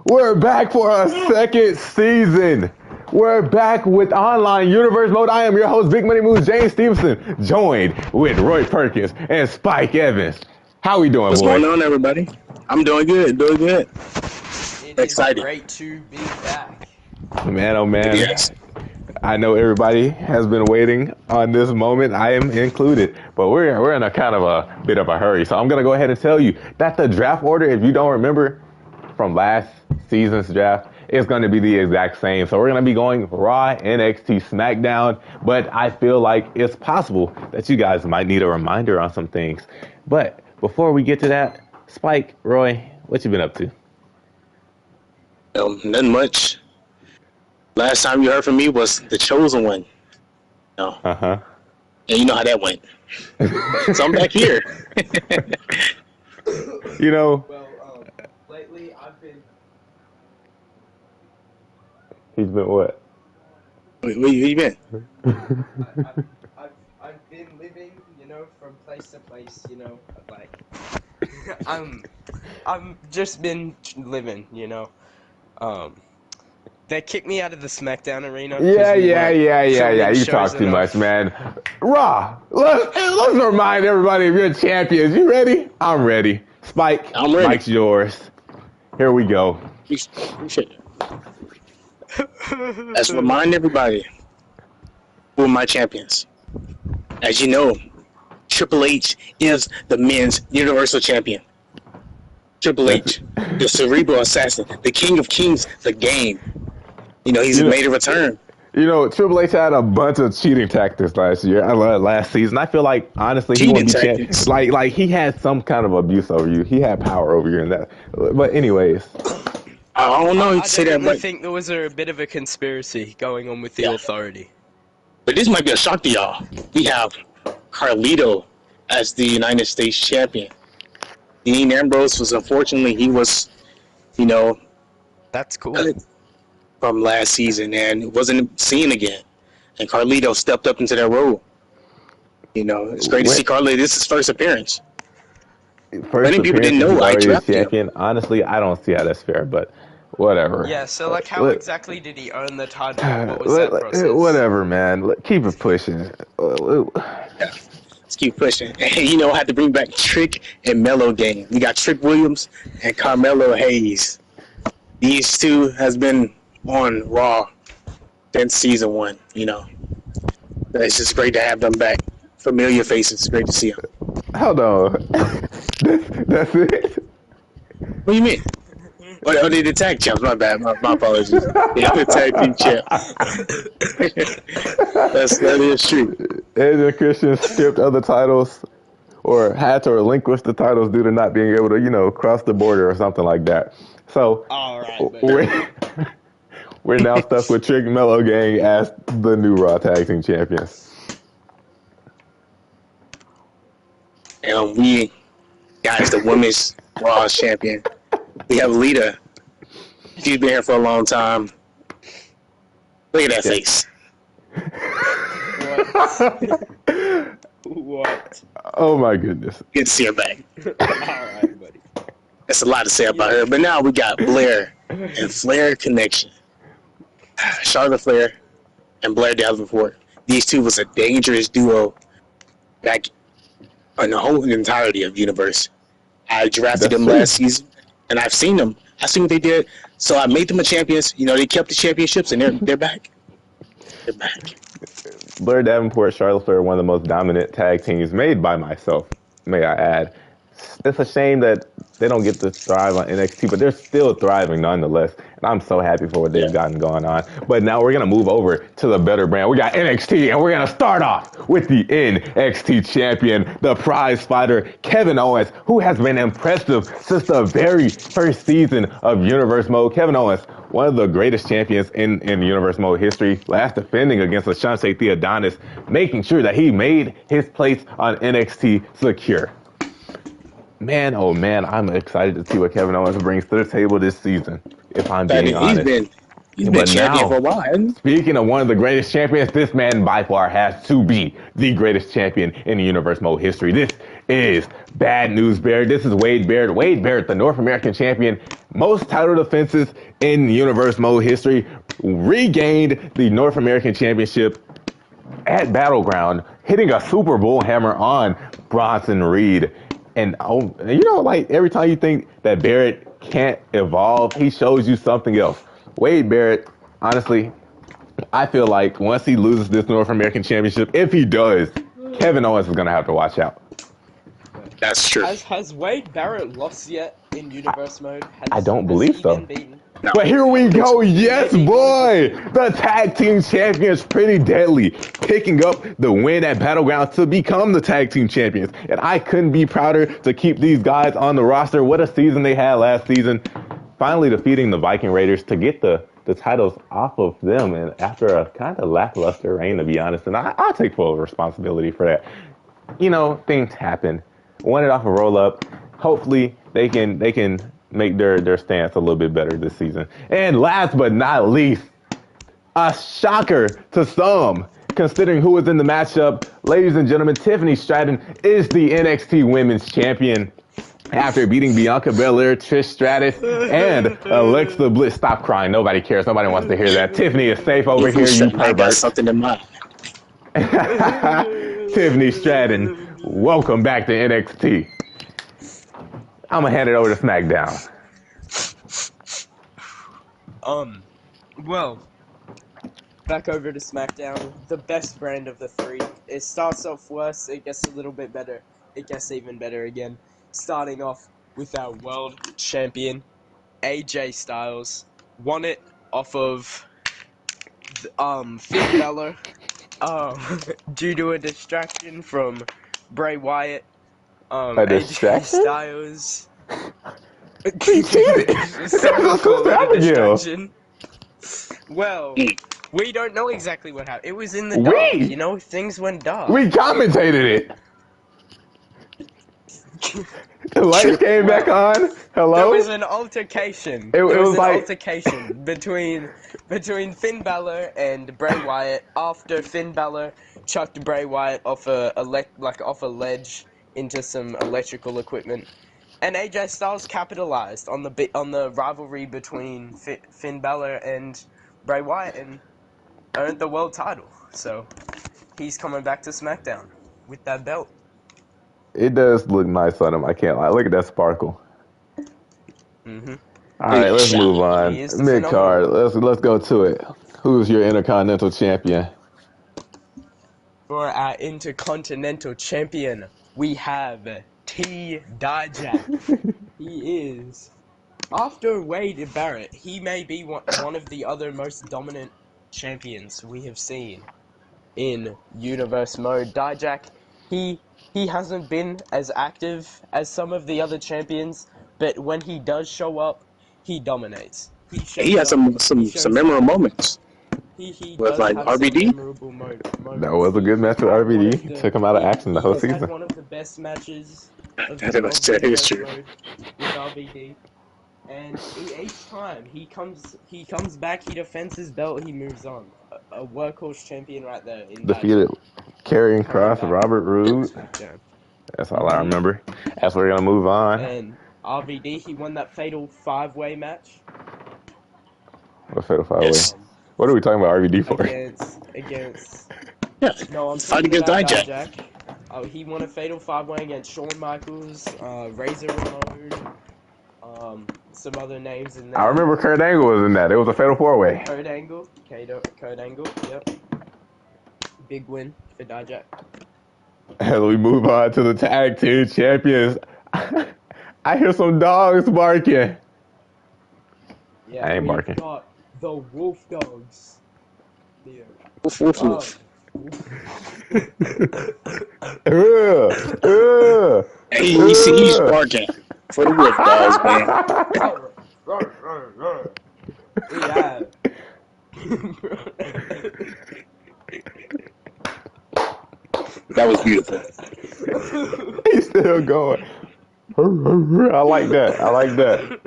We're back for a second season. We're back with online universe mode. I am your host, Big Money Moves, James Stevenson, joined with Roy Perkins and Spike Evans. How we doing, What's boys? going on, everybody? I'm doing good, doing good. It Excited. is great to be back. Man, oh man. Yes. I know everybody has been waiting on this moment. I am included, but we're in a kind of a bit of a hurry. So I'm going to go ahead and tell you that the draft order, if you don't remember from last season's draft, is going to be the exact same. So we're going to be going Raw, NXT, SmackDown, but I feel like it's possible that you guys might need a reminder on some things. But before we get to that, Spike, Roy, what you been up to? Nothing much. Last time you heard from me was the chosen one. Uh-huh. And you know how that went. So I'm back here. You know, Well, lately I've been. he's been what? Where you been? I've been living, from place to place, like I'm just been living, They kicked me out of the SmackDown arena. Yeah. filming You shows talk too enough. much, man. Raw, let's remind everybody of your champions. You ready? I'm ready. Spike, I'm ready. Mike's yours. Here we go. Let's remind everybody who are my champions. As you know, Triple H is the men's Universal Champion. Triple H, the cerebral assassin, the king of kings, the game. He's made a return. Triple H had a bunch of cheating tactics last season. I feel like, honestly, he won't be Tactics. like he had some kind of abuse over you. He had power over you in that. But anyways, I don't know. I You say that, definitely but think there was a bit of a conspiracy going on with the authority. this might be a shock to y'all. We have Carlito as the United States champion. Dean Ambrose he was, That's cool. from last season and wasn't seen again. And Carlito stepped up into that role. It's great to see Carlito. This is his first appearance. Many people didn't know I drafted champion. Honestly, I don't see how that's fair, but whatever. Yeah, so how exactly did he earn the title? What was that process? Whatever, man. Keep it pushing. Let's keep pushing. And I have to bring back Trick and Mello game. We got Trick Williams and Carmelo Hayes. These two has been on Raw since season 1. It's just great to have them back. Familiar faces. It's great to see them. Hold on. That's it? What do you mean? Oh, they the tag champs. My bad. My apologies. Yeah, the tag team champs. That is true. Edge and Christian skipped other titles or had to relinquish the titles due to not being able to, cross the border or something like that. So All right, we're now stuck with Trick Mello Gang as the new Raw Tag Team Champions. And we, guys, the women's Raw champion. We have Lita. She's been here for a long time. Look at that face. What? Oh my goodness. Good to see her back. All right, buddy. That's a lot to say about her. But now we got Blair and Flair connection. Charlotte Flair and Blair Davenport. These two was a dangerous duo back in the whole entirety of the universe. I drafted them last season, and I've seen them. I've seen what they did. So I made them a champions. They kept the championships, and they're back. They're back. Blair Davenport, Charlotte Flair, one of the most dominant tag teams made by myself, may I add. It's a shame that they don't get to thrive on NXT, but they're still thriving nonetheless. And I'm so happy for what they've gotten going on. But now we're going to move over to the better brand. We got NXT, and we're going to start off with the NXT champion, the prize fighter, Kevin Owens, who has been impressive since the very first season of Universe Mode. Kevin Owens, one of the greatest champions in Universe Mode history, last defending against Ashante Theodonis, making sure that he made his place on NXT secure. Man, oh man, I'm excited to see what Kevin Owens brings to the table this season, if I'm being honest. He's been But champion for a now, while. speaking of one of the greatest champions, this man by far has to be the greatest champion in the Universe Mode history. This is Bad News Barrett. This is Wade Barrett. Wade Barrett, the North American champion, most title defenses in Universe Mode history, regained the North American Championship at Battleground, hitting a Super Bull hammer on Bronson Reed. And like every time you think that Barrett can't evolve, he shows you something else. Wade Barrett, honestly, I feel like once he loses this North American Championship, if he does, Kevin Owens is going to have to watch out. That's true. Has Wade Barrett lost yet in Universe Mode? I don't Has believe he so. been beaten? No. But here we go. Yes, Maybe boy. The tag team champions, Pretty Deadly, picking up the win at Battleground to become the tag team champions. And I couldn't be prouder to keep these guys on the roster. What a season they had last season. Finally defeating the Viking Raiders to get the titles off of them. And after a kind of lackluster reign, to be honest. And I'll take full responsibility for that. You know, things happen. Won it off a roll up. Hopefully they can make their stance a little bit better this season. And last but not least, a shocker to some, considering who was in the matchup. Ladies and gentlemen, Tiffany Stratton is the NXT Women's Champion after beating Bianca Belair, Trish Stratus, and Alexa Bliss. Stop crying. Nobody cares. Nobody wants to hear that. Tiffany is safe over here, you I got pervert. something in mind. Tiffany Stratton, welcome back to NXT. I'm gonna hand it over to SmackDown. Well, back over to SmackDown, the best brand of the three. It starts off worse, it gets a little bit better, it gets even better again. Starting off with our world champion, AJ Styles, won it off of Finn Balor, due to a distraction from Bray Wyatt. A distraction? AJ Styles. He cheated. Someone called it a Abigail. distraction. Well, we don't know exactly what happened. It was in the dark, you know? Things went dark. We commentated it. The lights came back on. Hello? There was an altercation. It was an like altercation between Finn Balor and Bray Wyatt after Finn Balor chucked Bray Wyatt off a ledge into some electrical equipment, and AJ Styles capitalized on the rivalry between Finn Balor and Bray Wyatt and earned the world title. So he's coming back to SmackDown with that belt. it does look nice on him. I can't lie. Look at that sparkle. Mm-hmm. All right, let's move on. He is the Mid card. phenomenal. Let's go to it. Who's your Intercontinental Champion? For our Intercontinental Champion, we have T. Dijak. He is, after Wade Barrett, he may be one of the other most dominant champions we have seen in Universe Mode. Dijak, he hasn't been as active as some of the other champions, but when he does show up, he dominates. He has some memorable moments. He With, does like, have RVD? some memorable moments. That was a good match with RVD. Took him out of action the whole He has season. had one of the best matches of That is true. Mode with RVD. And each time he comes back, he defends his belt, he moves on. A workhorse champion right there. Defeated Karrion Kross, Robert Roode. SmackDown. That's all I remember. As we're gonna move on. And RVD, he won that fatal 5-way match. What fatal five way? Yes. What are we talking about RVD for? Against. Yeah. No, I'm Fight talking against about Dijak. Dijak. Oh, he won a fatal 5-way against Shawn Michaels, Razor Ramon, some other names in there. I remember Kurt Angle was in that. It was a fatal 4-way. Kurt Angle, yep. Big win for Dijak. As we move on to the tag team champions, I hear some dogs barking. Yeah, I ain't we've barking. got the Wolf Dogs. Yeah. Woof, woof, woof. Hey, he's barking for the Wolf Dogs, man. That was beautiful. He's still going. I like that.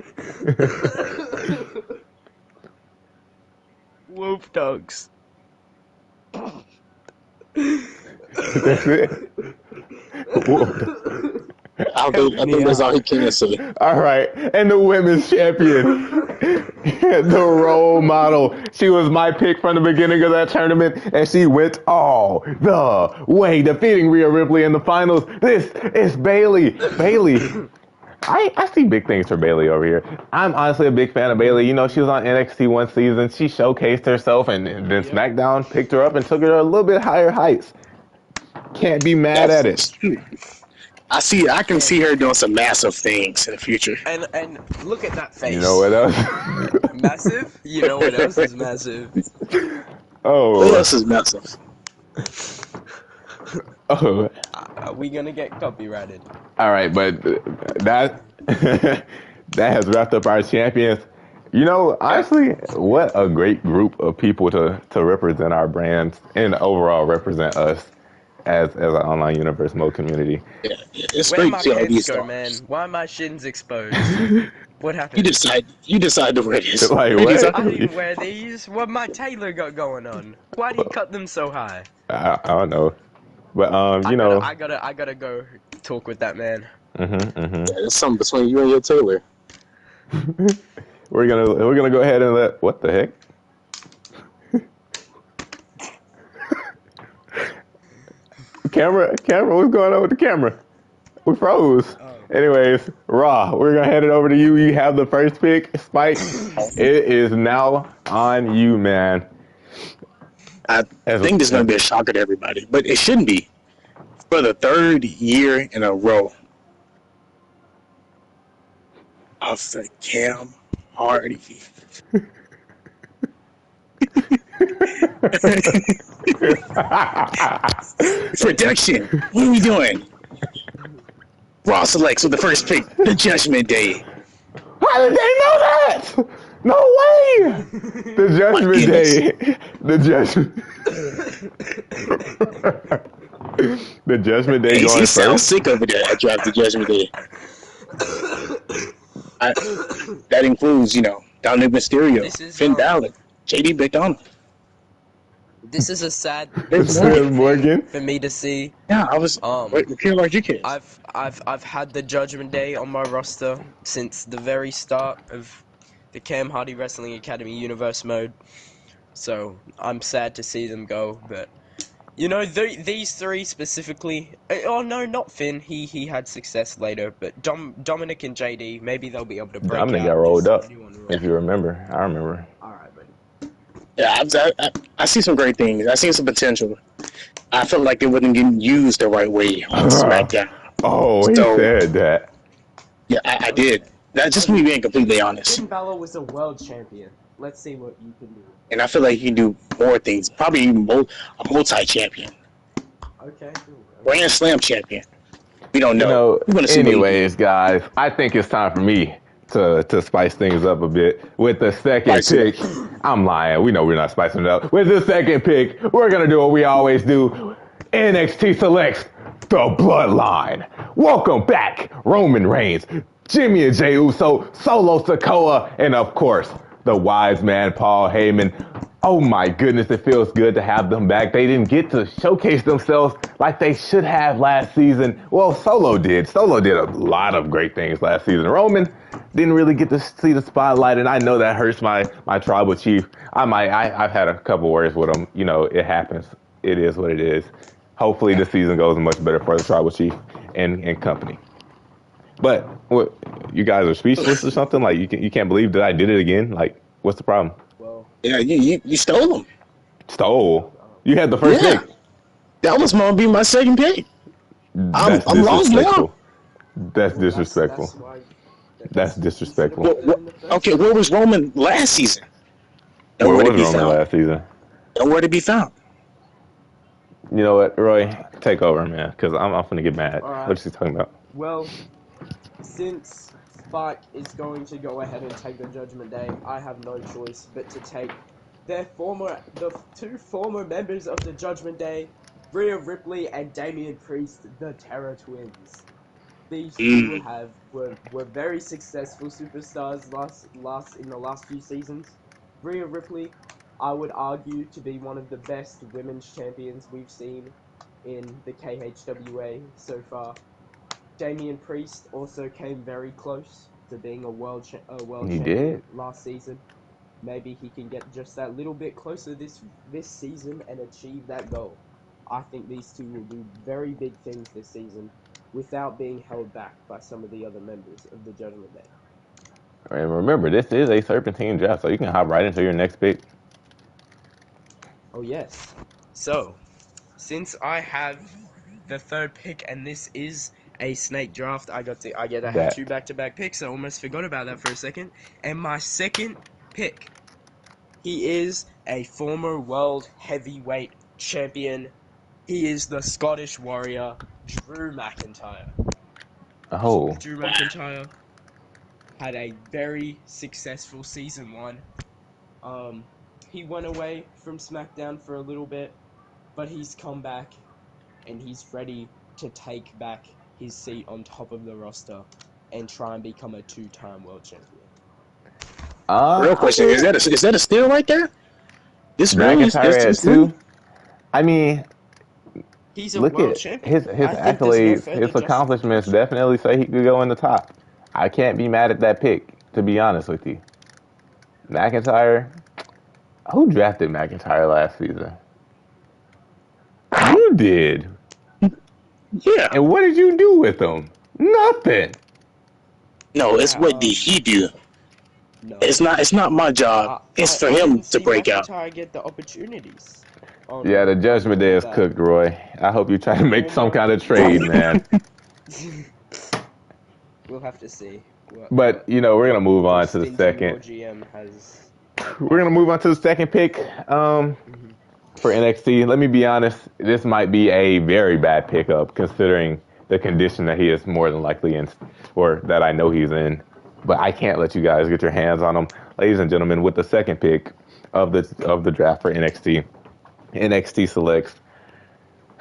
dogs. That's it. Whooped. Help I me think that's all he out. can say. All right, and the women's champion, the role model. She was my pick from the beginning of that tournament, and she went all the way, defeating Rhea Ripley in the finals. This is Bailey. Bailey. I see big things for Bailey over here. I'm honestly a big fan of Bailey. You know, she was on NXT one season. She showcased herself, and then SmackDown picked her up and took her to a little bit higher heights. Can't be mad at it. That's true. I can see her doing some massive things in the future. And look at that face. You know what else? Massive? You know what else is massive? What Oh, else is massive? oh. Are we gonna get copyrighted? All right, but that that has wrapped up our champions. You know, honestly, what a great group of people to represent our brands and overall represent us as an online universe mode community. Yeah, it's Where great my to see all pants these go, stars. man? Why are my shins exposed? What You happened? decide to wear this. Like Ladies, what? I didn't wear these. What my tailor got going on? Why'd he cut them so high? I don't know, but you I know, gotta go talk with that man. there's something between you and your tailor. we're gonna go ahead and let what the heck? Camera, what's going on with the camera? We froze. Oh. Anyways, Raw, we're gonna hand it over to you. You have the first pick, Spike. It is now on you, man. I think this is going to be a shocker to everybody, but it shouldn't be. For the third year in a row, I'll say Cam Hardy. Production, what are we doing? Raw selects with the first pick, the Judgment Day. How did they know that? No way! The Judgment Day. The Judgment. The Judgment Day He going sounds first. sick over there. I dropped the Judgment Day. That includes, Dominic Mysterio, This is, Finn Balor, JD McDonald. This is a sad Liv Liv Morgan. for me to see. Yeah, I was. What are your kids? I've had the Judgment Day on my roster since the very start of the Cam Hardy Wrestling Academy universe mode. So I'm sad to see them go, but these three specifically. Oh no, not Finn. He had success later, but Dominic and JD, maybe they'll be able to break Dominic out. got rolled up. Anyone If you remember, I remember. All right, buddy. Yeah, I see some great things. I see some potential. I feel like they wasn't getting used the right way on SmackDown. Oh, he said that. Yeah, I did. That's just me being completely honest. Finn Balor was a world champion. Let's see what you can do. And I feel like he can do more things. Probably even a multi-champion. Okay. Grand Slam champion. We don't know. We're gonna see Anyways, guys, I think it's time for me to spice things up a bit. With the second pick, I'm lying. We know we're not spicing it up. With the second pick, we're going to do what we always do. NXT selects the Bloodline. Welcome back, Roman Reigns, Jimmy and Jey Uso, Solo Sikoa, and of course, the wise man Paul Heyman. Oh my goodness, it feels good to have them back. They didn't get to showcase themselves like they should have last season. Well, Solo did. Solo did a lot of great things last season. Roman didn't really get to see the spotlight, and I know that hurts my tribal chief. I've had a couple words with him. It happens. It is what it is. Hopefully this season goes much better for the tribal chief and company. But what, you guys are speechless or something? Like you can't believe that I did it again? Like, what's the problem? Yeah, you stole them. Stole? You had the first pick. That was going to be my second pick. That's I'm lost now. That's disrespectful. That's disrespectful. Okay, where was Roman last season? Where was Roman last season? Nowhere to be found. You know what, Roy? Take over, man, because I'm finna get mad. Right. What is he talking about? Well, since Spike is going to go ahead and take the Judgment Day, I have no choice but to take the two former members of the Judgment Day, Rhea Ripley and Damian Priest, the Terror Twins. These two were very successful superstars in the last few seasons. Rhea Ripley, I would argue to be one of the best women's champions we've seen in the KHWA so far. Damian Priest also came very close to being a world He champion did. last season. Maybe he can get just that little bit closer this season and achieve that goal. I think these two will do very big things this season without being held back by some of the other members of the Judgment Day. And remember, this is a serpentine draft, so you can hop right into your next pick. Oh yes. So, since I have the third pick and this is a snake draft, I get to have That. two back-to-back picks. I almost forgot about that for a second. And my second pick, he is a former world heavyweight champion. He is the Scottish Warrior, Drew McIntyre. Oh. Drew McIntyre had a very successful season 1. He went away from SmackDown for a little bit, but he's come back and he's ready to take back his seat on top of the roster and try and become a 2-time world champion. Real question: is that a steal right there? This McIntyre at 2? I mean, he's a look world at champion. his accolades, his accomplishments definitely say he could go in the top. I can't be mad at that pick, to be honest with you. McIntyre, who drafted McIntyre last season? You did. Yeah. And what did you do with him? Nothing. No, it's what did he do? No. It's not my job. It's for him to break out. McIntyre get the opportunities. Yeah, the Judgment Day is cooked, Roy. I hope you try to make some kind of trade, man. We'll have to see. But, you know, we're going to move on to the second. We're going to move on to the second pick for NXT. Let me be honest. This might be a very bad pickup considering the condition that he is more than likely in, or that I know he's in. But I can't let you guys get your hands on him. Ladies and gentlemen, with the second pick of the draft for NXT, NXT selects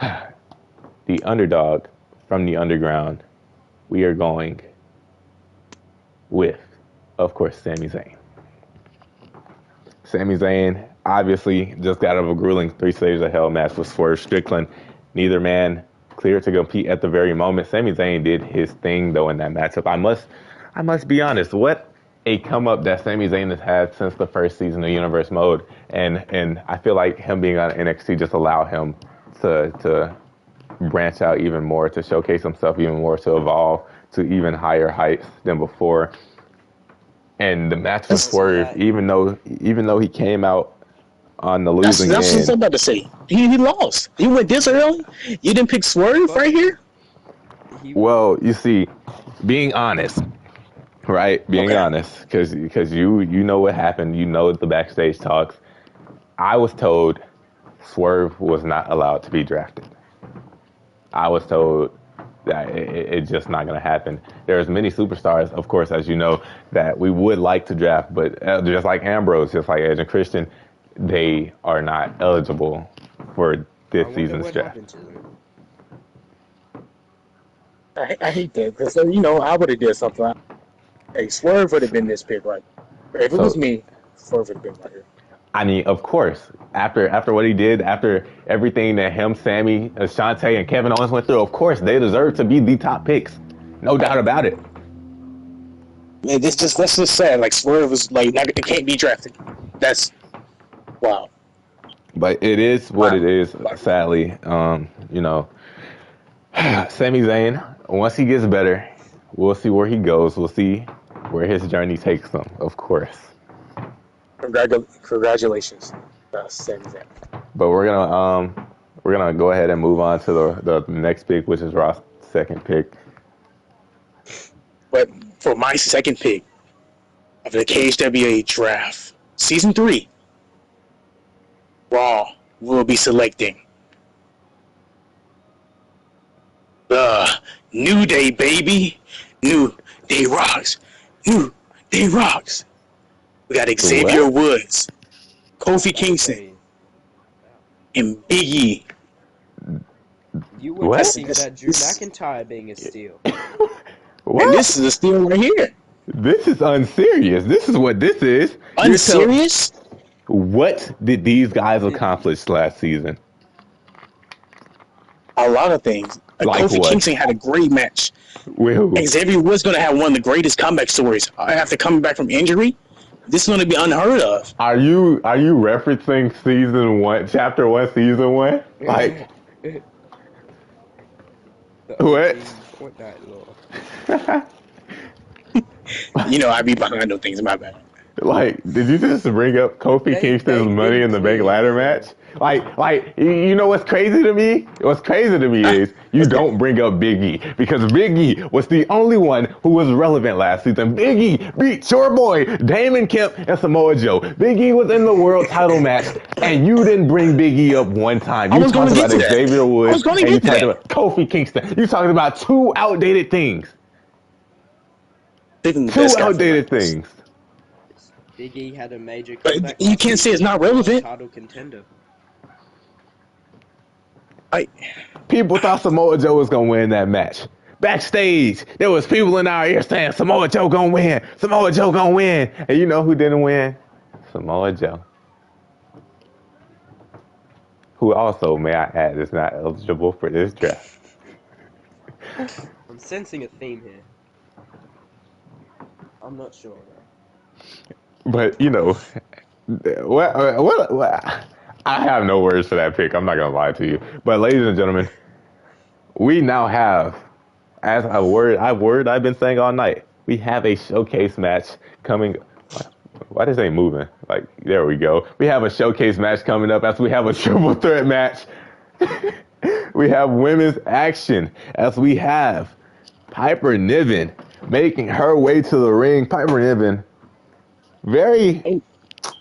the underdog from the underground. We are going with, of course, Sami Zayn. Sami Zayn obviously just got out of a grueling 3 Stages of Hell match with Swerve Strickland. Neither man cleared to compete at the very moment. Sami Zayn did his thing, though, in that matchup. I must be honest, what a come up that Sami Zayn has had since the first season of Universe Mode. And I feel like him being on NXT just allowed him to branch out even more, to showcase himself even more, to evolve to even higher heights than before. And the match with Swerve, even though he came out on the losing end. That's what I'm about to say. He lost. You went this early? You didn't pick Swerve right here? Well, you see, being honest, right? Being honest, because you know what happened. You know the backstage talks. I was told Swerve was not allowed to be drafted. I was told that it's just not going to happen. There's many superstars, of course, as you know, that we would like to draft, but just like Ambrose, just like Edge and Christian, they are not eligible for this season's draft. I hate that because, you know, I would have did something. Hey, Swerve would have been this pick, right? If it was me, Swerve would have been right here. I mean, of course, after what he did, after everything that him, Sammy, Ashante, and Kevin Owens went through, of course, they deserve to be the top picks. No doubt about it. Man, that's just sad. Like, Swerve was, like, it can't be drafted. That's, wow. But it is what it is, sadly. You know, Sami Zayn, once he gets better, we'll see where he goes. We'll see where his journey takes him, of course. Congratulations, Sami Zayn. But we're gonna go ahead and move on to the next pick, which is Ross' second pick. But for my second pick of the KHWA draft, season 3, Raw will be selecting the New Day, baby. New Day rocks. New Day rocks. We got Xavier Woods, Kofi Kingston, and Big E. You would think that Drew McIntyre being a steal. And this is a steal right here. This is unserious. This is what this is. Unserious? What did these guys accomplish last season? A lot of things. Like Kofi what? Kingston had a great match. With who? Xavier Woods going to have one of the greatest comeback stories after coming back from injury. This is going to be unheard of. Are you referencing season 1, chapter 1, season 1? Like what? You know, I be behind those things. My bad. Like, did you just bring up Kofi Kingston's Money in the Bank ladder match? Like, you know what's crazy to me? What's crazy to me is you don't bring up Big E because Big E was the only one who was relevant last season. Big E beat your boy Damon Kemp and Samoa Joe. Big E was in the world title match, and you didn't bring Big E up one time. You talked about Xavier Woods and you talked about Kofi Kingston. You talking about two outdated things. Two outdated things. Big E had a major comeback. But you can't say it's not relevant. Title contender. People thought Samoa Joe was gonna win that match. Backstage, there was people in our ear saying Samoa Joe gonna win. Samoa Joe gonna win. And you know who didn't win? Samoa Joe. Who also, may I add, is not eligible for this draft. I'm sensing a theme here. I'm not sure though. But you know, what? I have no words for that pick. I'm not gonna lie to you. But ladies and gentlemen, we now have, as I've been saying all night, we have a showcase match coming. Why this ain't moving? Like, there we go. We have a showcase match coming up as we have a triple threat match. We have women's action as we have Piper Niven making her way to the ring. Piper Niven, very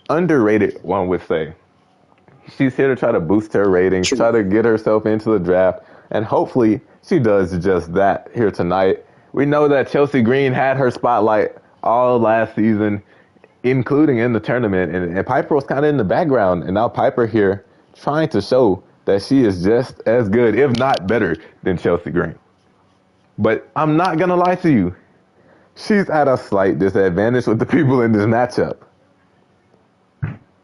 underrated, one would say. She's here to try to boost her ratings, try to get herself into the draft, and hopefully she does just that here tonight. We know that Chelsea Green had her spotlight all last season, including in the tournament, and Piper was kind of in the background, and now Piper here trying to show that she is just as good, if not better, than Chelsea Green. But I'm not going to lie to you. She's at a slight disadvantage with the people in this matchup.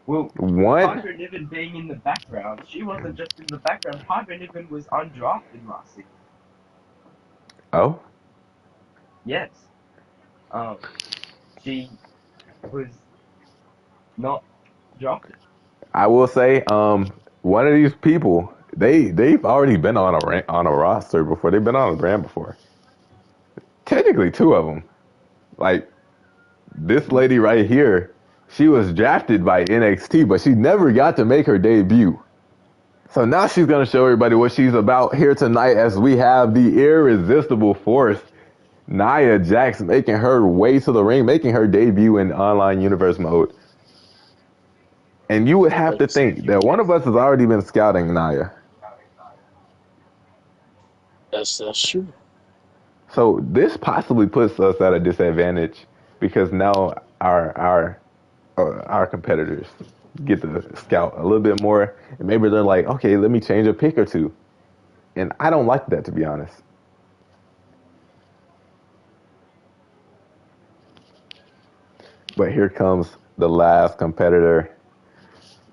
Well, Piper Niven being in the background, she wasn't just in the background. Piper Niven was undrafted last season. Oh? Yes. She was not drafted. I will say, one of these people, they've already been on a roster before. They've been on a brand before. Technically, two of them. Like, this lady right here, she was drafted by NXT, but she never got to make her debut. So now she's going to show everybody what she's about here tonight as we have the irresistible force, Nia Jax, making her way to the ring, making her debut in online universe mode. And you would have to think that one of us has already been scouting Nia. That's true. So this possibly puts us at a disadvantage because now our competitors get to scout a little bit more, and maybe they're like, okay, let me change a pick or two. And I don't like that, to be honest. But here comes the last competitor,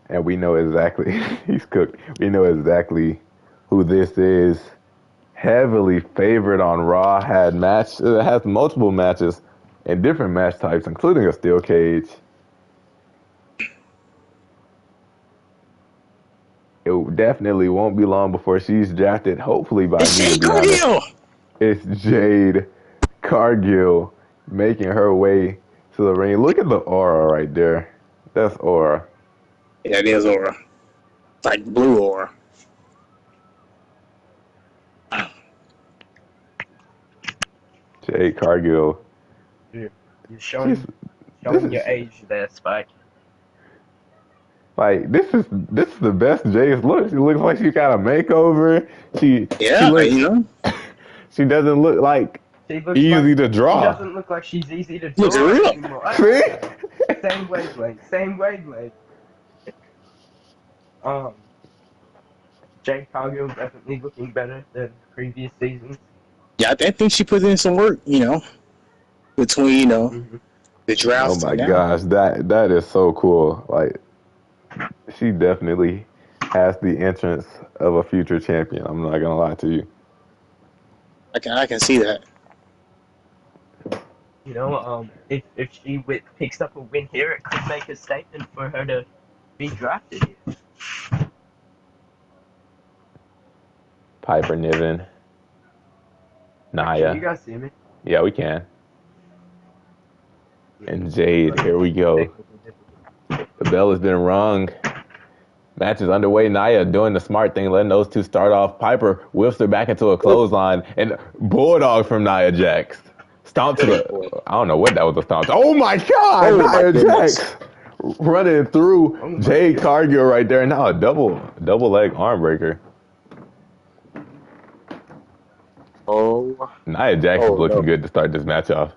and we know exactly, he's cooked. We know exactly who this is. Heavily favored on Raw, has multiple matches in different match types, including a steel cage. It definitely won't be long before she's drafted, hopefully by me, to be honest. It's Jade Cargill making her way to the ring. Look at the aura right there. That's aura. Yeah, it is aura. Like blue aura. Jade Cargill. You're showing your age there, Spike. Like, this is the best Jade looks. She looks like she got a makeover. She doesn't look like easy to draw. She doesn't look like she's easy to draw anymore. See? Same wavelength. Jade Cargill definitely looking better than previous seasons. Yeah, I think she put in some work, between, the draft. Oh my gosh, that is so cool. Like, She definitely has the entrance of a future champion. I'm not gonna lie to you. I can see that. You know, if she picks up a win here, it could make a statement for her to be drafted here. Piper Niven, Like, can you Naya. guys see me? Yeah, we can. Yeah. And Jade, here we go. Technical difficulty. The bell has been rung. Match is underway. Naya doing the smart thing, letting those two start off. Piper whips her back into a clothesline, and Bulldog from Nia Jax. Stomp to the. I don't know what that was a stomp. Oh my God! Oh my Nia goodness. Jax running through Oh my Jade goodness. Cargill right there. Now a double leg arm breaker. Oh, Nia Jax is oh looking no. good to start this match off.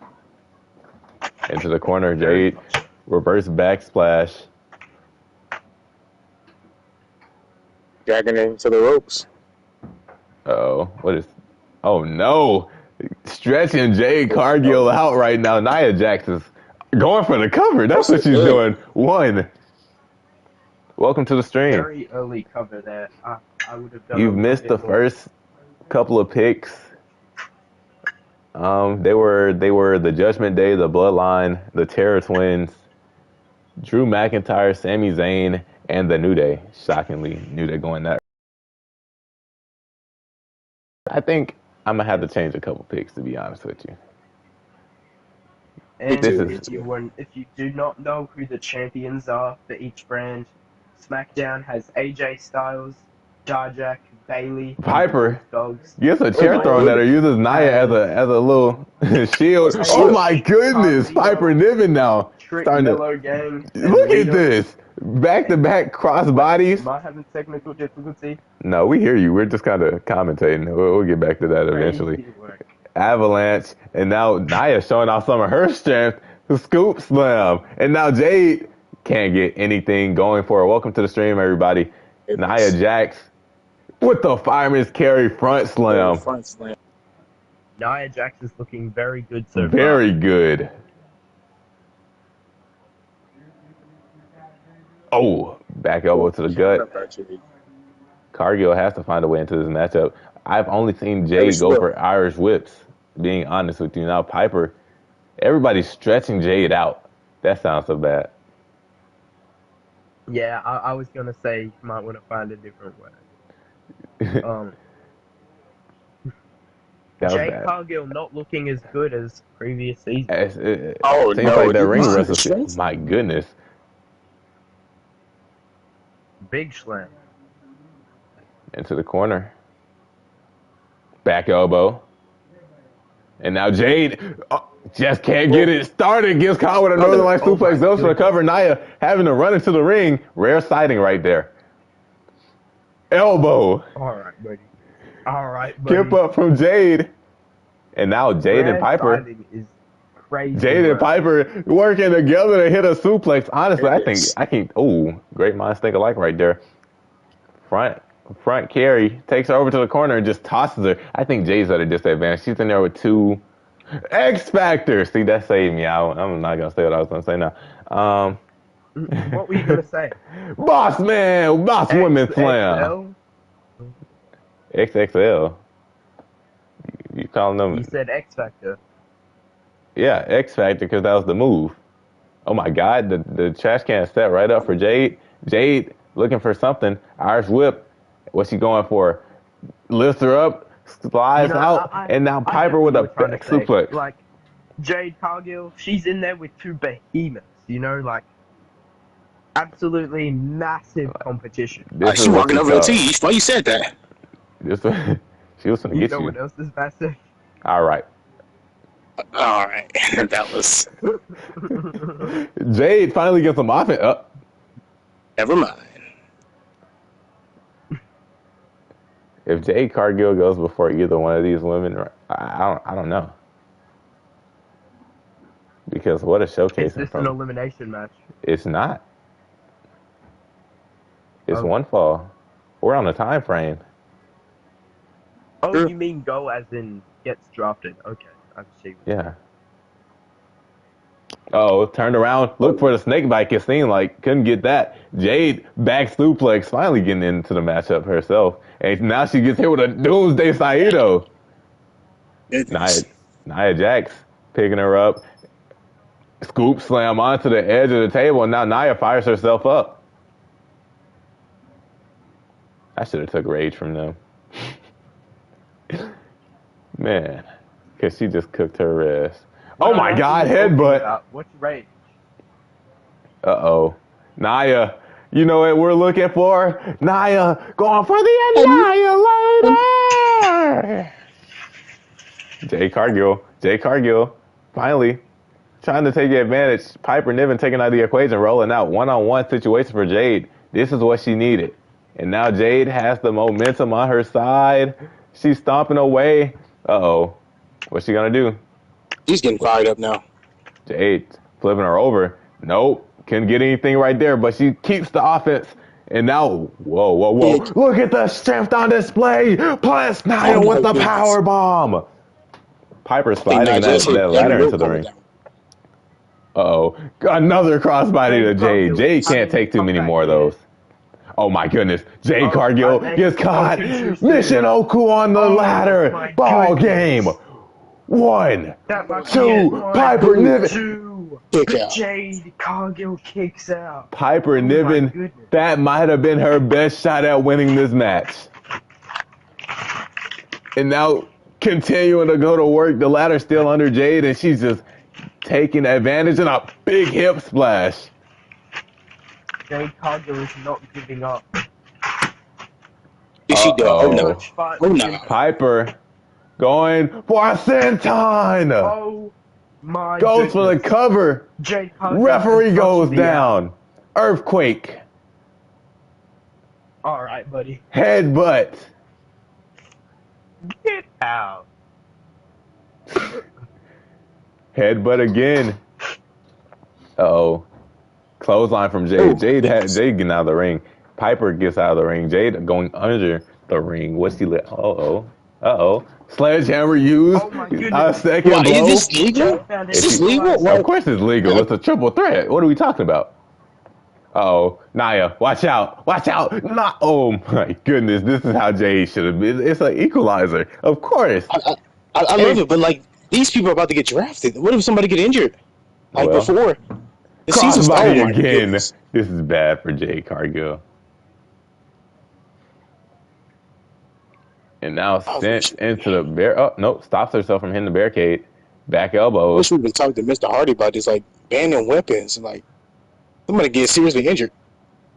Into the corner, Very Jade much. reverse backsplash. Dragging it into the ropes. Oh, what is? Oh no! Stretching Jade Oh, Cargill no. out right now. Nia Jax is going for the cover. That's What's what the she's thing? doing. One. Welcome to the stream. Very early cover there. I would have done a You've little missed the bit more. first couple of picks. They were the Judgment Day, the Bloodline, the Terror Twins, Drew McIntyre, Sami Zayn, and the New Day. Shockingly, New Day going that. I think I'm gonna have to change a couple picks to be honest with you. Me And This too. is Me too. if you do not know who the champions are for each brand, SmackDown has AJ Styles, Dijak, Bailey, and the Piper Bulldogs. gets a Oh chair my thrown at her, goodness. uses Nia as Has a little shield. As a Oh shield. my Paige, goodness, Piper Carlito, Niven now Trick starting to Yellow Gang, and look at Lita. this back to back cross Wait, bodies. am I having technical difficulty? No, we hear you. We're just kind of commentating. We'll get back to that eventually. Crazy work. Avalanche, and now Nia showing off some of her strength. Scoop slam, and now Jade can't get anything going for her. Welcome to the stream, everybody. Nia Goodness. Jax with the fireman's carry front Oh, slam. front slam. Nia Jax is looking very good so far. Very good. Oh, back elbow Oh, to the shot gut. up actually. Cargill has to find a way into this matchup. I've only seen Maybe Jade she go will. for Irish whips, being honest with you. Now, Piper, everybody's stretching Jade out. That sounds so bad. Yeah, I was gonna say you might want to find a different way. Um, That was Jade bad. Cargill not looking as good as previous season. It Oh seems no. like that Did you ring see the wrestle. strength? My goodness. Big slam. Into the corner. Back elbow. And now Jade just can't get it started. Gets caught with a Northern Lights Oh my suplex. Goes for the goodness. cover. Nia having to run into the ring. Rare sighting right there. Elbow. All right, buddy. All right, buddy. Kip up from Jade. And now Jade and Rare Piper. sighting is crazy. Jade and work. Piper working together to hit a suplex. Honestly, Goodness. I think. Oh, great minds think alike right there. Front carry takes her over to the corner and just tosses her. I think Jade's at a disadvantage. She's in there with two X Factor. See, that saved me. I'm not gonna say what I was gonna say now. What were you gonna say? Boss man, boss woman slam. XXL. You calling them? You said X Factor. Yeah, X Factor because that was the move. Oh my God, the trash can set right up for Jade. Jade looking for something. Irish whip. What's she going for? Lifts her up, slides out, and now Piper with a back suplex. Like Jade Cargill, she's in there with two behemoths. You know, like absolutely massive competition. This is She what walking she over the called. T. Why you said that? She was gonna You get know you. what else is massive? All right. All right. That was. Jade finally gets some offense. Never mind. If Jade Cargill goes before either one of these women, I don't know. Because what a showcase Is this an elimination match? It's not. It's Oh. one fall. We're on a time frame. Oh, Sure. you mean go as in gets drafted? Okay, I see. Yeah. Oh, turned around, looked for the snake bite. It seemed like couldn't get that. Jade back suplex, finally getting into the matchup herself, and now she gets hit with a Doomsday Saito. Nia, Goodness. Nia Jax picking her up, scoop slam onto the edge of the table, and now Nia fires herself up. I should have took rage from them, man, because she just cooked her wrist. Oh my God, headbutt! What's rage? Uh-oh. Nia, you know what we're looking for? Nia going for the Annihilator! Jay Cargill, finally trying to take advantage. Piper Niven taking out the equation, rolling out one-on-one situation for Jade. This is what she needed. And now Jade has the momentum on her side. She's stomping away. Uh-oh. What's she gonna do? She's getting fired up now. Jade flipping her over. Nope. Couldn't get anything right there, but she keeps the offense. And now, whoa. Look at the strength on display. Plus Nia with the power bomb. Piper sliding that ladder into the ring. Uh-oh. Another crossbody to Jade. Jade can't take too many more of those. Oh my goodness. Jade Cargill gets caught. Mission Oku on the ladder. Ball game. 1, 2, Piper Niven. Jade Cargill kicks out. Piper Niven, that might have been her best shot at winning this match. And now continuing to go to work, the ladder's still under Jade, and she's just taking advantage and a big hip splash. Jade Cargill is not giving up. Is she doing? Oh no. Oh no. Piper going for a senton. Oh my goes for the cover. Referee goes down. Earthquake. All right, buddy. Headbutt. Get out. Headbutt again. Uh-oh. Clothesline from Jade. Jade getting out of the ring. Piper gets out of the ring. Jade going under the ring. What's she lit? Uh-oh. Sledgehammer used. Oh my goodness. A second blow. Is this legal? Is this legal? Of course it's legal. It's a triple threat. What are we talking about? Uh-oh. Nia, watch out. Watch out. Oh my goodness. This is how Jade should have been. It's an equalizer. Of course. I love it, but like these people are about to get drafted. What if somebody get injured? Like before? The season's again. Goodness. This is bad for Jade Cargill. And now sent into the bear. Oh, nope. Stops herself from hitting the barricade. Back elbow. I wish we've been talking to Mr. Hardy about this, like banning weapons. Like, somebody get seriously injured,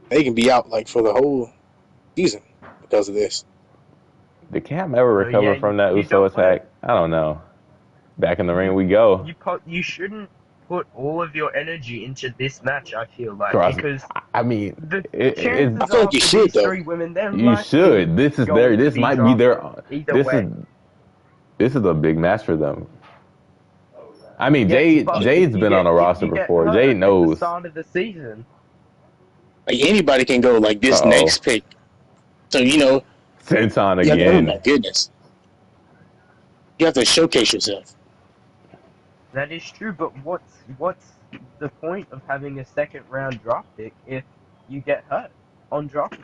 they can be out like for the whole season because of this. Did Cam ever recover from that Uso attack? I don't know. Back in the ring we go. You shouldn't put all of your energy into this match, I feel like. Because I mean, I feel like you should, though. You should. This is their. This might be their. This is a big match for them. I mean, Jade's been on a roster before. Jade knows. At the start of the season. Like anybody can go like this next pick. So Senton again. Oh my goodness. You have to showcase yourself. That is true, but what's the point of having a second round draft pick if you get hurt on draft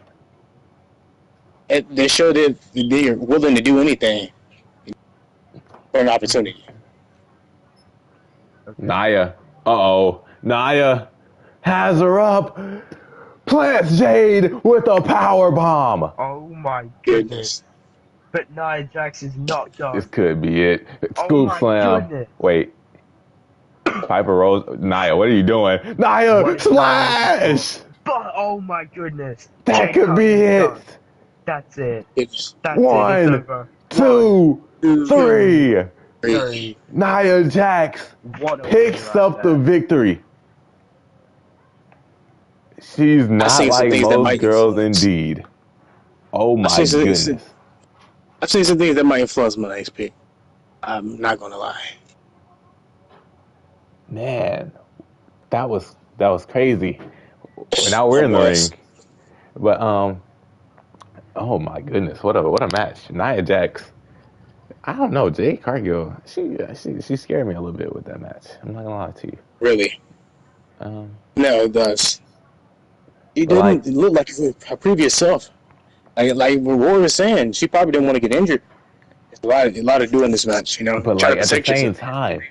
night? They show that they're willing to do anything for an opportunity. Okay. Nia. Nia has her up. Plants Jade with a power bomb. Oh my goodness. But Nia Jax is not done. This could be it. Scoop slam. Goodness. Wait. Piper Rose. Nia, what are you doing? Nia, slash! Oh my goodness. That could be it. That's it. It's 1, 2, 3. Nia Jax picks up the victory. She's not like most girls indeed. Oh my goodness. I've seen some things that might influence my next pick. I'm not gonna lie. Man, that was crazy. Now we're in the ring. But oh my goodness, what a match. Nia Jax. I don't know, Jade Cargill. She scared me a little bit with that match. I'm not gonna lie to you. Really? Um, No, it does. It but like, didn't look like her previous self. Like what Roy was saying, she probably didn't want to get injured. It's a lot to do in this match, you know. but Try to like at the protect same yourself. time,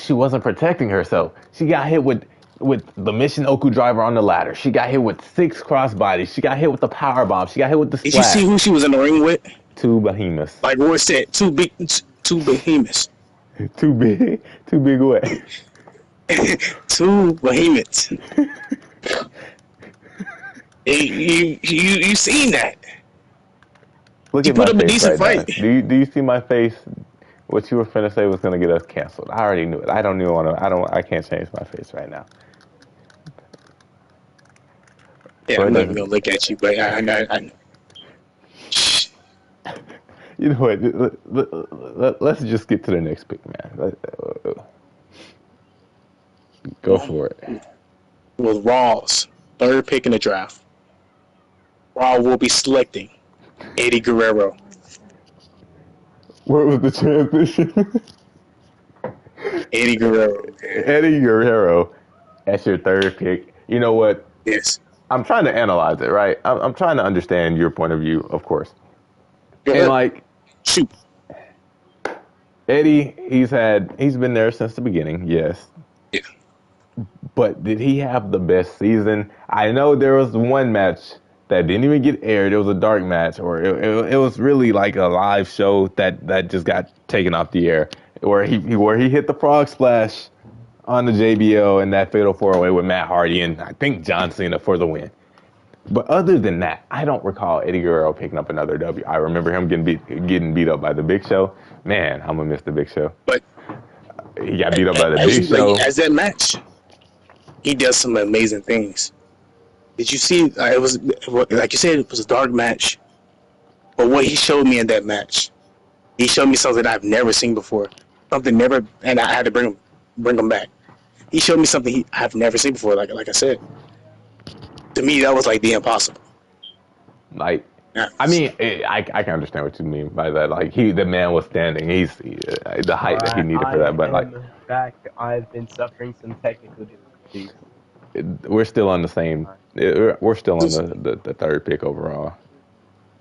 she wasn't protecting herself. She got hit with the Mission Oku driver on the ladder. She got hit with 6 crossbodies. She got hit with the power bomb. She got hit with the Did you see splash. who she was in the ring with? 2 behemoths. Like Roy said, two behemoths, Too big what? two behemoths. You seen that? Look She at put my up a face decent right now. fight. Do you see my face? What you were finna say was gonna get us canceled. I already knew it. I don't even want to. I can't change my face right now. Yeah, Or I'm it not even doesn't. gonna look at you, but I You know what? Let's just get to the next pick, man. Go for it. with Raw's third pick in the draft. Raw will be selecting Eddie Guerrero. What was the transition? Eddie Guerrero, man. Eddie Guerrero, that's your third pick. You know what? Yes. I'm trying to analyze it, right? I'm trying to understand your point of view, of course. Go And ahead. like Shoot. Eddie, he's been there since the beginning, yes. Yeah. But did he have the best season? I know there was one match that didn't even get aired. It was a dark match, or it was really like a live show that just got taken off the air, where he hit the frog splash on the JBL in that fatal 4-way with Matt Hardy and I think John Cena for the win. But other than that, I don't recall Eddie Guerrero picking up another W. I remember him getting beat up by the Big Show. Man, I'm gonna miss the Big Show. But He got beat up by the Big Show. as that match, he does some amazing things. Did you see? It was like you said, it was a dark match. But what he showed me in that match, he showed me something I've never seen before. Something never, and I had to bring him back. He showed me something I've never seen before. Like I said, to me that was like the impossible. Like, Yeah. I mean, I can understand what you mean by that. Like, the man was standing. He's the height that he needed for that. But like, back. I've been suffering some technical difficulties. we're still on the same. We're still on the third pick overall.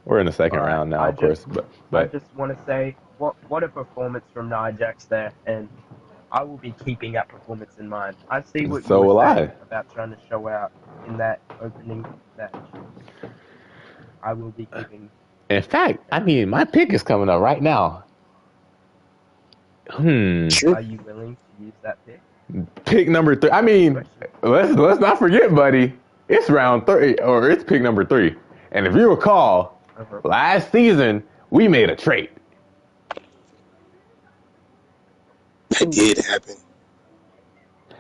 We're in the second round now, of course. I But just want to say what a performance from Nia Jax there, and I will be keeping that performance in mind. I see what So you will were I. saying about trying to show out in that opening match. I will be keeping. in fact, I mean, my pick is coming up right now. Are you willing to use that pick? Pick number 3. I mean, let's not forget, buddy. It's round 3, or it's pick number 3. And if you recall, last season we made a trade. That did happen.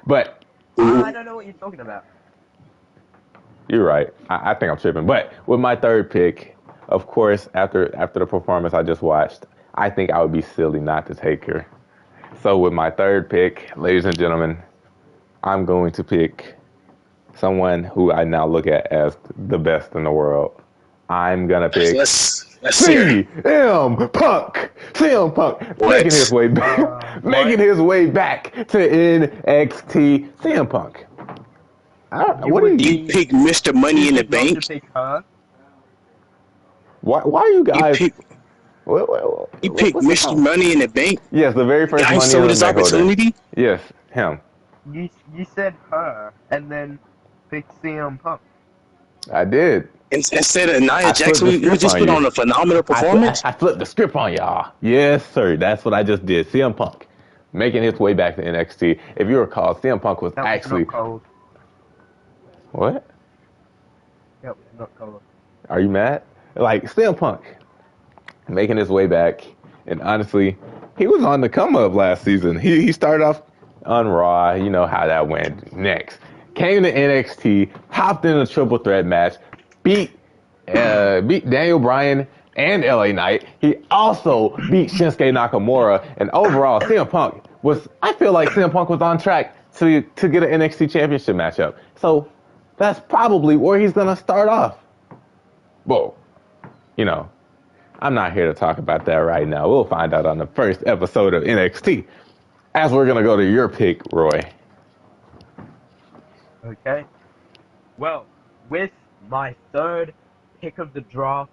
But I don't know what you're talking about. you're right. I think I'm tripping. But with my third pick, of course, after the performance I just watched, I think I would be silly not to take her. So with my third pick, ladies and gentlemen, I'm going to pick someone who I now look at as the best in the world. I'm gonna pick Let's see. CM Punk. CM Punk making his way back, making his way back to NXT. CM Punk. What do you? You pick Mr. Money in the Bank. To pick her. Why are you guys? You pick what's Mr. Money in the Bank. Yes, the very first Guy Money sold in the his Bank holder. opportunity. Yes, him. You said her, and then picked CM Punk. I did. Instead of Nia Jax, flipped the we script just on put you. on a phenomenal performance. I flipped the script on y'all. Yes, sir. That's what I just did. CM Punk making his way back to NXT. If you recall, CM Punk was actually not cold. What? That was not cold. Are you mad? Like CM Punk making his way back, and honestly, he was on the come up last season. He started off on Raw. You know how that went. Next, came to NXT, hopped in a triple threat match, beat Daniel Bryan and LA Knight. He also beat Shinsuke Nakamura, and overall, CM Punk was. I feel like CM Punk was on track to get an NXT Championship matchup. So that's probably where he's gonna start off. Well, you know, I'm not here to talk about that right now. We'll find out on the first episode of NXT. As we're going to go to your pick, Roy. Okay. Well, with my third pick of the draft,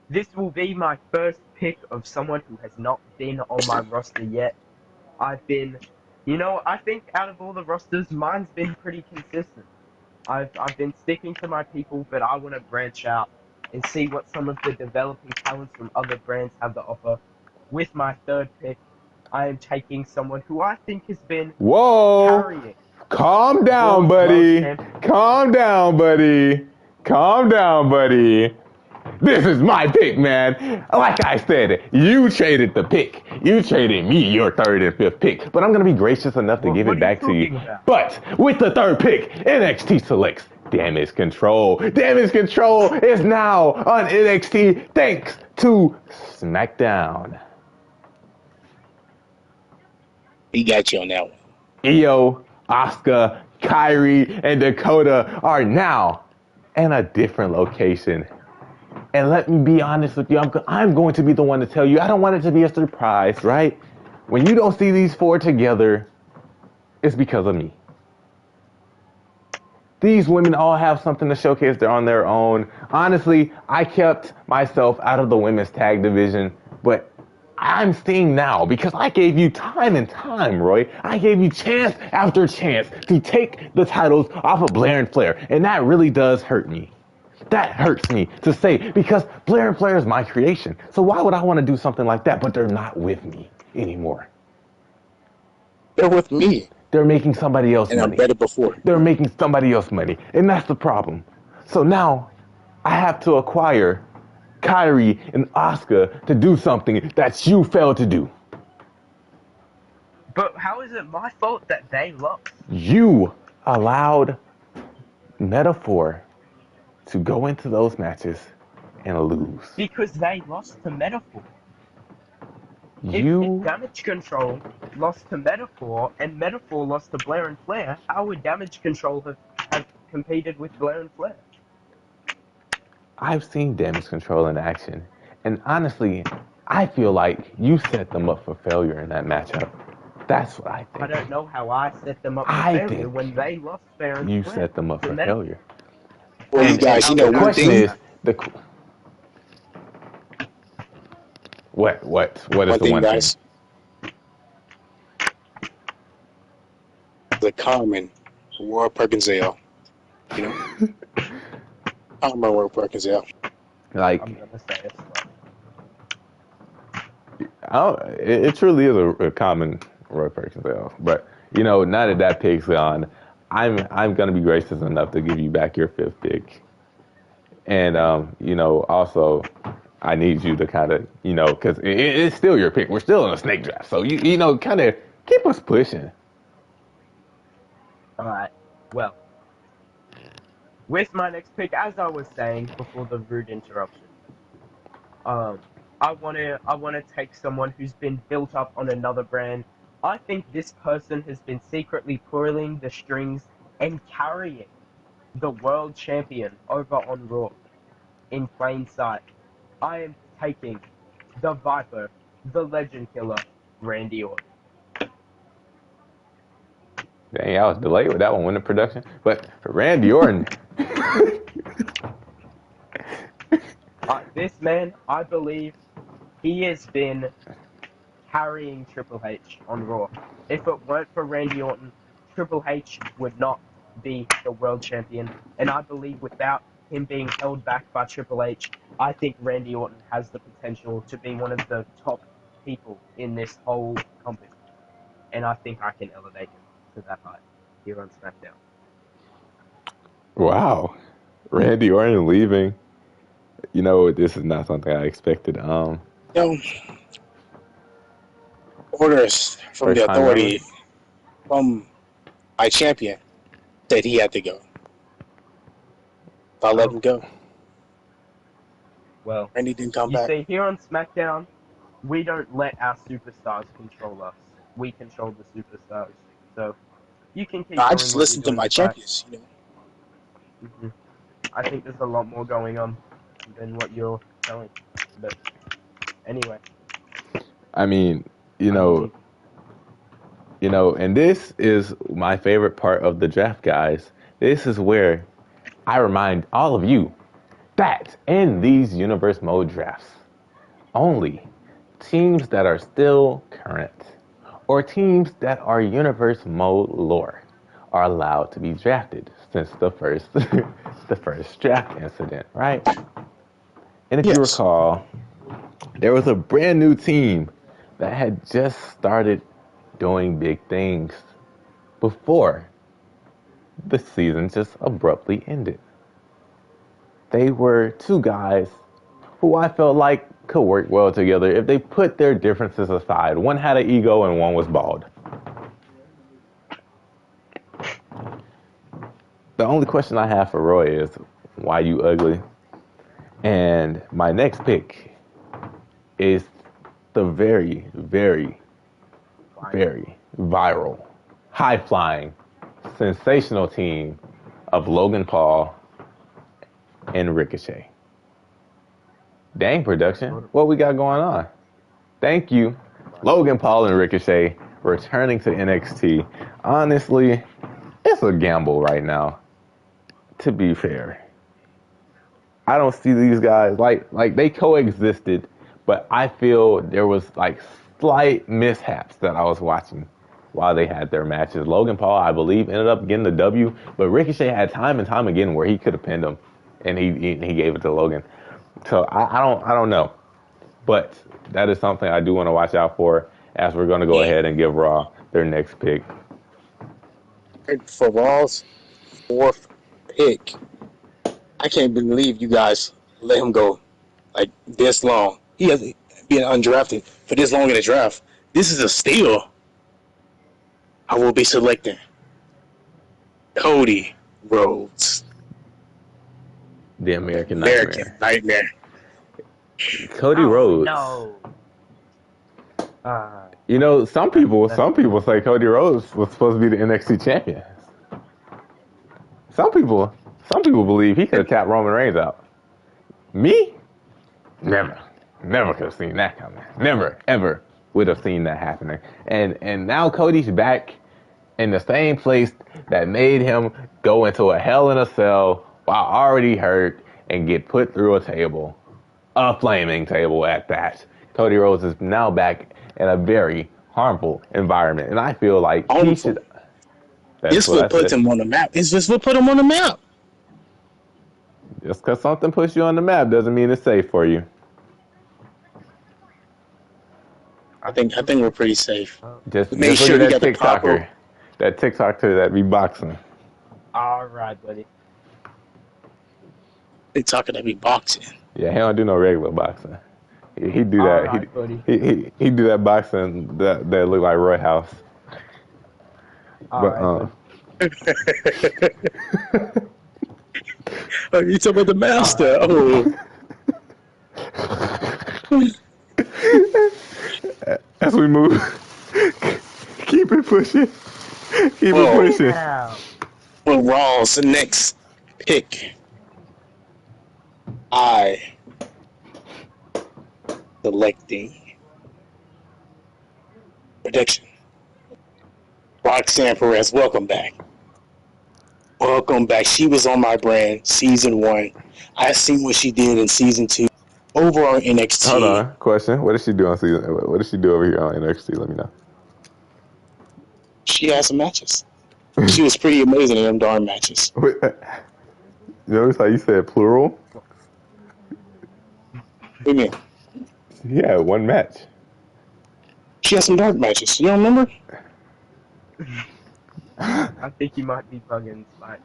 this will be my first pick of someone who has not been on my roster yet. I've been, I think out of all the rosters, mine's been pretty consistent. I've been sticking to my people, but I want to branch out and see what some of the developing talents from other brands have to offer. With my third pick, I am taking someone who I think has been Whoa! carrying Calm down, Raw's World buddy. Champion. Calm down, buddy. Calm down, buddy. This is my pick, man. Like I said, you traded the pick. You traded me your third and fifth pick. But I'm going to be gracious enough to give What it are you back to you. talking about? But with the third pick, NXT selects Damage Control. Damage Control is now on NXT thanks to SmackDown. He got you on that one. Io, Asuka, Kyrie, and Dakota are now in a different location. And let me be honest with you, I'm going to be the one to tell you, I don't want it to be a surprise, right? When you don't see these four together, it's because of me. These women all have something to showcase. They're on their own. Honestly, I kept myself out of the women's tag division, but I'm seeing now because I gave you time and time, Roy. I gave you chance after chance to take the titles off of Blair and Flair, and that really does hurt me. That hurts me to say because Blair and Flair is my creation. So why would I want to do something like that? But they're not with me anymore. They're with me. They're making somebody else and money. I'm better before. They're making somebody else money. And that's the problem. So now I have to acquire Kyrie and Asuka to do something that you failed to do. But how is it my fault that they lost? You allowed Metaphor to go into those matches and lose. Because they lost to Metaphor. You If Damage Control lost to Metaphor and Metaphor lost to Blair and Flair, how would Damage Control have competed with Blair and Flair? I've seen Damage Control in action, and honestly, I feel like you set them up for failure in that matchup. That's what I think. I don't know how I set them up for failure when they lost fair and you square. set them up for failure. Well, you guys, the one question thing. is what is the one guys? The Carmen Roy Perkinsale. You know? Carmen Roy Perkinsale. Like, I'm gonna say it's it truly is a common Roy Perkinsale. But now that pick's gone, I'm gonna be gracious enough to give you back your fifth pick. And also I need you to kind of because it's still your pick. We're still in a snake draft, so you kind of keep us pushing. Alright, well, with my next pick, as I was saying before the rude interruption, I wanna take someone who's been built up on another brand. I think this person has been secretly pulling the strings and carrying the world champion over on Raw in plain sight. I am taking the Viper, the Legend Killer, Randy Orton. Dang, I was delayed with that one in the production. But for Randy Orton, This man, I believe, he has been carrying Triple H on Raw. If it weren't for Randy Orton, Triple H would not be the world champion. And I believe without him being held back by Triple H, I think Randy Orton has the potential to be one of the top people in this whole company. And I think I can elevate him to that height here on SmackDown. wow, Randy Orton leaving. This is not something I expected. Orders from the authority from my champion said he had to go. So I let him go. Well, Randy didn't come back. You see, here on SmackDown, we don't let our superstars control us. We control the superstars. So you can keep. I just listen to my champions. Mm-hmm. I think there's a lot more going on than what you're telling. But Anyway, I mean, you I know, believe and this is my favorite part of the draft, guys. This is where I remind all of you that in these universe mode drafts, only teams that are still current or teams that are universe mode lore are allowed to be drafted since the first the first draft incident, right? And if you Yes. recall, there was a brand new team that had just started doing big things before the season just abruptly ended. They were two guys who I felt like could work well together if they put their differences aside. One had an ego and one was bald. The only question I have for Roy is, why you ugly? And my next pick is the very, very, very viral, high flying, sensational team of Logan Paul and Ricochet. Dang, production, what we got going on? Thank you, Logan Paul and Ricochet, returning to NXT. Honestly, it's a gamble right now, to be fair. I don't see these guys like they coexisted, but I feel there was like slight mishaps that I was watching while they had their matches. Logan Paul, I believe, ended up getting the W, but Ricochet had time and time again where he could have pinned him, and he gave it to Logan. So I don't know, but that is something I do want to watch out for as we're going to go And ahead and give Raw their next pick. for Raw's fourth pick, I can't believe you guys let him go like this long. He has been undrafted for this long in the draft. This is a steal. I will be selecting Cody Rhodes, The American American Nightmare. Nightmare. Cody Oh Rhodes. no. Some people say Cody Rhodes was supposed to be the NXT champion. Some people believe he could have tapped Roman Reigns out. Me? Never could have seen that coming. Never, ever would have seen that happening. And now Cody's back in the same place that made him go into a hell in a cell while already hurt and get put through a table. A flaming table at that. Cody Rhodes is now back in a very harmful environment. And I feel like he Harmful. should. That's This what I what puts said. him on the map. It's just what put him on the map. Just because something puts you on the map doesn't mean it's safe for you. I think we're pretty safe. Just Make look sure at we that got the TikToker. proper. That TikToker that be boxing. All right, buddy. They talking to be boxing. Yeah, he don't do no regular boxing. He do All that. right, buddy. He do that boxing that look like Roy House. All But right, Oh, you talking about the master? as we move, keep it pushing. Keep it Well, pushing. for Raw's next pick, I selecting prediction. Roxanne Perez, welcome back. Welcome back. She was on my brand season 1. I seen what she did in season 2 over on NXT. Hold on. Question. What does she do on season? What does she do over here on NXT? Let me know. She had some matches. She was pretty amazing in them darn matches. Wait, you notice how you said plural? What do you mean? Yeah, one match. She had some dark matches. You don't remember? I think you might be bugging, Spike.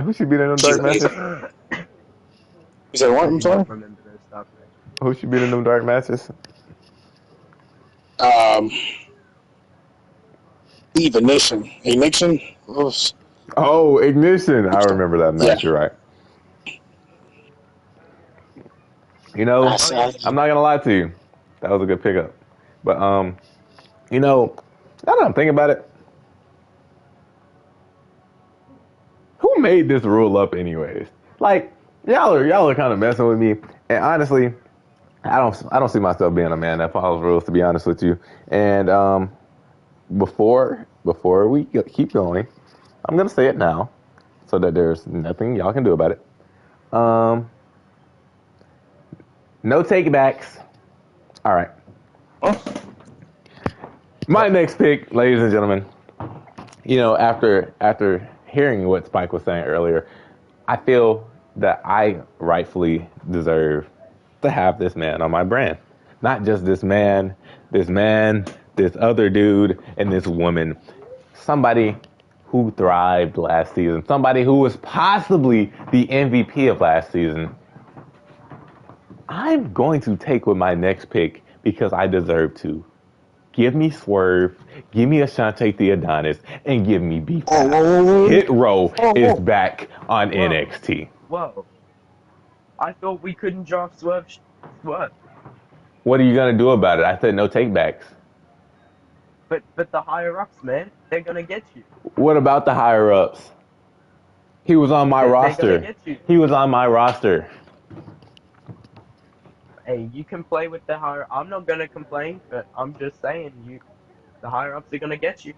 Who she beat in them dark matches? You said what? I'm You sorry? might remember those stuff, man. Who she beat in them dark matches? Ignition. Ignition? Oh, Ignition. I remember that match. Yeah. You're right. You know, I'm not gonna lie to you. That was a good pickup. But now that I'm thinking about it, who made this rule up anyways? Like, y'all are kind of messing with me. And honestly, I don't see myself being a man that follows rules. To be honest with you. And before we keep going, I'm gonna say it now, so that there's nothing y'all can do about it. Um, no takebacks. All right. Huh? My next pick, ladies and gentlemen. After hearing what Spike was saying earlier, I feel that I rightfully deserve to have this man on my brand. Not just this man, this other dude, and this woman. Somebody who thrived last season. Somebody who was possibly the MVP of last season. I'm going to take with my next pick because I deserve to. Give me Swerve, give me Ashante Theodonis, and give me Beef Oh, Battle. whoa, whoa, Hit Row whoa, is whoa. back on Whoa. NXT. Whoa. I thought we couldn't draft Swerve. Swerve. What are you gonna do about it? I said no takebacks. But the higher ups, man, they're gonna get you. What about the higher ups? He was on my They're gonna roster. get you. He was on my roster. Hey, you can play with the higher. I'm not gonna complain, but I'm just saying, the higher ups are gonna get you.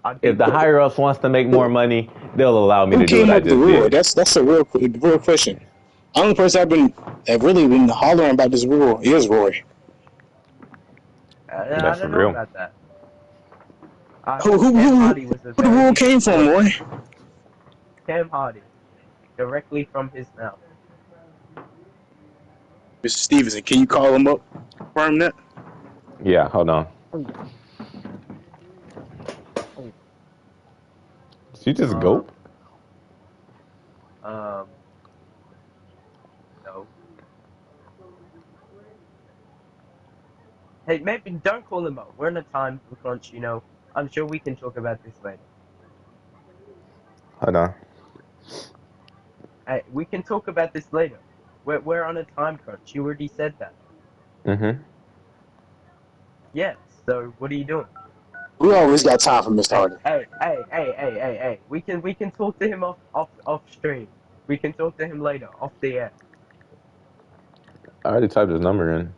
I'd be If the cool. higher ups wants to make more money, they'll allow me Who to do what came I up with the just rule? did. That's a real question. The only person that really been hollering about this rule is Roy. I That's don't know real. about that. I Who heard who Cam who, Hardy was a who the very rule big came from, supporter. Roy? Cam Hardy, directly from his mouth. Mr. Stevenson, can you call him up? Confirm that. Yeah, hold on. Did you just Um, gulp? um, no. Hey, maybe don't call him up. We're in a time crunch, you know. I'm sure we can talk about this later. Hold on. Hey, we can talk about this later. We're on a time crunch. You already said that. Mm-hmm. Yes. So what are you doing? We always got time for Mr. Hey, Hardy. hey, hey, hey, hey, hey, hey. We can talk to him off stream. We can talk to him later, off the air. I already typed his number in.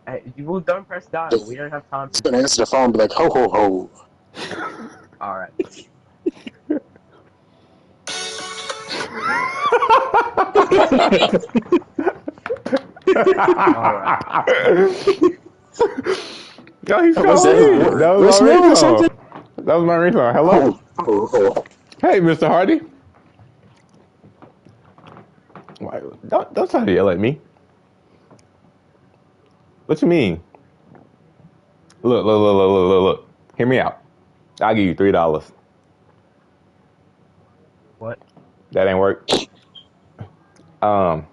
Hey, well, don't press dial. We don't have time He's for gonna this. answer the phone and be like, ho ho ho. All right. All right. Yo, he's Was that calling his All me. right. That was my voicemail or something? ringtone. That was my ringtone. Hello? Oh, oh, oh. Hey, Mr. Hardy. Why, don't try to yell at me. What you mean? Look. Hear me out. I'll give you $3. What? That ain't work. Um,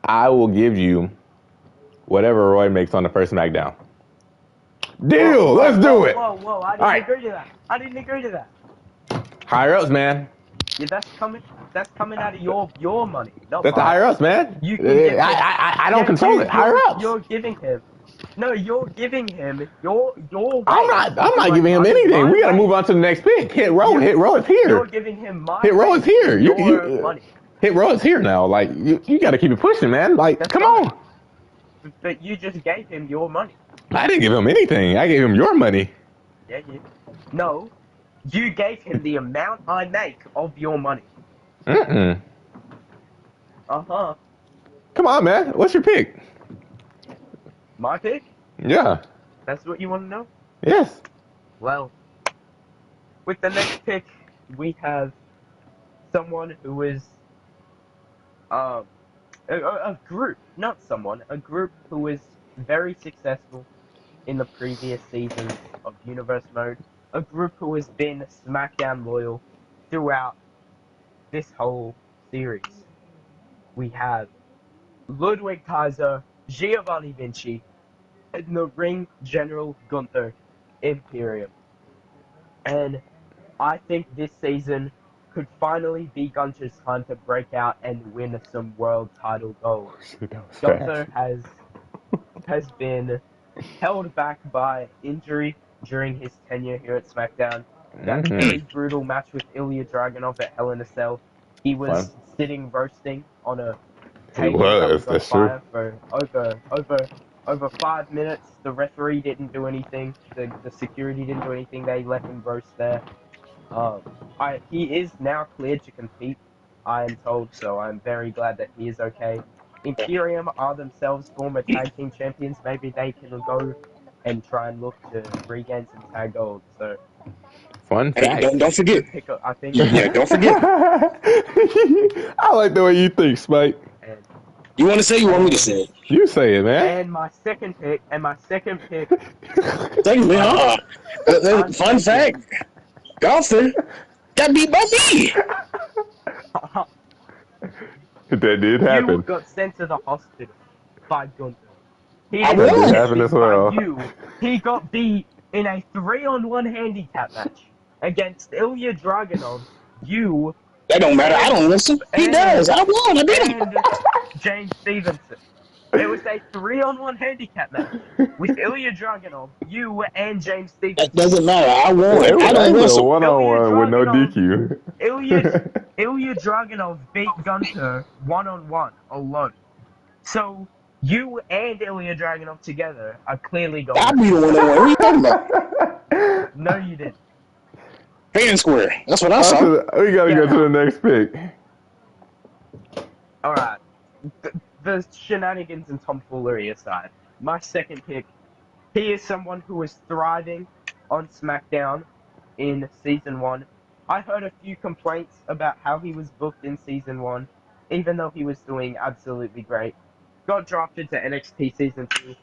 I will give you whatever Roy makes on the first SmackDown. Whoa, Deal. whoa, Let's do whoa, it. whoa, whoa! I All didn't right. agree to that. I didn't agree to that. Higher ups, man. Yeah, that's coming. That's coming out of your money, not That's the mine. higher ups, man. You can give him. I don't Yeah, control it. Higher ups. you're giving him. No, you're giving him your I'm way not. to I'm do not it giving him anything. my We got to move way. on to the next pick. Hit row. You Hit row is you're here. giving him my Hit row is way here. with your money. Hit row is here now. Like you got to keep it pushing, man. Like That's come fine. on. But you just gave him your money. I didn't give him anything. I gave him your money. Yeah, you. No, you gave him the amount I make of your money. Mm-mm. Uh-huh. Come on, man. What's your pick? My pick? Yeah. That's what you want to know? Yes. Well, with the next pick, we have someone who is um a group, not someone, a group who was very successful in the previous seasons of Universe Mode, a group who has been SmackDown loyal throughout this whole series. We have Ludwig Kaiser, Giovanni Vinci, and the Ring General Gunther Imperium. And I think this season could finally be Gunther's time to break out and win some world title gold. Shit, that was fast. Gunther has been held back by injury during his tenure here at SmackDown, that Mm-hmm. very brutal match with Ilya Dragunov at Hell in a Cell. He Fun. was sitting roasting on a He table that was. was on That's true. fire for over 5 minutes. The referee didn't do anything. The security didn't do anything. They let him roast there. Um, he is now cleared to compete, I am told, so I'm very glad that he is okay. Imperium are themselves former tag team champions. Maybe they can go and try and look to regain some tag gold. So Fun Hey, fact. don't forget. good pick up, I think. Yeah, don't forget. I like the way you think, Spike. And You want to say? You want me to and say it? You say it, man. and my second pick, Say me, I'm Fun fact. taking. Golfer got beat by me. That did You happen. got sent to the hospital by Gunther. He I didn't That did just won. get happen as beat by well. you. He got beat in a 3-on-1 handicap match against Ilya Dragunov, you, That don't matter. I and don't listen. He does. and I won. I beat him. and James Stevenson. It was a 3-on-1 handicap match with Ilya Dragunov, you, and James That Stevenson. doesn't matter. I won. It was I don't actually a wrestle. Ilya one-on-one with no Dragunov, DQ. Ilya Ilya Dragunov beat Gunter 1-on-1 alone. So you and Ilya Dragunov together are clearly I going to beat him win. 1-on-1. What are you talking about? No, you didn't. Fair and square. That's what I On saw. to we gotta Get go to the out. next pick. All right. The shenanigans and tomfoolery aside, my second pick, he is someone who is thriving on SmackDown in Season 1. I heard a few complaints about how he was booked in Season 1, even though he was doing absolutely great. Got drafted to NXT Season 2.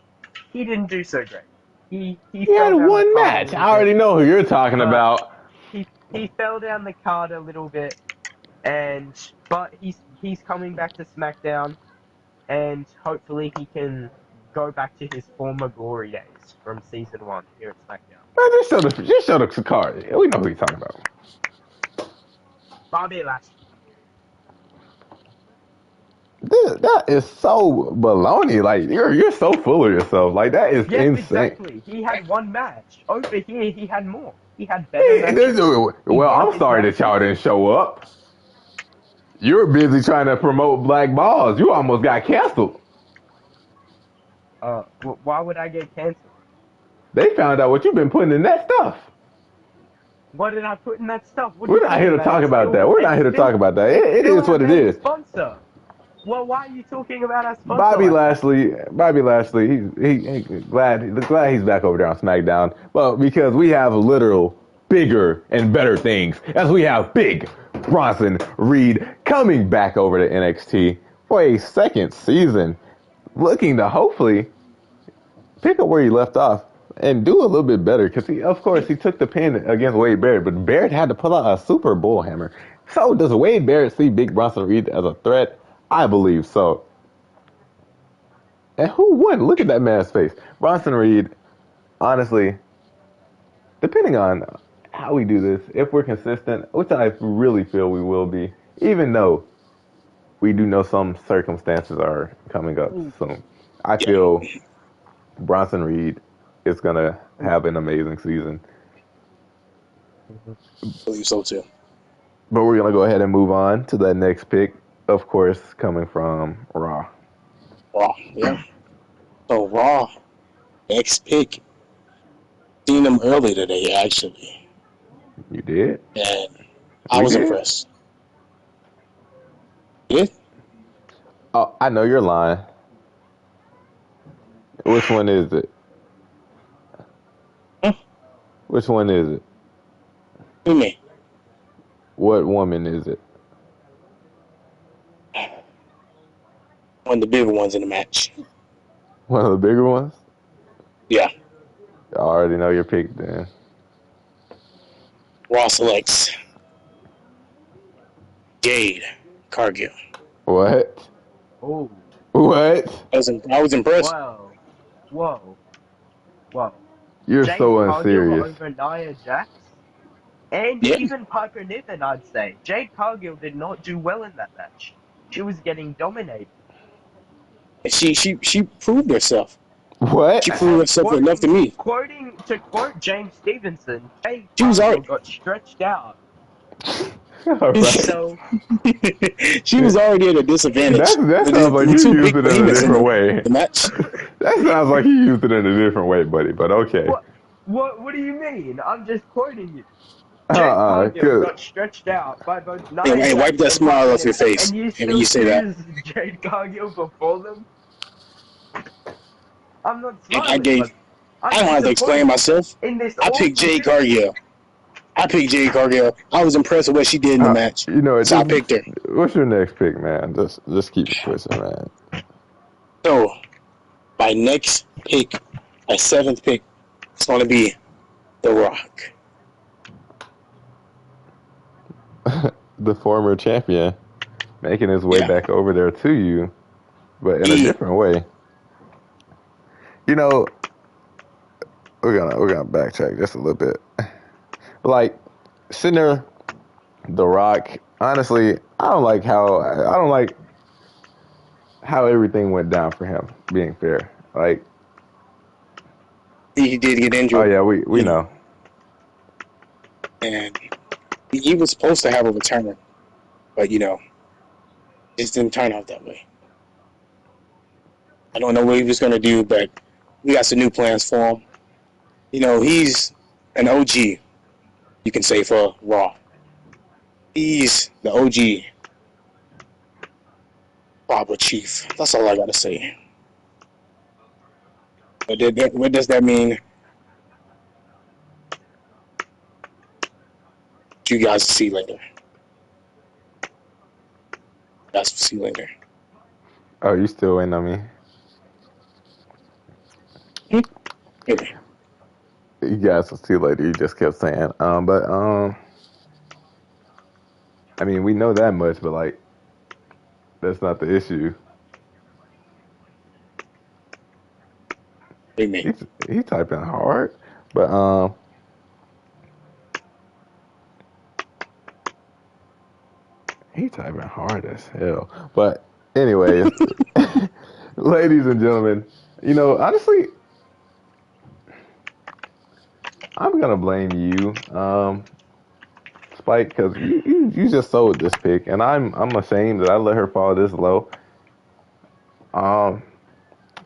He didn't do so great. He He had fell down the one card a match. little I bit, already know who you're talking but about. he fell down the card a little bit, but he's coming back to SmackDown, and hopefully he can go back to his former glory days from Season 1 here at SmackDown. Man, just show the card. We know who you're talking about. Bobby Lashley. That is so baloney. Like you're so full of yourself. Like that is Yes, insane. exactly. He had one match. Over here, he had more. He had better matches. He Well, won I'm his sorry that matches. y'all didn't show up. You're busy trying to promote Black Balls. You almost got canceled. Why would I get canceled? They found out what you've been putting in that stuff. What did I put in that stuff? What are We're you not talking here to about? talk about that. We're not here to talk about that. It It still is what it has a is. sponsor. Well, why are you talking about our sponsor? Bobby like that? Lashley. He glad he's back over there on SmackDown. Well, because we have literal bigger and better things, as we have Big Bronson Reed coming back over to NXT for a second season, looking to hopefully pick up where he left off and do a little bit better. Because of course, he took the pin against Wade Barrett, but Barrett had to pull out a super bull hammer. So does Wade Barrett see Big Bronson Reed as a threat? I believe so. And who wouldn't? Look at that man's face. Bronson Reed, honestly, depending on how we do this, if we're consistent, which I really feel we will be, even though we do know some circumstances are coming up soon, I Yeah, feel Bronson Reed is going to have an amazing season. Mhm. I believe so too. But we're going to go ahead and move on to that next pick, of course, coming from Raw. Raw. Yeah. So Raw. Next pick. Seen him early today, actually, You did? and I We was did? impressed. Yeah. Oh, I know you're lying. Which one is it? Huh? Which one is it? Who me? What woman is it? One of the bigger ones in the match. One of the bigger ones? Yeah. I already know your pick then. Raw selects Jade Cargill. What? Oh, What? I was impressed. whoa, whoa, whoa. You're Jade so Cargill unserious. over Nia Jax, and Yeah. even Piper Niven, I'd say. Jade Cargill did not do well in that match. She was getting dominated. She proved herself. What? She proved herself enough to me. To quote James Stevenson, Jade She was Cargill already. got stretched out. All right. So She was already at a disadvantage. That sounds like The you two used big it in a behemoths in different way. the match. That sounds like you used it in a different way, buddy. But okay. what do you mean? I'm just quoting you. Jade Uh-uh. Cargill Cause got stretched out by both Hey, Nia hey, wipe Jax that and smile off your Hardman, face. and you And when you still say that, choose Jade Cargill before them? I'm not and I smiling, gave. but I'm I don't have to explain disappointed myself. in this I picked awful Jade finish. Cargill. I was impressed with what she did in the match, you know, so I just picked her. what's your next pick, man? Just keep it pushing, man. So my next pick, my seventh pick, is going to be The Rock. The former champion making his way Yeah, back over there to you, but in a he. different way. You know, we're gonna backtrack just a little bit. Like sitting there, The Rock. Honestly, I don't like how everything went down for him. Being fair, like, He did get oh injured, yeah, we you know, know. and he was supposed to have a return, but it just didn't turn out that way. I don't know what he was going to do, but we got some new plans for him. He's an OG, you can say, for Raw. He's the OG Tribal Chief. That's all I got to say. What does that mean? You guys will see later. Guys will see later. Oh, you still waiting on me? Really. You guys will see later. You just kept saying. But I mean, we know that much, but like, that's not the issue. Big me. He's typing hard, but he typing hard as hell. But anyways, ladies and gentlemen, honestly, I'm gonna blame you, Spike, because you just sold this pick, and I'm ashamed that I let her fall this low. Um,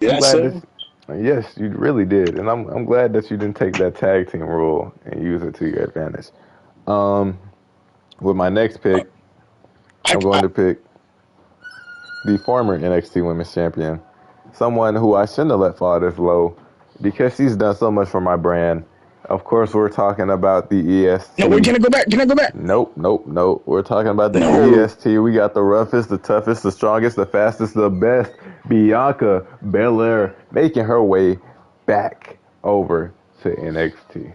I'm Yeah, glad this. so Yes, you really did, and I'm glad that you didn't take that tag team rule and use it to your advantage. Um, with my next pick, I, I'm going I to pick the former NXT Women's Champion, someone who I shouldn't have let fall this low because she's done so much for my brand. Of course, we're talking about the no. Wait, EST. can I go back? Can I go back? Nope, nope, nope. We're talking about the No. EST. We got the roughest, the toughest, the strongest, the fastest, the best. Bianca Belair making her way back over to NXT.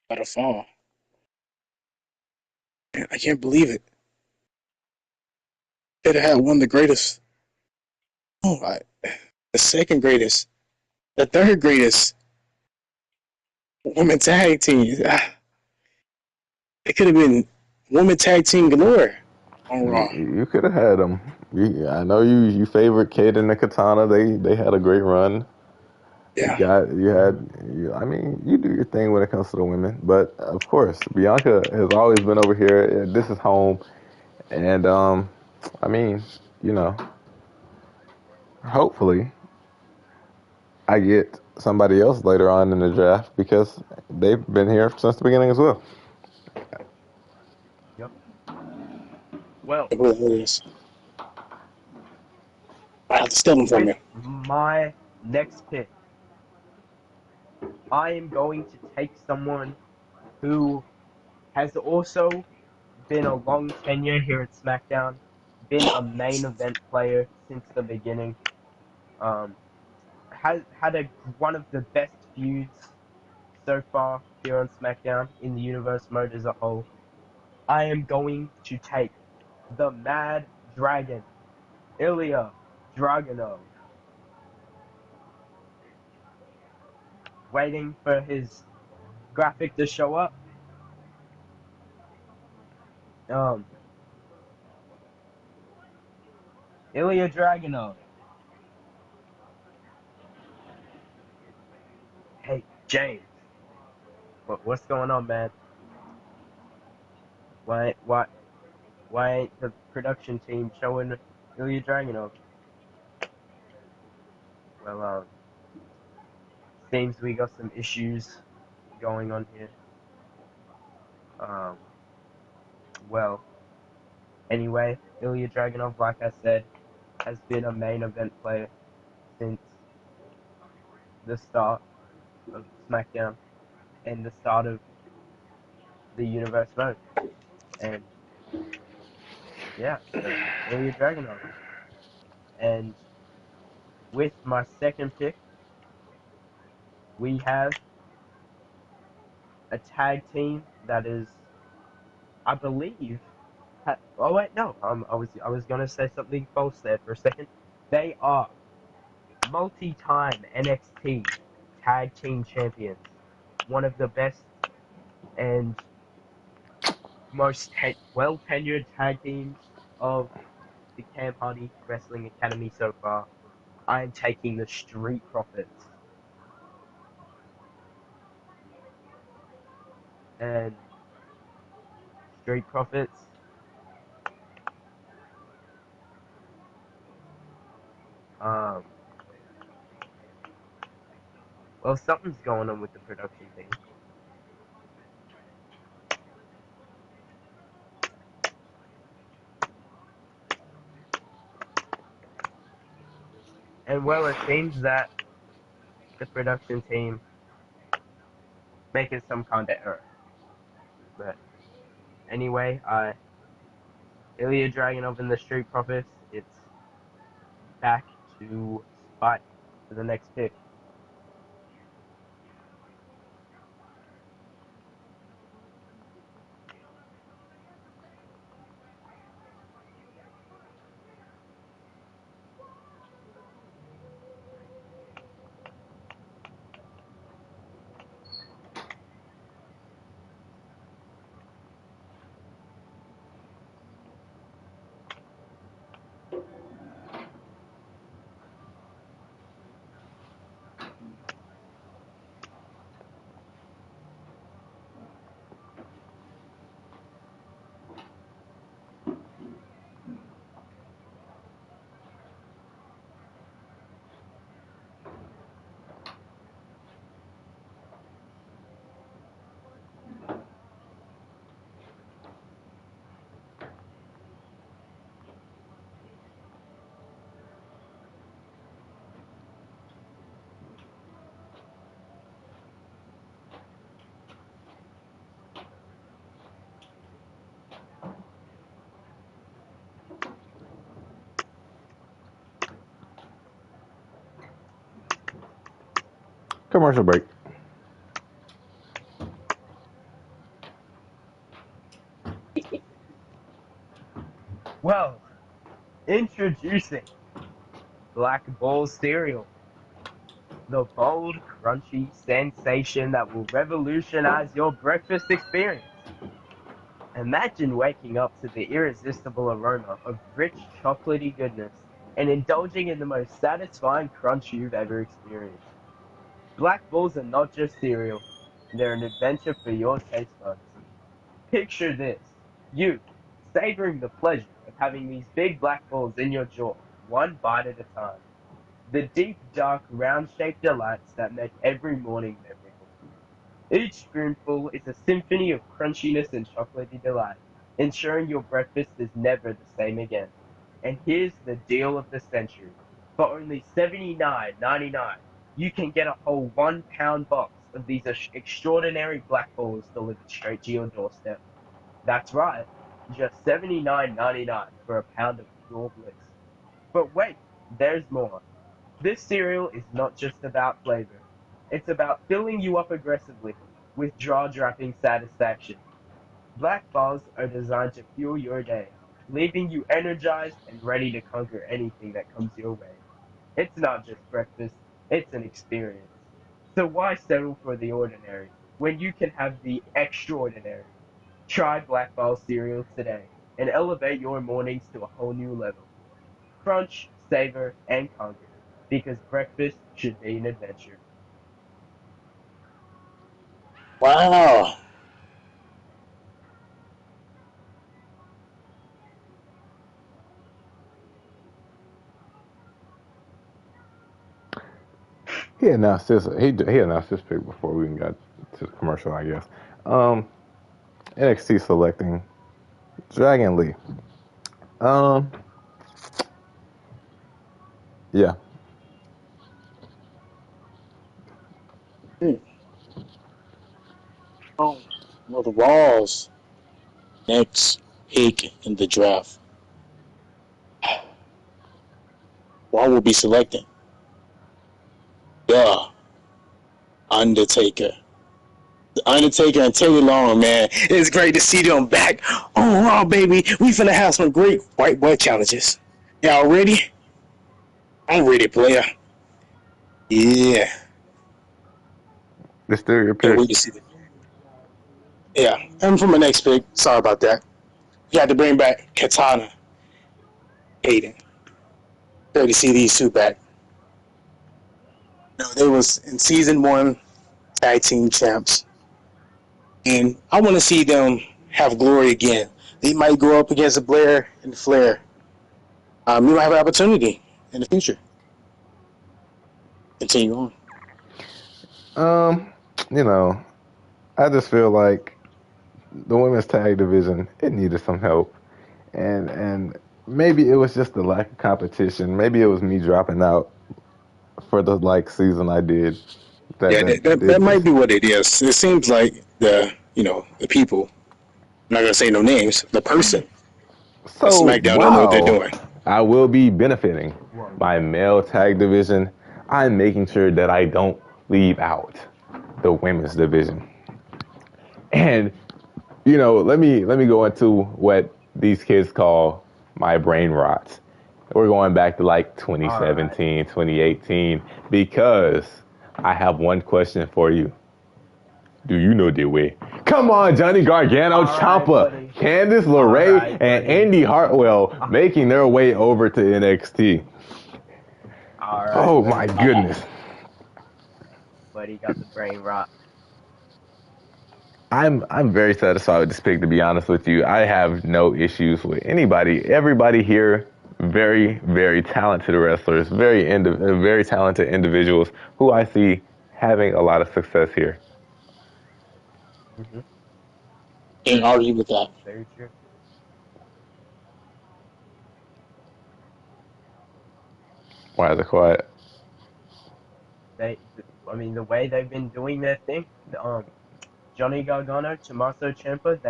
By the fall. Man, I can't believe it. Could have had one of the greatest. The second greatest, the third greatest women tag team. It could have been women tag team galore on Raw. You could have had them. I know you favorite Kate and the Katana. They had a great run. Yeah, I mean, you do your thing when it comes to the women, but of course, Bianca has always been over here. This is home, and I mean, you know, hopefully, I get somebody else later on in the draft because they've been here since the beginning as well. Yep. Well, it really is. I have to steal them from with you. my next pick, I am going to take someone who has also been a long tenure here at SmackDown, been a main event player since the beginning, um, has had one of the best feuds so far here on SmackDown in the universe mode as a whole. I am going to take the Mad Dragon, Ilya Dragunov, waiting for his graphic to show up. Um, Ilya Dragunov. Hey, James. What's going on, man? Why why why ain't the production team showing Ilya Dragunov? Well, seems we got some issues going on here. Um, well, anyway, Ilya Dragunov, like I said, has been a main event player since the start of SmackDown and the start of the Universe mode. And yeah, so Ilya Dragunov. And with my second pick, we have a tag team that is, I believe, oh wait, no, I was gonna say something false there for a second. They are multi-time NXT tag team champions, one of the best and most well tenured tag teams of the Cam Hardy Wrestling Academy so far. I am taking the Street Profits. And Street Profits, um, well, something's going on with the production team. And well, it seems that the production team making some kind of error. But anyway, Ilya Dragunov in the Street Profits, it's back to Spike for the next pick. Commercial break. Well, introducing Black Ball cereal, the bold, crunchy sensation that will revolutionize your breakfast experience. Imagine waking up to the irresistible aroma of rich, chocolatey goodness and indulging in the most satisfying crunch you've ever experienced. Black Balls are not just cereal, they're an adventure for your taste buds. Picture this, you savoring the pleasure of having these big black balls in your jaw, one bite at a time. The deep, dark, round-shaped delights that make every morning memorable. Each spoonful is a symphony of crunchiness and chocolatey delight, ensuring your breakfast is never the same again. And here's the deal of the century. For only $79.99, you can get a whole 1 pound box of these extraordinary black balls delivered straight to your doorstep. That's right, just $79.99 for a pound of pure bliss. But wait, there's more. This cereal is not just about flavor. It's about filling you up aggressively with jaw-dropping satisfaction. Black balls are designed to fuel your day, leaving you energized and ready to conquer anything that comes your way. It's not just breakfast, it's an experience. So why settle for the ordinary when you can have the extraordinary? Try Black Ball cereal today and elevate your mornings to a whole new level. crunch, savor, and conquer. Because breakfast should be an adventure. Wow. he announced his pick before we even got to the commercial, I guess. Um, NXT selecting Dragon Lee. Um, yeah, Hmm. Oh, well, the Raw's next pick in the draft. Raw will be selecting the Undertaker. The Undertaker and Teddy Long, man. It's great to see them back on Raw, baby. We finna have some great white boy challenges. Y'all ready? I'm ready, player. Yeah. it's still your Can't pick. wait to see it. Yeah. And for my next pick, sorry about that. You had to bring back Katana, Hayden. Great to see these two back. You know, they was in season one tag team champs. And I want to see them have glory again. They might go up against Blair and Flair. You might have an opportunity in the future. Continue on. Um, you know, I just feel like the women's tag division it needed some help, and maybe it was just the lack of competition. Maybe it was me dropping out for the season I did Yeah, that that did this. might be what it is. It seems like the people. I'm not gonna say no names. The person at So SmackDown don't know what they're while doing. I will be benefiting Whoa. my male tag division, I'm making sure that I don't leave out the women's division. And let me go into what these kids call my brain rot. We're going back to All right. 2017, 2018, because I have one question for you. Do you know the way? Come on, Johnny Gargano, All right, Ciampa, buddy. Candice All LeRae, right, and buddy. Andy Hartwell Uh, making their way over to NXT. all right, Oh my buddy. goodness. Buddy got the brain rot. I'm very satisfied with this pick, to be honest with you. I have no issues with anybody. Everybody here, very, very talented wrestlers, very talented individuals who I see having a lot of success here. Mm-hmm. Can't argue with that. Very true. Why is it quiet? I mean, the way they've been doing their thing, Johnny Gargano, Tommaso Ciampa,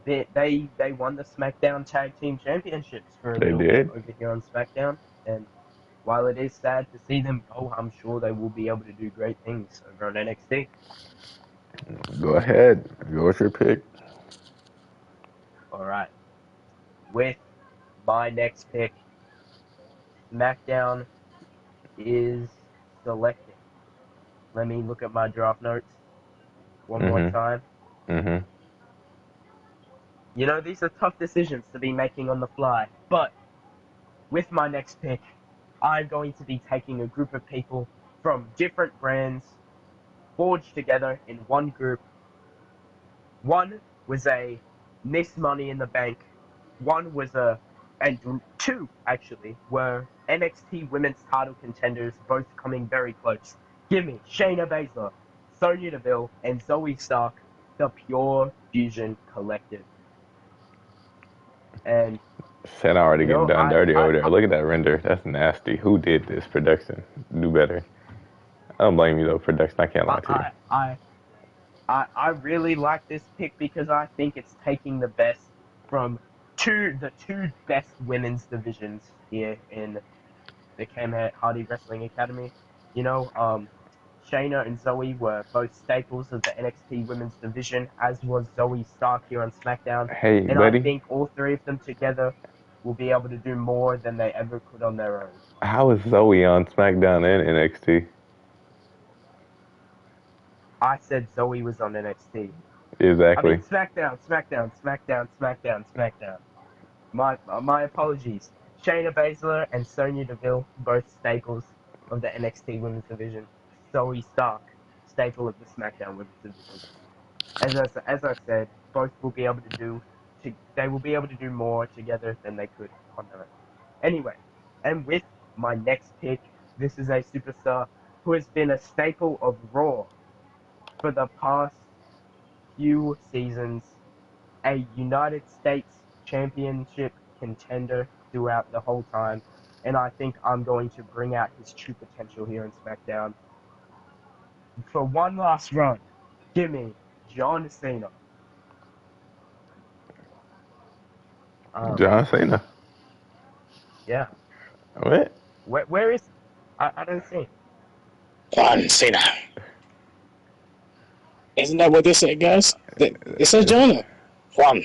they won the SmackDown Tag Team Championships for a They little bit did. over here on SmackDown, and while it is sad to see them go, I'm sure they will be able to do great things over on NXT. Go ahead. Go with your pick. All right, with my next pick, SmackDown is selecting. Let me look at my draft notes one more Mm-hmm. time. Mm-hmm. You know, these are tough decisions to be making on the fly, but with my next pick, I'm going to be taking a group of people from different brands forged together in one group. One was a Miss Money in the Bank. One was and two actually were NXT Women's Title contenders, both coming very close. Give me Shayna Baszler, Sonya Deville, and Zoe Stark, the Pure Fusion Collective. And Said already you getting know, done dirty over there. Look at that render. That's nasty. Who did this production? Do better. I don't blame you though, production. I can't lie to you. I, I, I really like this pick because I think it's taking the best from the two best women's divisions here in the Cam Hardy Wrestling Academy. You know, Shayna and Zoe were both staples of the NXT Women's Division, as was Zoe Stark here on SmackDown. Hey, And I buddy. think all three of them together will be able to do more than they ever could on their own. How is Zoe on SmackDown and NXT? I said Zoe was on NXT. I mean, Exactly. SmackDown, SmackDown, SmackDown, SmackDown, SmackDown. My apologies. Shayna Baszler and Sonya Deville, both staples of the NXT Women's Division. Zoe Stark, staple of the SmackDown Women's Division. As I said, both will be able to they will be able to do more together than they could on their own. Anyway, and with my next pick, this is a superstar who has been a staple of Raw for the past few seasons, a United States Championship contender throughout the whole time, and I think I'm going to bring out his true potential here in SmackDown. For one last run, give me John Cena. Um, John Cena. yeah. What? Where is he? I don't see him. John Cena. Isn't that what they said, guys? It says It's John. Juan.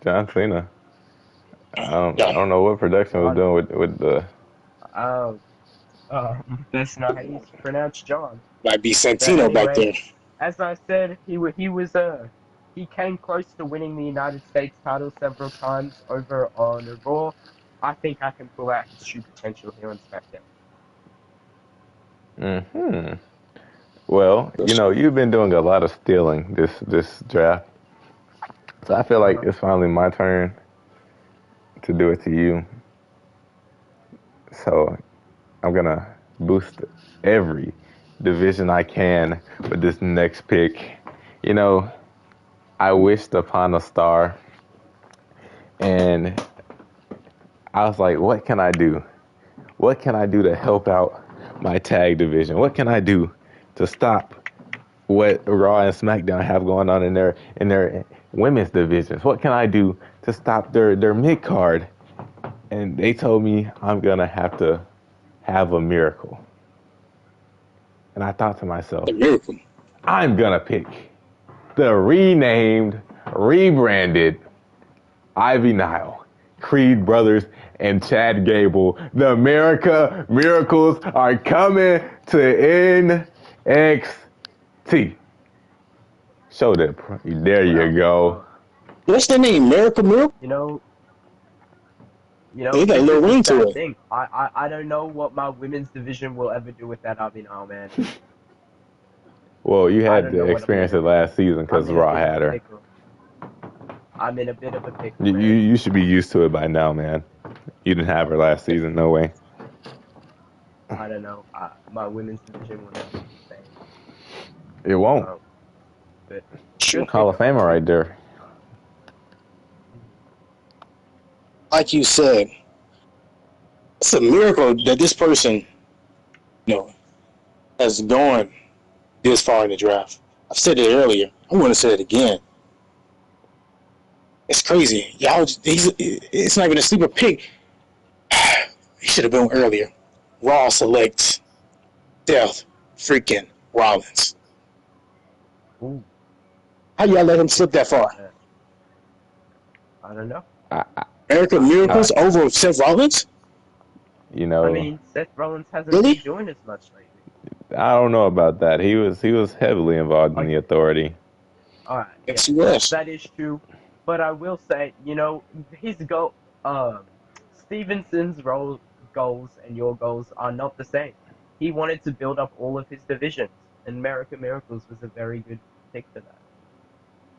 John Cena. I John. don't know what production was John. doing with the. Oh, that's not how you pronounce John. Might be But Santino back anyway, there. as I said, he came close to winning the United States title several times over on Raw. I think I can pull out his true potential here on SmackDown. Hmm. Well, you've been doing a lot of stealing this draft, so I feel like Uh-huh. it's finally my turn to do it to you. So I'm gonna boost every division I can with this next pick. You know, I wished upon a star, and I was like, what can I do? What can I do to help out my tag division? What can I do to stop what Raw and SmackDown have going on in their women's divisions? What can I do to stop their mid card? And they told me I'm gonna have to have a miracle. And I thought to myself, The miracle. I'm gonna pick the renamed, rebranded Ivy Nile, Creed Brothers, and Chad Gable. The America Miracles are coming to NXT. Show them. There you go. What's the name? Miracle? You know, They got a this little is the ring to sad it. thing. I don't know what my women's division will ever do with that Abinal, man. Well, you I had don't to know what I'm experience gonna it do. last season I'm because in a Raw bit of had a her. pickle. I'm in a bit of a pickle, You, you man. you should be used to it by now, man. You didn't have her last season, no way. I don't know. My women's division will never be the same. It won't. Um, but Sure. good Hall pick of though. Famer right there. Like you said, it's a miracle that this person, has gone this far in the draft. I've said it earlier. I'm going to say it again. It's crazy. It's not even a sleeper pick. He should have been earlier. Raw selects Seth freaking Rollins. Ooh, How y'all let him slip that far? I don't know. I, I, American I, Miracles over Seth Rollins? you I know, mean, Seth Rollins hasn't been Really? doing as much lately. I don't know about that. He was heavily involved in the Okay, Authority. all right, yeah, Yes, he was. that is true. But I will say, his Stevenson's goals and your goals are not the same. He wanted to build up all of his divisions, and American Miracles was a very good pick for that.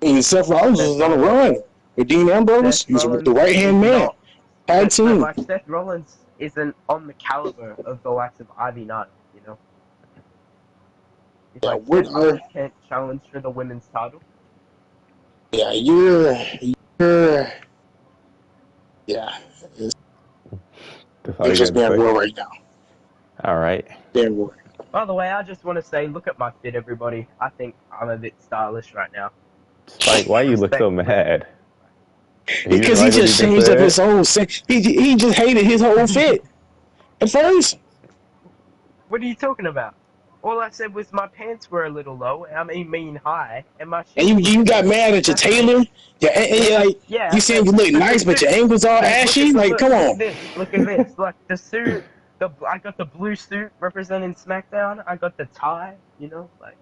And Seth Rollins Seth was on a Rollins, run with Dean Ambrose. Seth He was the Rollins right is hand man. not, Tag but team. like Seth Rollins isn't on the caliber of the likes of Ivy Nile. It's Yeah, like what Seth are Rollins can't challenge for the women's title. yeah, you're yeah. That's all It's you just got to being say. real right now. All right. Being real. By the way, I just want to say, look at my fit, everybody. I think I'm a bit stylish right now. Spike, why you look so Respectfully. mad? You didn't Because he like what you just just changed up said? his whole set. He just hated his whole fit at first. What are you talking about? All I said was my pants were a little low. I mean high, and my And shoes were you too got big. mad at your That's all. tailor. Yeah, like you Yeah, saying you look but the nice, but your suit. ankles all But ashy. Like, come look on. at this. Look at this. Like the suit. I got the blue suit representing SmackDown. I got the tie. Like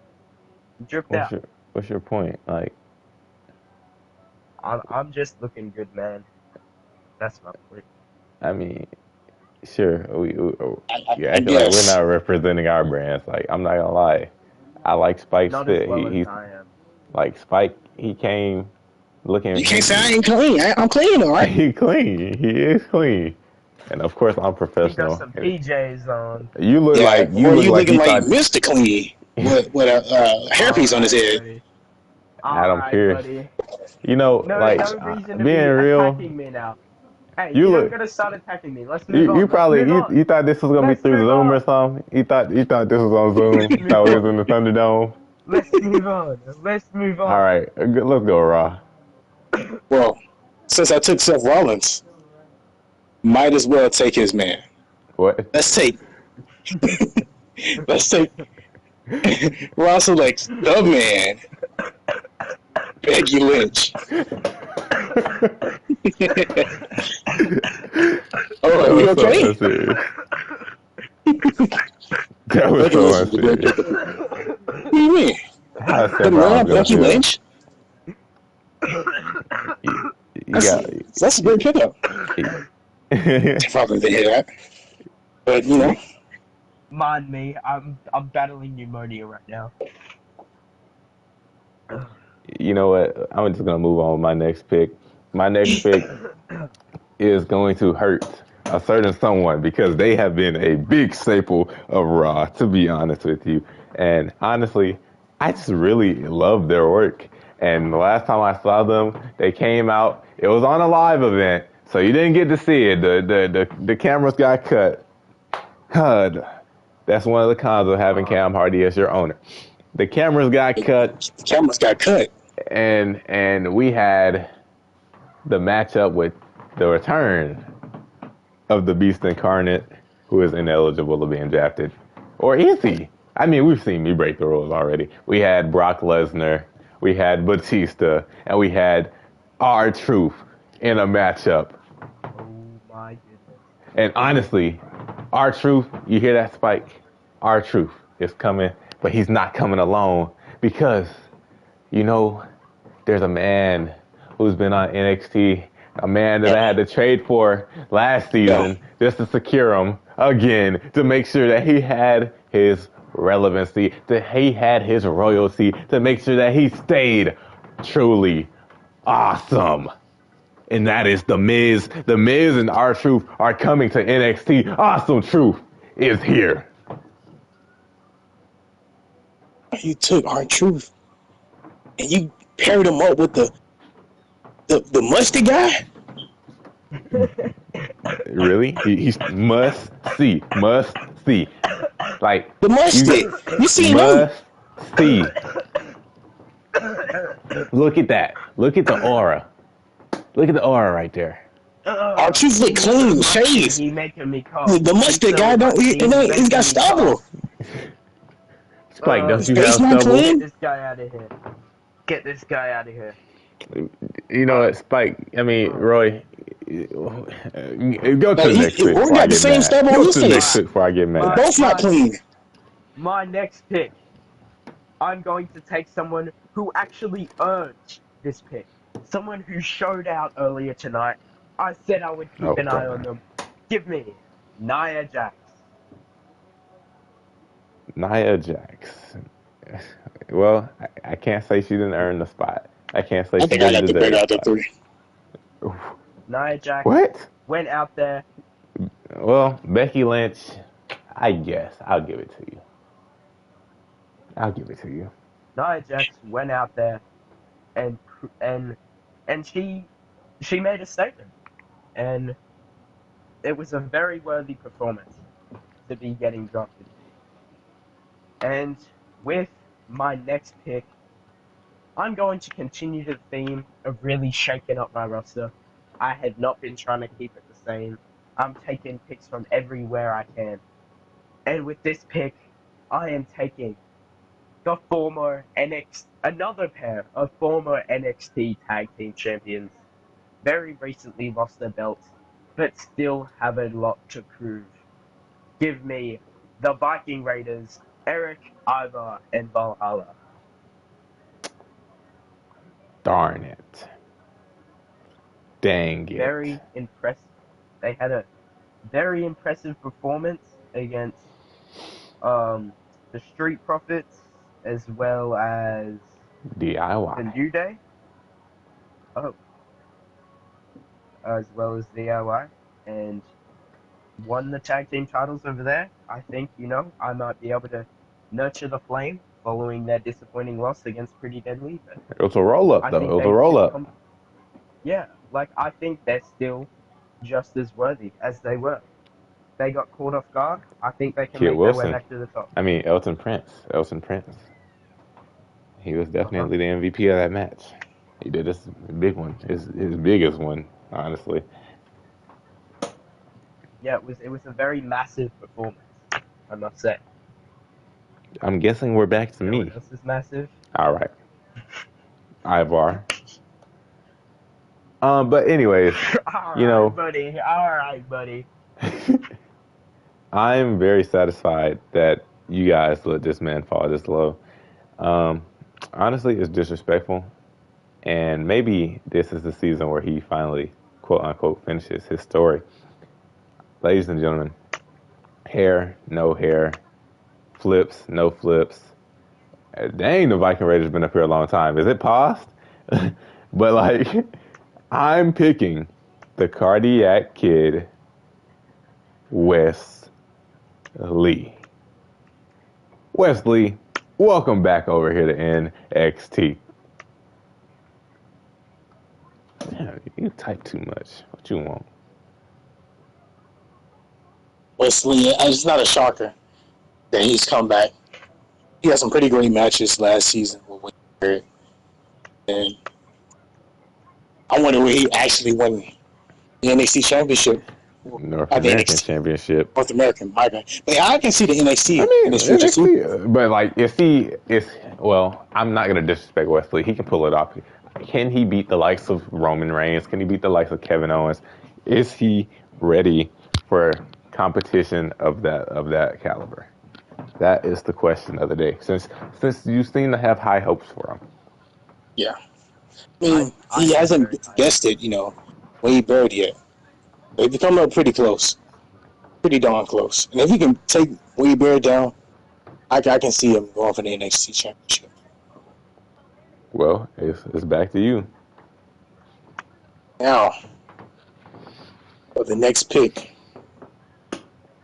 dripped What's out. your What's your point? Like, I'm just looking good, man. That's my point. I mean, sure, you're I acting like we're guess. not representing our brands. Like, I'm not gonna lie, I like Spike's Not as fit. well as He's I am. like Spike. He came You can't say looking. I ain't clean. I'm clean, all right? He clean. He is clean. And of course, I'm He got professional. some PJs on. Yeah, You boy, look you like looking you like thought. Mr. Clean with a hairpiece on his Alright, head. buddy. Adam Alright, Pierce. buddy. You know, No, like no reason to being be real. attacking me now. Hey, You you don't look. gotta start attacking me. Let's move You on. Let's probably move on. you thought this was gonna be Let's through move Zoom or on. something. You thought this was on Zoom. Let's You move thought we was on. in the Thunderdome. Let's move on. Let's move All on. right, let's go, Raw. Well, since I took Seth Rollins, might as well take his man. What? Let's take let's take Raw selects the man, Becky Lynch. That Oh, you was so okay? unserious. That was Becky so Lynch is a great unserious. pickup. What do you mean? How is Seth The Rollins man, gonna Becky feel? Lynch. You, you That's got. that's a great pickup. You, Probably didn't hear that, but you know, Mind me, I'm battling pneumonia right now. you know what? I'm just gonna move on with my next pick. My next pick is going to hurt a certain someone because they have been a big staple of Raw, to be honest with you. And honestly, I just really love their work. And the last time I saw them, they came out. It was on a live event, so you didn't get to see it. The cameras got cut. That's one of the cons of having Cam Hardy as your owner. The cameras got cut, the cameras got cut. and we had the matchup with the return of the Beast Incarnate, who is ineligible to being drafted. Or is he? I mean, we've seen me break the rules already. We had Brock Lesnar, we had Batista, and we had R-Truth in a matchup. Oh my goodness. And honestly, R-Truth, you hear that, Spike? R-Truth is coming, but he's not coming alone because, you know, there's a man who's been on NXT, a man that I had to trade for last Yo, season just to secure him again to make sure that he had his relevancy, that he had his royalty, to make sure that he stayed truly awesome. And that is The Miz. The Miz and R-Truth are coming to NXT. Awesome Truth is here. you took our truth and you paired him up with the musty guy. Really? He's must see. Must see. Like, The you musty. You seen him? must see. Look at that. Look at the aura. Look at the aura right there. Our truth look clean, shades. He making me cough. The musty guy he's got stubble. Spike, don't His you face have not stubble? Get clean. this guy out of here. Get this guy out of here. You know what, Spike? I mean, Roy, go to the next pick We before I got the get same mad. stubble on Go his to the next face. pick before I get mad. Both not clean. My next pick. I'm going to take someone who actually earned this pick. Someone who showed out earlier tonight. I said I would keep Oh, an eye on God. them. Give me Nia Jax. Nia Jax. Well, I can't say she didn't earn the spot. I can't say I she think I didn't got the deserve better the out of the spot. three. Nia Jax What? went out there. Well, Becky Lynch, I guess. I'll give it to you. I'll give it to you. Nia Jax went out there and and and she made a statement, and it was a very worthy performance to be getting drafted. And with my next pick, I'm going to continue the theme of really shaking up my roster. I have not been trying to keep it the same. I'm taking picks from everywhere I can. And with this pick, I am taking the former another pair of former NXT Tag Team Champions. Very recently lost their belts, but still have a lot to prove. Give me the Viking Raiders, Eric, Ivar, and Valhalla. Darn it. Dang it. Very impressive. They had a very impressive performance against the Street Profits as well as the DIY. New Day. Oh, as well as the DIY, and won the tag team titles over there. I think, I might be able to nurture the flame following their disappointing loss against Pretty Deadly, but It was a roll up I though. It think was a they roll still up. come. Yeah, like I think they're still just as worthy as they were. They got caught off guard. I think they can Kid make their way Wilson. back to the top. I mean Elton Prince. Elton Prince. He was Uh huh. definitely the MVP of that match. He did this big one. His biggest one, honestly. Yeah, it was a very massive performance, I must say. I'm guessing we're back to You know what me. else is massive? All right. Ivar. But anyways, All you right, know, buddy. All right, buddy. I'm very satisfied that you guys let this man fall this low. Um, honestly, it's disrespectful, and maybe this is the season where he finally, quote unquote, finishes his story. Ladies and gentlemen, hair, no hair, flips, no flips. Dang, the Viking Raider's been up here a long time. Is it paused? But like, I'm picking the cardiac kid, Wes Lee. Wesley, welcome back over here to NXT. Man, you type too much. What you want? Wesley, it's not a shocker that he's come back. He had some pretty great matches last season with Wade, and I wonder where he actually won the NXT Championship. North Not the American NXT, Championship. North American, my bad. But I can see the I NXT in mean, his future too. NXT, but like, well, I'm not going to disrespect Wesley. He can pull it off. Can he beat the likes of Roman Reigns? Can he beat the likes of Kevin Owens? Is he ready for competition of that caliber? That is the question of the day. Since you seem to have high hopes for him. Yeah, I mean, I he have hasn't very high. bested, Wade Barrett yet. They've become up pretty close, pretty darn close. And if he can take Wade Barrett down, I can see him going for the NXT Championship. Well, it's back to you. Now, for the next pick,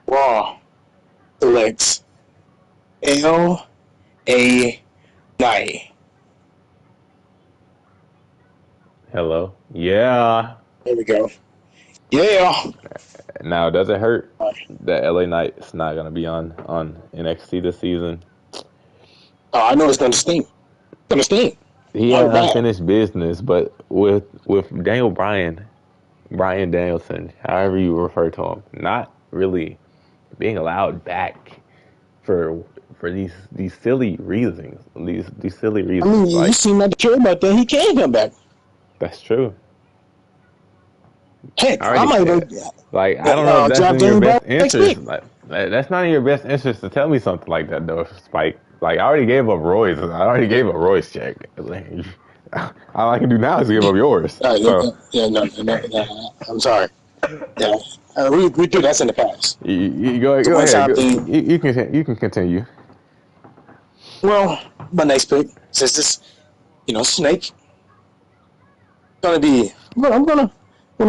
Raw selects L.A. Knight. Hello. Yeah. There we go. Yeah. Now, does it hurt that LA Knight's not gonna be on NXT this season? I know it's going to sting. It's going to sting. He Not had bad. unfinished business, but with Daniel Brian Danielson, however you refer to him, not really being allowed back for these silly reasons. These silly I reasons. mean, you Like, seem not to care about that. He can come back. that's true. Heck, I I already might go like I don't know if that's drop in your Daniel Bryan best next interest. week. Like that's not in your best interest to tell me something like that though, Spike. Like I already gave up Roy's. I already gave up Roy's check. Like, all I can do now is give up yours. So No. I'm sorry. Yeah, we do that's in the past. you go It's a ahead. one-time thing. You can continue. Well, my next pick says this, Snake gonna be. I'm gonna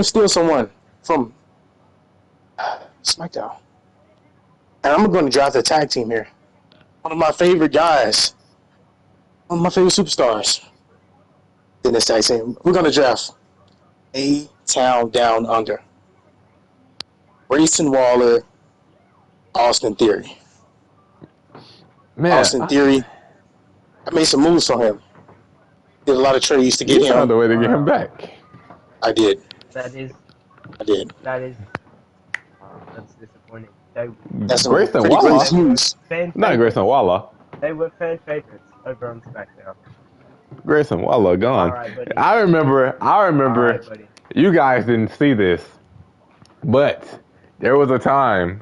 steal someone from SmackDown, and I'm gonna draft a tag team here. One of my favorite guys, one of my favorite superstars in this tag team. We're gonna draft A Town Down Under. Grayson Waller, Austin Theory. Man, Austin Theory, I made some moves for him. Did a lot of trades to you get found him. a way to get him Wow, back. I did. that is I did. that is that's disappointing. They That's some Grayson pretty great they Waller, were news. fan not favorites. Grayson Waller. They were fan favorites over on SmackDown. Grayson Waller All gone. right, buddy. I remember. All right, buddy. You guys didn't see this, but there was a time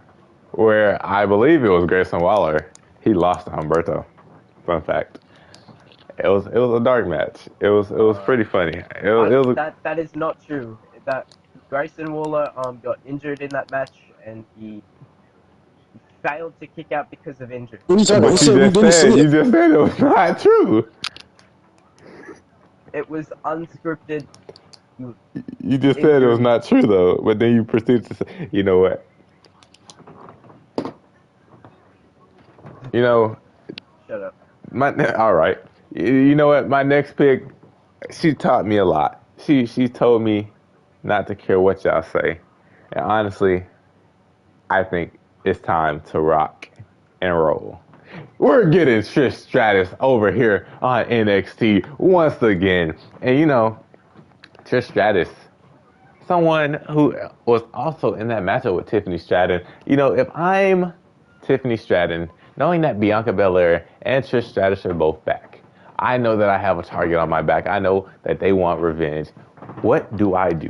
where I believe it was Grayson Waller. He lost to Humberto. Fun fact. It was a dark match. It was pretty funny. It was That is not true. That Grayson Waller got injured in that match, and he failed to kick out because of injury. What are you talking about? He But said we didn't see you it. just said it was not true. It was unscripted. You just said it was not true though, but then you proceeded to say, you know what? You know, Shut up. all right. You know what? My next pick, she taught me a lot. She told me not to care what y'all say, and honestly, I think it's time to rock and roll. We're getting Trish Stratus over here on NXT once again, and you know, Trish Stratus, someone who was also in that matchup with Tiffany Stratton. You know, if I'm Tiffany Stratton, knowing that Bianca Belair and Trish Stratus are both back, I know that I have a target on my back. I know that they want revenge. What do I do?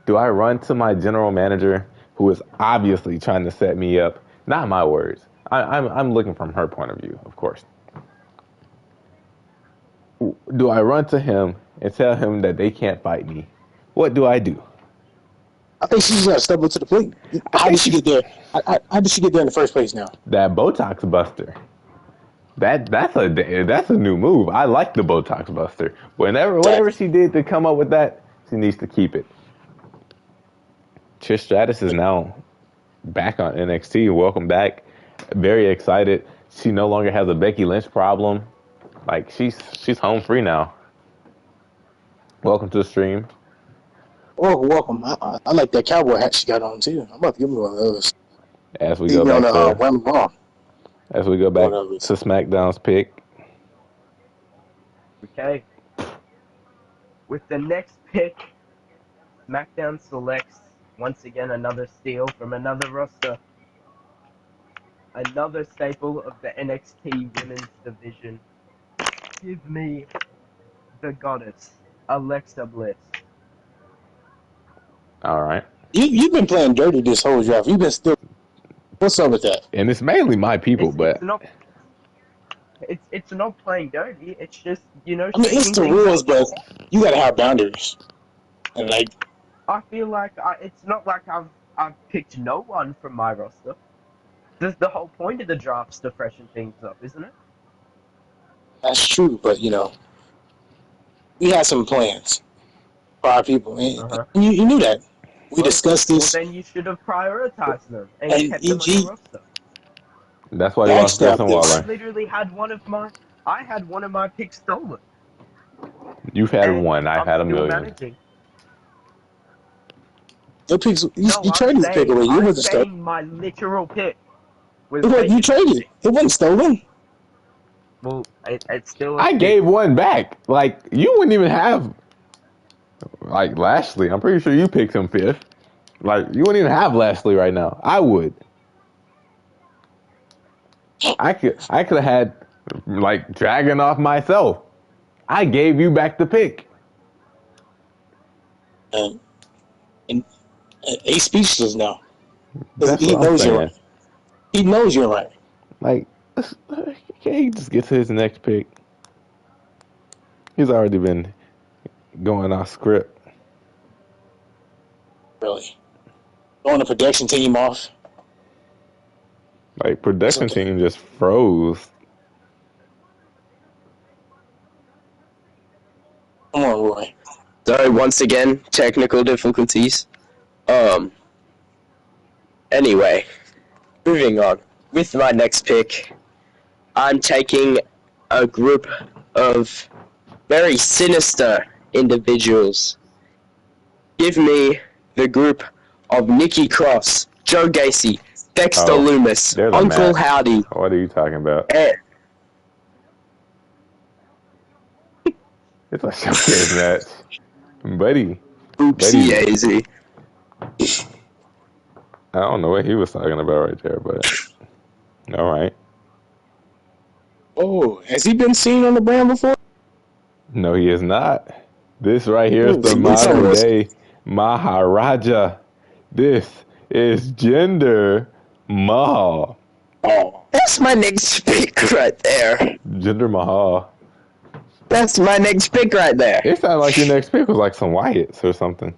Do I run to my general manager, who is obviously trying to set me up? Not my words. I'm looking from her point of view, of course. Do I run to him and tell him that they can't fight me? What do I do? I think she's got to step up to the plate. How did she get there? How did she get there in the first place now? That Botox Buster. That's a new move. I like the Botox Buster. Whatever she did to come up with that, she needs to keep it. Trish Stratus is now back on NXT. Welcome back. Very excited. She no longer has a Becky Lynch problem. Like she's home free now. Welcome to the stream. Oh, welcome. I like that cowboy hat she got on too. I'm about to give me one of those. As we go back to SmackDown's pick. Okay. With the next pick, SmackDown selects once again another steal from another roster. Another staple of the NXT Women's Division. Give me the goddess, Alexa Bliss. All right. You've been playing dirty this whole draft. You've been still. What's up with that? And it's mainly my people, but it's not playing dirty. It's just, you know. I mean, it's the rules, but you gotta have boundaries. And like, I feel like it's not like I've picked no one from my roster. The whole point of the draft's to freshen things up, isn't it? that's true, but you know, we had some plans for our people, and you knew that. We discussed this. Well, then you should have prioritized them and kept them on your roster. That's why you lost Grayson Waller. I literally had one of my picks stolen. You've had one. I've had a million. Managing. Your picks, you traded this pick away. You wasn't stolen. My literal pick was you traded. It wasn't stolen. Well, it's still. I gave one back. Like you wouldn't even have. Like Lashley, I'm pretty sure you picked him fifth. Like you wouldn't even have Lashley right now. I would. I could have had like Dragunov myself. I gave you back the pick. And he's speechless now. He knows you're right. He knows you're right. Like, can he just get to his next pick? He's already been going off script. Really? Throwing the production team off? Like, production team just froze. Come on, Roy. Sorry, once again, technical difficulties. Anyway, moving on. With my next pick, I'm taking a group of very sinister individuals. Give me the group of Nikki Cross, Joe Gacy, Dexter Loomis, Uncle Howdy. What are you talking about? It's a showcase match. Buddy. Oopsie daisy. I don't know what he was talking about right there, but all right. Oh, has he been seen on the brand before? No, he is not. This right here is the modern day Maharaja. This is Jinder Mahal. Oh, that's my next pick right there. Jinder Mahal. That's my next pick right there. It sounded like your next pick was like some Wyatts or something.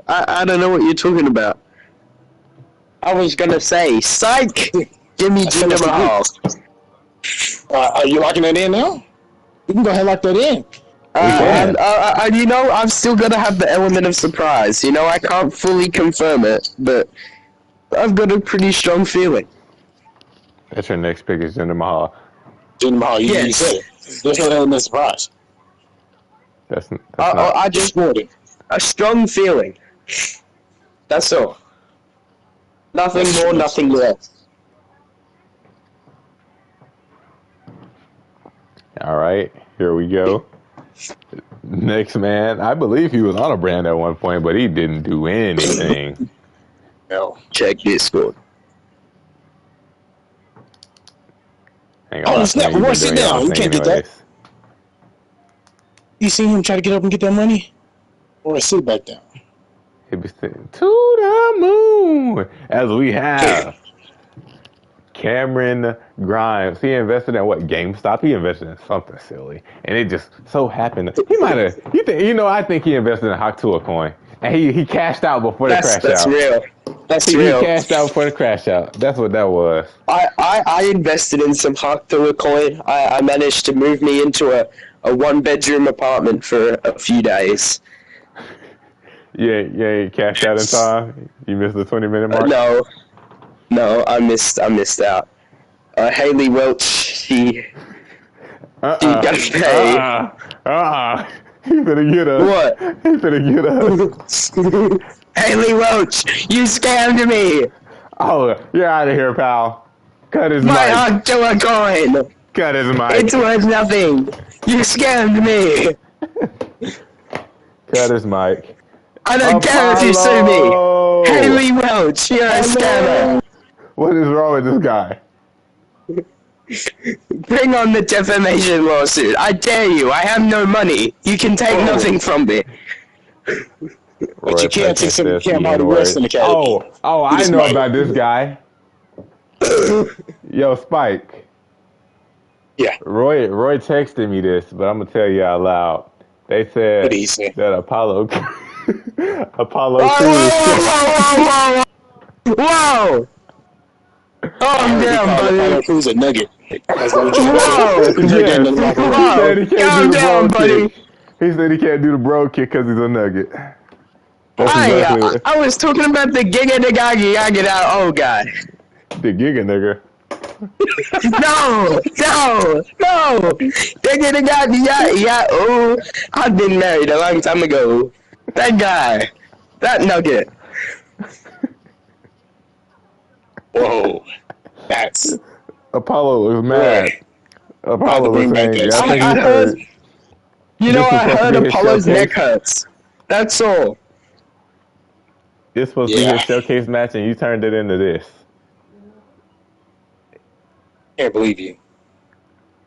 I don't know what you're talking about. I was gonna say, psych! Give me Jinder Mahal. Are you locking that in now? We can go ahead and lock that in. can. You know, I'm still gonna have the element of surprise. You know, I can't fully confirm it, but I've got a pretty strong feeling. That's your next pick is Jinder Mahal. Jinder Mahal, you Yes. said it. There's no element of surprise. That's not. I just scored it. a strong feeling. That's all. Nothing more, nothing less. All right, here we go. Next man, I believe he was on a brand at one point, but he didn't do anything. No. Check Discord. Hang Oh, on, snap, you've been sit doing your down. own You thing can't do that. anyways. You seen him try to get up and get that money? Or sit back down? He'd be saying, to the moon, as we have Cameron Grimes. He invested in what, GameStop? He invested in something silly, and it just so happened he might have. I think he invested in Haktua coin, and he cashed out before the crash out. That's real. That's He real. cashed out before the crash out. That's what that was. I invested in some Haktua coin. I managed to move me into a one-bedroom apartment for a few days. Yeah, you cashed out in time. You missed the 20-minute mark. No, I missed out. Haley Welch, she got paid. He finna get us. What? He finna get us. Haley Welch, you scammed me. Oh, you're out of here, pal. Cut his My mic. Haktua coin. Cut his mic. It's worth nothing. You scammed me. Cut his mic. I don't care if you sue me. Haley Welch, you're a scammer. What is wrong with this guy? Bring on the defamation lawsuit. I dare you. I have no money. You can take nothing from me. But you can't take some Cam out of Wrestling Academy. Oh, I know about this guy. Yo, Spike. Yeah. Roy texted me this, but I'm gonna tell you out loud. They said What did he say? that Apollo Crews. Whoa! Oh, damn, buddy. Apollo Crews a nugget. That's what Whoa! He said he can't Calm do the down, bro buddy. kick. He said he can't do the bro kick because he's a nugget. That's exactly it. I was talking about the Giga de Gagi Yagi that old guy. The Giga nigga. No! Giga de Gagi oh, I've been married a long time ago. That guy. That nugget. Whoa. That's... Apollo was mad. Apollo was saying, I heard. You know, I heard Apollo's neck hurts. That's all. It's supposed to be a showcase match, and you turned it into this. Can't believe you.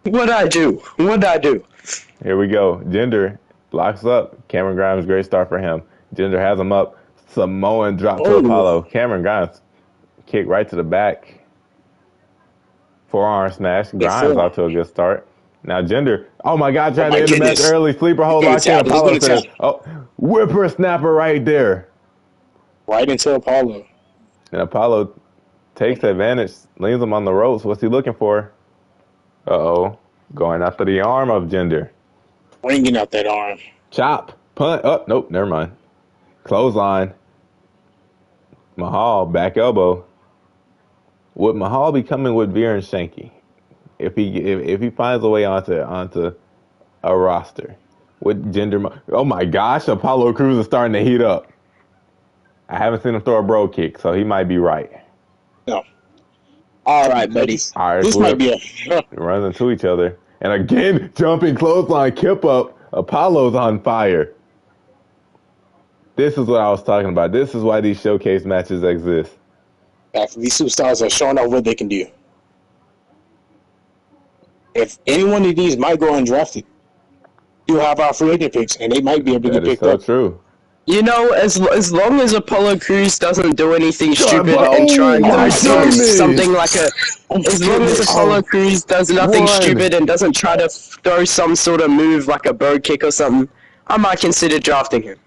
What'd I do? Here we go. Jinder locks up. Cameron Grimes, great start for him. Jinder has him up. Samoan drop to Apollo. Cameron Grimes kick right to the back. Forearm smash. Grimes off to a good start. Now Jinder, oh my God, trying to end the match early. Sleeper hold locked in. Apollo says, oh, whippersnapper right there. Right into Apollo. And Apollo takes advantage, leans him on the ropes. What's he looking for? Uh-oh. Going after the arm of Jinder. Ringing out that arm. Chop. Punt. Oh, nope, never mind. Clothesline. Mahal, back elbow. Would Mahal be coming with Veer and Shanky? If he finds a way onto a roster. With Jinder. Oh my gosh, Apollo Crews is starting to heat up. I haven't seen him throw a bro kick, so he might be right. No. All right, buddy. Irish this whip. might be a... Runs into each other. And again, jumping clothesline, kip up. Apollo's on fire. This is what I was talking about. This is why these showcase matches exist. These superstars are showing off what they can do. If any one of these might go undrafted, you'll have our free agent picks, and they might be able to get picked up. That is so true. You know, as long as Apollo Crews doesn't do anything stupid and try and do something like a... As long as Apollo Crews does nothing stupid and doesn't try to throw some sort of move like a bird kick or something, I might consider drafting him.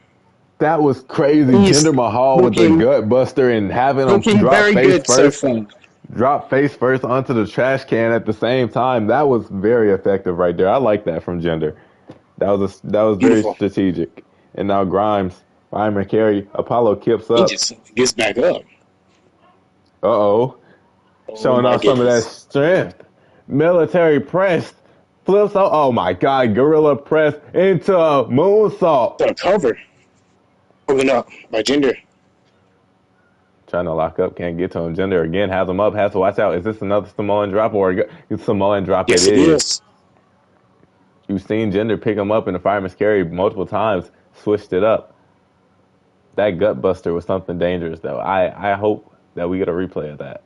That was crazy. He's Jinder Mahal with the looking gut buster and having him looking very good so far. drop face first onto the trash can at the same time. That was very effective right there. I like that from Jinder. That was very Beautiful. strategic. And now Grimes, Ryan McCary, Apollo kips He up. just gets back up. Uh-oh. Oh Showing my off some of that goodness. strength. Military press. Flips out. Oh my God. Gorilla press into a moonsault. Got a cover. Moving up by Jinder. Trying to lock up. Can't get to him. Jinder again has him up. Has to watch out. Is this another Samoan drop or a Samoan drop? Yes, It it is. is. You've seen Jinder pick him up in the fireman's carry multiple times. Switched it up. That gut buster was something dangerous though. I hope that we get a replay of that.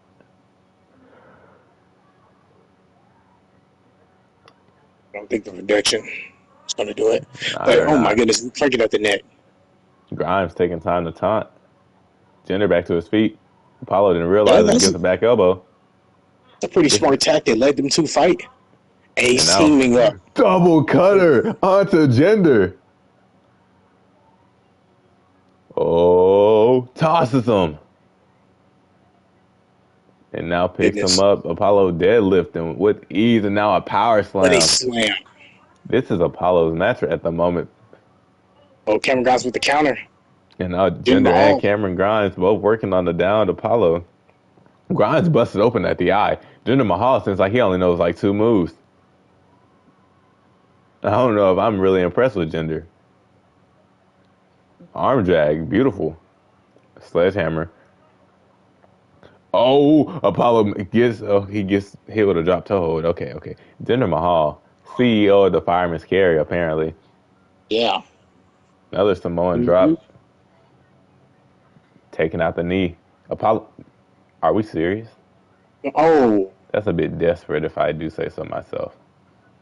I don't think the reduction is going to do it. Nah, But, they're oh my not. goodness, target at the net. Grimes taking time to taunt. Jinder back to his feet. Apollo didn't realize it against the back elbow. It's a pretty smart tactic. Let them two fight. And he's And now, teaming up. double cutter onto Jinder. Oh, tosses him. And now picks him up. Apollo deadlifting with ease and now a power But he slam. slam. This is Apollo's match at the moment. Oh, Cameron Grimes with the counter. And now Jinder and Cameron Grimes both working on the downed Apollo. Grimes busted open at the eye. Jinder Mahal seems like he only knows like 2 moves. I don't know if I'm really impressed with Jinder. Arm drag, beautiful. Sledgehammer. Oh, Apollo gets hit with a drop toe hold. Okay. Jinder Mahal, CEO of the Fireman's Carry, apparently. Yeah. Another Samoan drop. Taking out the knee. Apollo, are we serious? Oh. That's a bit desperate if I do say so myself.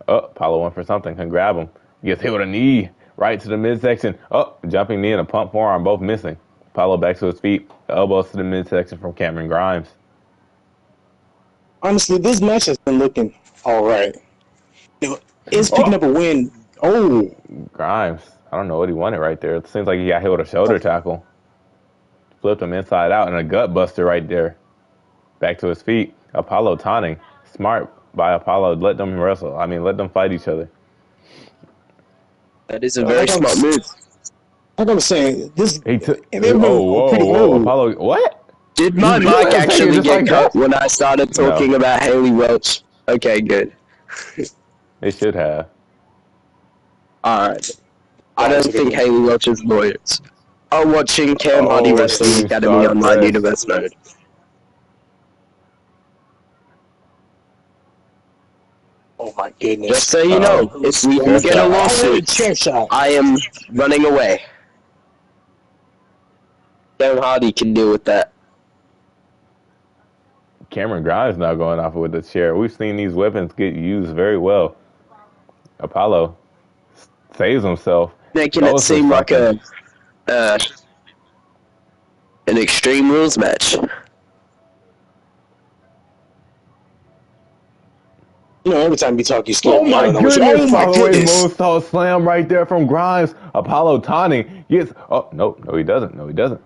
Oh, Apollo went for something. Can grab him. Gets hit with a knee right to the midsection. Oh, jumping knee and a pump forearm, both missing. Apollo back to his feet. The elbows to the midsection from Cameron Grimes. Honestly, this match has been looking all right. It's picking up a win. Oh. Grimes. I don't know what he wanted right there. It seems like he got hit with a shoulder tackle. Flipped him inside out and a gut buster right there. Back to his feet. Apollo taunting. Smart by Apollo. Let them wrestle. Let them fight each other. That is a very smart move. Like I was saying, this. Whoa. Apollo, what? Did my mic actually get cut when I started talking about Haley Welch? Okay, good. It should have. Alright. I don't think Haley Welch's lawyers are watching Cam Hardy Wrestling Academy Online Universe mode. Oh my goodness. Just so you know, if we do get a lawsuit, I am running away. Cam Hardy can deal with that. Cameron Grimes now going off with the chair. We've seen these weapons get used very well. Apollo saves himself. Making it seem like an Extreme Rules match. You know, every time you talk, you scare me. Oh my goodness! Moonsault slam right there from Grimes. Apollo taunting. Yes. Oh, no, he doesn't. Into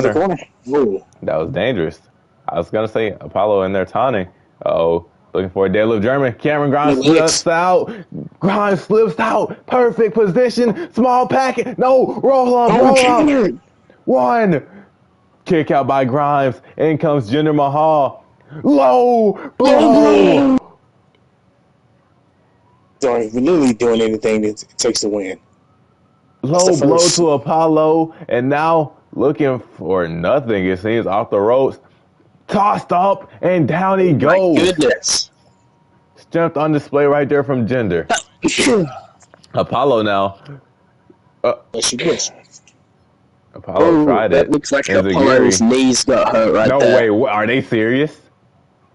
the corner. Ooh. That was dangerous. I was going to say Apollo in there taunting. Uh-oh. Looking for a deadlift German. Cameron Grimes slips out. Grimes slips out. Perfect position. Small packet. No. Roll up. 1. Kick out by Grimes. In comes Jinder Mahal. Low blow. Literally doing anything that it takes to win. Low blow to Apollo. And now looking for nothing. It seems off the ropes. Tossed up and down he goes. My goodness. Strength on display right there from Jinder. Apollo now. Apollo tried it. That looks like Apollo's knees got hurt right there. No way. Are they serious?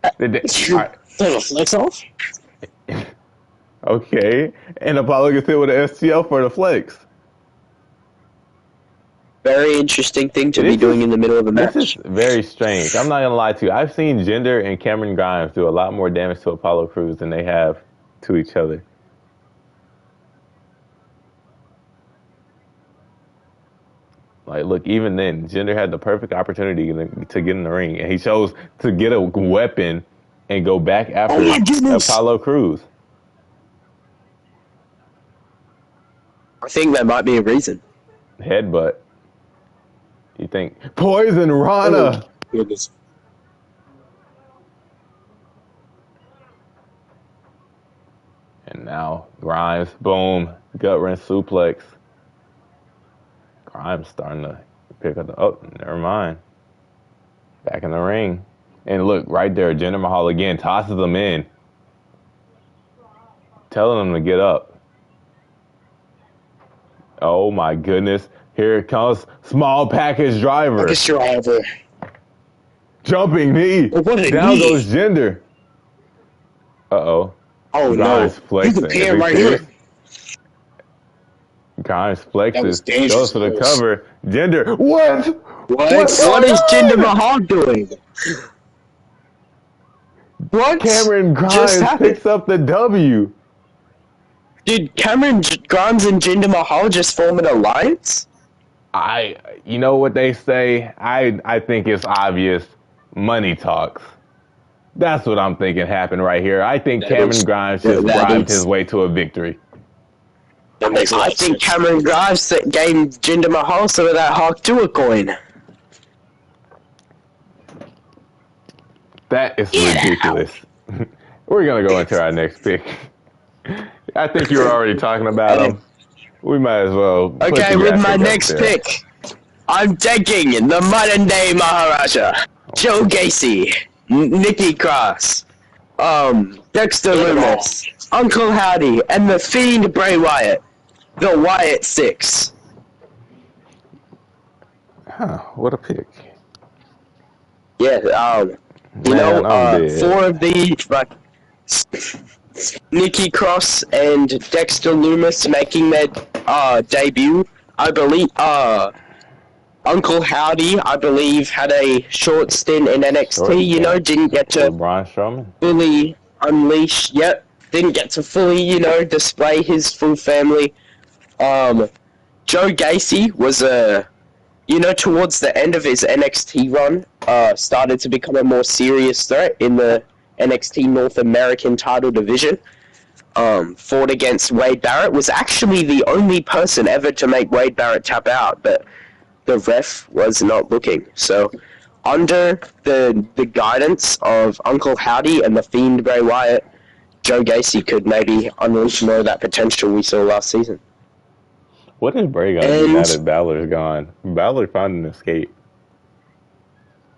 a flex off? Okay. And Apollo gets hit with an STL for the flex. Very interesting thing to be doing in the middle of a match. This is very strange. I'm not going to lie to you. I've seen Jinder and Cameron Grimes do a lot more damage to Apollo Crews than they have to each other. Like, look, even then, Jinder had the perfect opportunity to get in the ring, and he chose to get a weapon and go back Oh after my goodness! Apollo Crews. I think that might be a reason. Headbutt. You think Poison Oh Rana? goodness! And now Grimes, boom, gut wrench suplex. Grimes starting to pick up the. Oh, never mind. Back in the ring. And look, right there, Jinder Mahal again tosses him in, telling him to get up. Oh my goodness. Here it comes. Small package driver. Package driver. Jumping knee. Oh, what a Down knee. goes Jinder. Uh-oh. Oh Grimes no! You flexing. can pin Is him he right serious? here. Grimes That was flexes. dangerous. Goes for the cover. Jinder. What? What? What is Jinder Mahal doing? What Cameron just Grimes happened? picks up the W. Did Cameron Grimes and Jinder Mahal just form an alliance? You know what they say? I think it's obvious. Money talks. That's what I'm thinking happened right here. I think Cameron Grimes just bribed his way to a victory. That makes a lot I of think sense. Cameron Grimes gave Jinder Mahal some of that Hawk Tuah coin. That is ridiculous. We're going to go into our next pick. I think you were already talking about him. We might as well put Okay, the with guy my pick up next there. pick, I'm taking the modern day Maharaja, Joe Gacy, Nikki Cross, Dexter Lumis, Uncle Howdy, and the Fiend Bray Wyatt, the Wyatt Six. Huh, what a pick. Yeah, Man, I'm dead. 4 of the Nikki Cross and Dexter Lumis making their debut. I believe Uncle Howdy, I believe, had a short stint in NXT, didn't get to Braun Strowman. fully unleash yet. Didn't get to fully, display his full family. Joe Gacy was towards the end of his NXT run, started to become a more serious threat in the NXT North American title division. Fought against Wade Barrett, was actually the only person ever to make Wade Barrett tap out, but the ref was not looking. So, under the guidance of Uncle Howdy and the Fiend Bray Wyatt, Joe Gacy could maybe unleash more of that potential we saw last season. What is Bray going to do now that Balor's gone? Balor found an escape.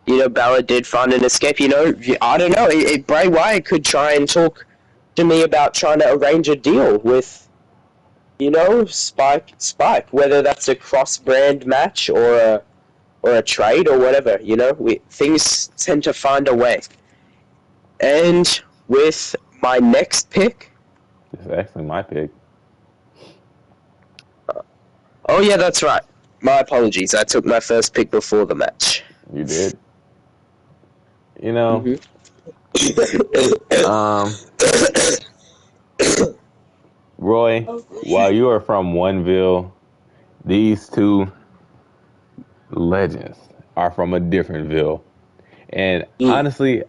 Balor did find an escape. I don't know. Bray Wyatt could try and talk to me about trying to arrange a deal with, Spike, whether that's a cross-brand match or a trade or whatever. Things tend to find a way. And with my next pick. This is actually my pick. Oh yeah, that's right. My apologies. I took my first pick before the match. You did. Roy, while you are from Oneville, these two legends are from a different ville. And honestly,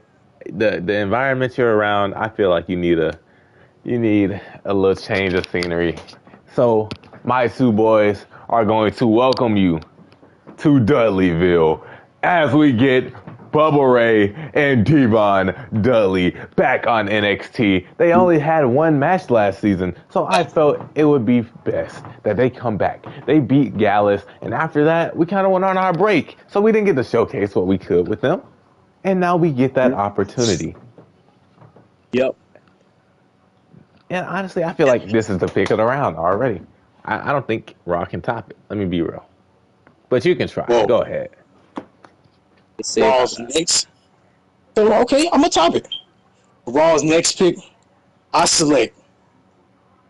the environment you're around, I feel like you need a little change of scenery. So my two boys are going to welcome you to Dudleyville as we get Bubba Ray and Devon Dudley back on NXT. They only had one match last season, so I felt it would be best that they come back. They beat Gallus, and after that, we kind of went on our break, so we didn't get to showcase what we could with them. And now we get that opportunity. Yep. And honestly, I feel like this is the pick of the round already. I don't think Raw can top it. Let me be real. But you can try. Whoa. Go ahead. Raw's next. So, okay, I'm going to top it. Raw's next pick, I select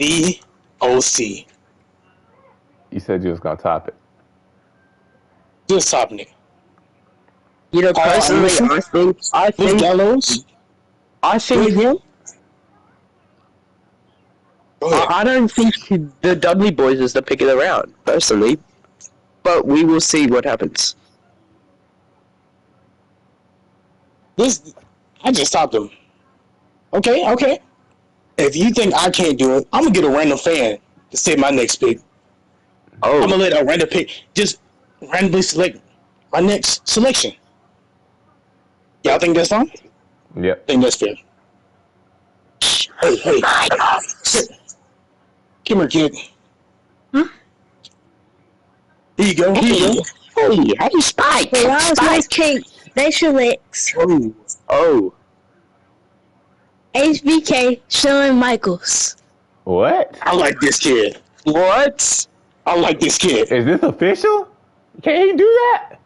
DOC. You said you was going to top it. Just topping it. Personally, I think Gallows. I don't think the Dudley Boys is the pick of the round, personally. but we will see what happens. I just stopped him. Okay. If you think I can't do it, I'm gonna get a random fan to say my next pick. I'm gonna Oh, let a random pick just randomly select my next selection. Y'all think that's fine? Yep. I think that's fair. Hey, come here, kid. Huh? Here you go. Hey, Spike! The Royals Spike! must take facial licks. Oh, HBK Shawn Michaels. What? I like this kid. what? I like this kid. Is this official? Can he do that?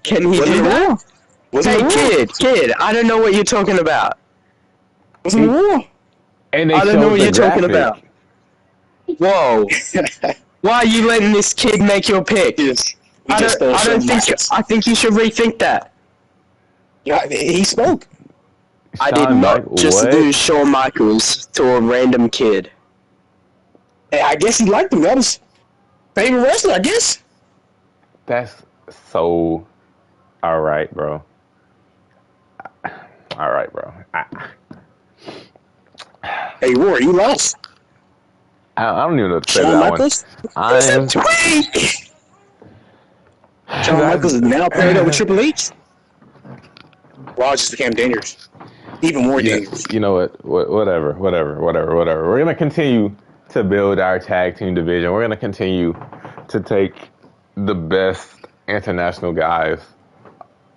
Can he Was do it a that? rule? Was it Hey, a rule? kid, I don't know what you're talking about. Was it a rule? And they I don't know showed what the you're talking graphic. about. Whoa. Why are you letting this kid make your pick? Yes. I don't think, I think you should rethink that. Yeah, he spoke. I did Shawn not just what? lose Shawn Michaels to a random kid. Hey, I guess he liked him. That was favorite wrestler, I guess. That's so. All right, bro. All right, bro. Hey, Rory, you lost. I don't even know what to say to Shawn that Michaels? one. He's a I'm. tweak! Shawn Michaels is now paired up with Triple H. Raw just became dangerous. Even more dangerous. You know what? Whatever. We're gonna continue to build our tag team division. We're gonna continue to take the best international guys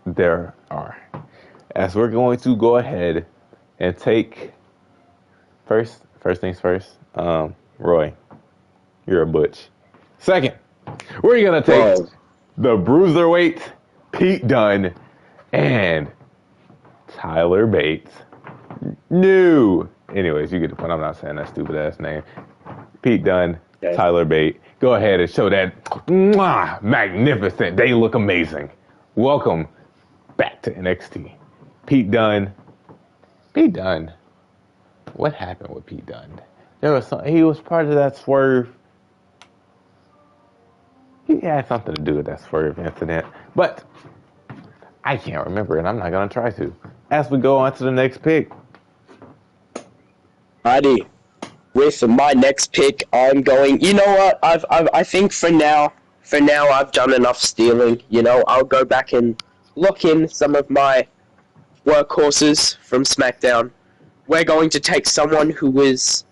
there are. As we're going to go ahead and take first things first. Roy, you're a butch. Second, we're gonna take Whoa. the bruiserweight Pete Dunne and Tyler Bates. No. Anyways, you get the point. I'm not saying that stupid ass name. Pete Dunne, Okay. Tyler Bate. Go ahead and show that magnificent. They look amazing. Welcome back to NXT. Pete Dunne. Pete Dunne. What happened with Pete Dunne? He was part of that swerve. He had something to do with that swerve incident, but I can't remember, and I'm not gonna try to. As we go on to the next pick. Alrighty. With my next pick, I'm going. You know what? I think for now, I've done enough stealing. You know, I'll go back and lock in some of my workhorses from SmackDown. We're going to take someone who was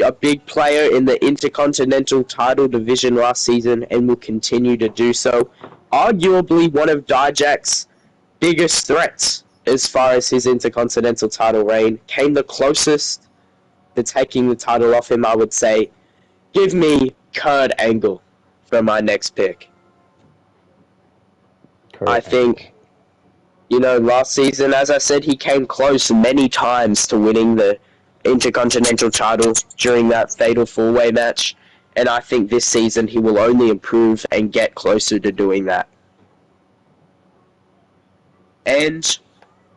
a big player in the Intercontinental title division last season and will continue to do so. Arguably one of Dijak's biggest threats as far as his Intercontinental title reign. Came the closest to taking the title off him, I would say. Give me Kurt Angle for my next pick. I think, you know, last season, as I said, he came close many times to winning the Intercontinental title during that fatal four-way match, and I think this season he will only improve and get closer to doing that. And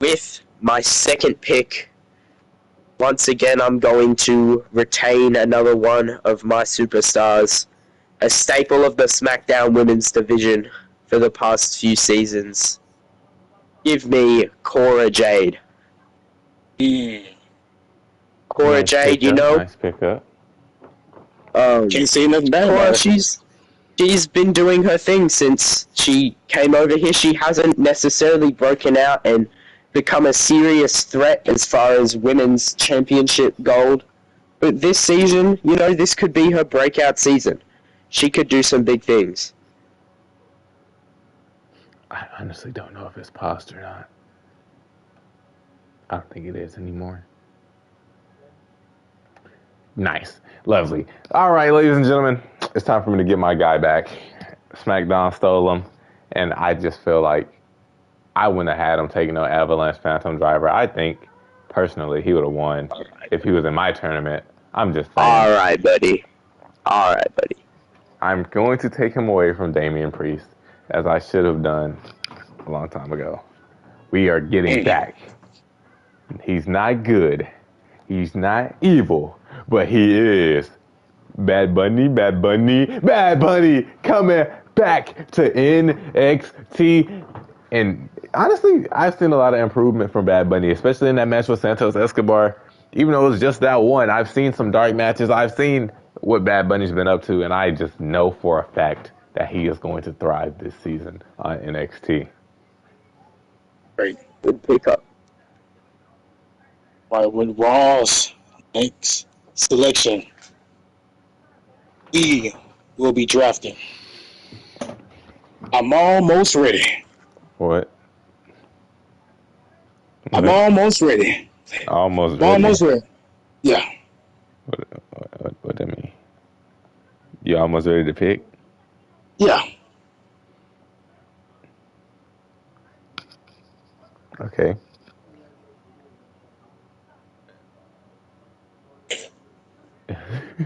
with my second pick, once again I'm going to retain another one of my superstars, a staple of the SmackDown Women's division for the past few seasons. Give me Cora Jade. Cora Nice Jade, you pickup, know, Nice pickup. Can't say nothing bad Cora, about her. she's been doing her thing since she came over here. She hasn't necessarily broken out and become a serious threat as far as women's championship gold. But this season, you know, this could be her breakout season. She could do some big things. I honestly don't know if it's paused or not. I don't think it is anymore. Nice. Lovely. All right, ladies and gentlemen, it's time for me to get my guy back. SmackDown stole him, and I just feel like I wouldn't have had him taking no Avalanche Phantom Driver. I think, personally, he would have won if he was in my tournament. I'm just saying. Alright, buddy. I'm going to take him away from Damian Priest, as I should have done a long time ago. We are getting back. He's not good. He's not evil, but he is Bad Bunny, Bad Bunny, Bad Bunny coming back to NXT. And honestly, I've seen a lot of improvement from Bad Bunny, especially in that match with Santos Escobar. Even though it was just that one, I've seen some dark matches. I've seen what Bad Bunny's been up to, and I just know for a fact that he is going to thrive this season on NXT. Great. Good pickup. All right, with Raw's next selection, we will be drafting. I'm almost ready. What? I'm almost ready. Almost I'm ready. almost ready. Yeah. What that mean? You almost ready to pick? Yeah. Okay.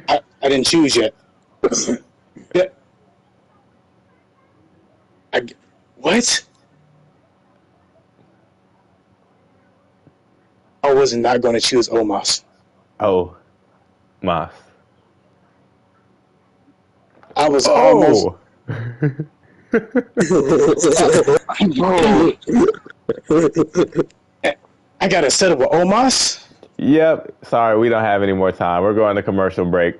I didn't choose yet. Yeah. What? I was not going to choose Omos. Oh, Mas. I was almost. Oh. I got to settle with Omos. Yep. Sorry, we don't have any more time. We're going to commercial break.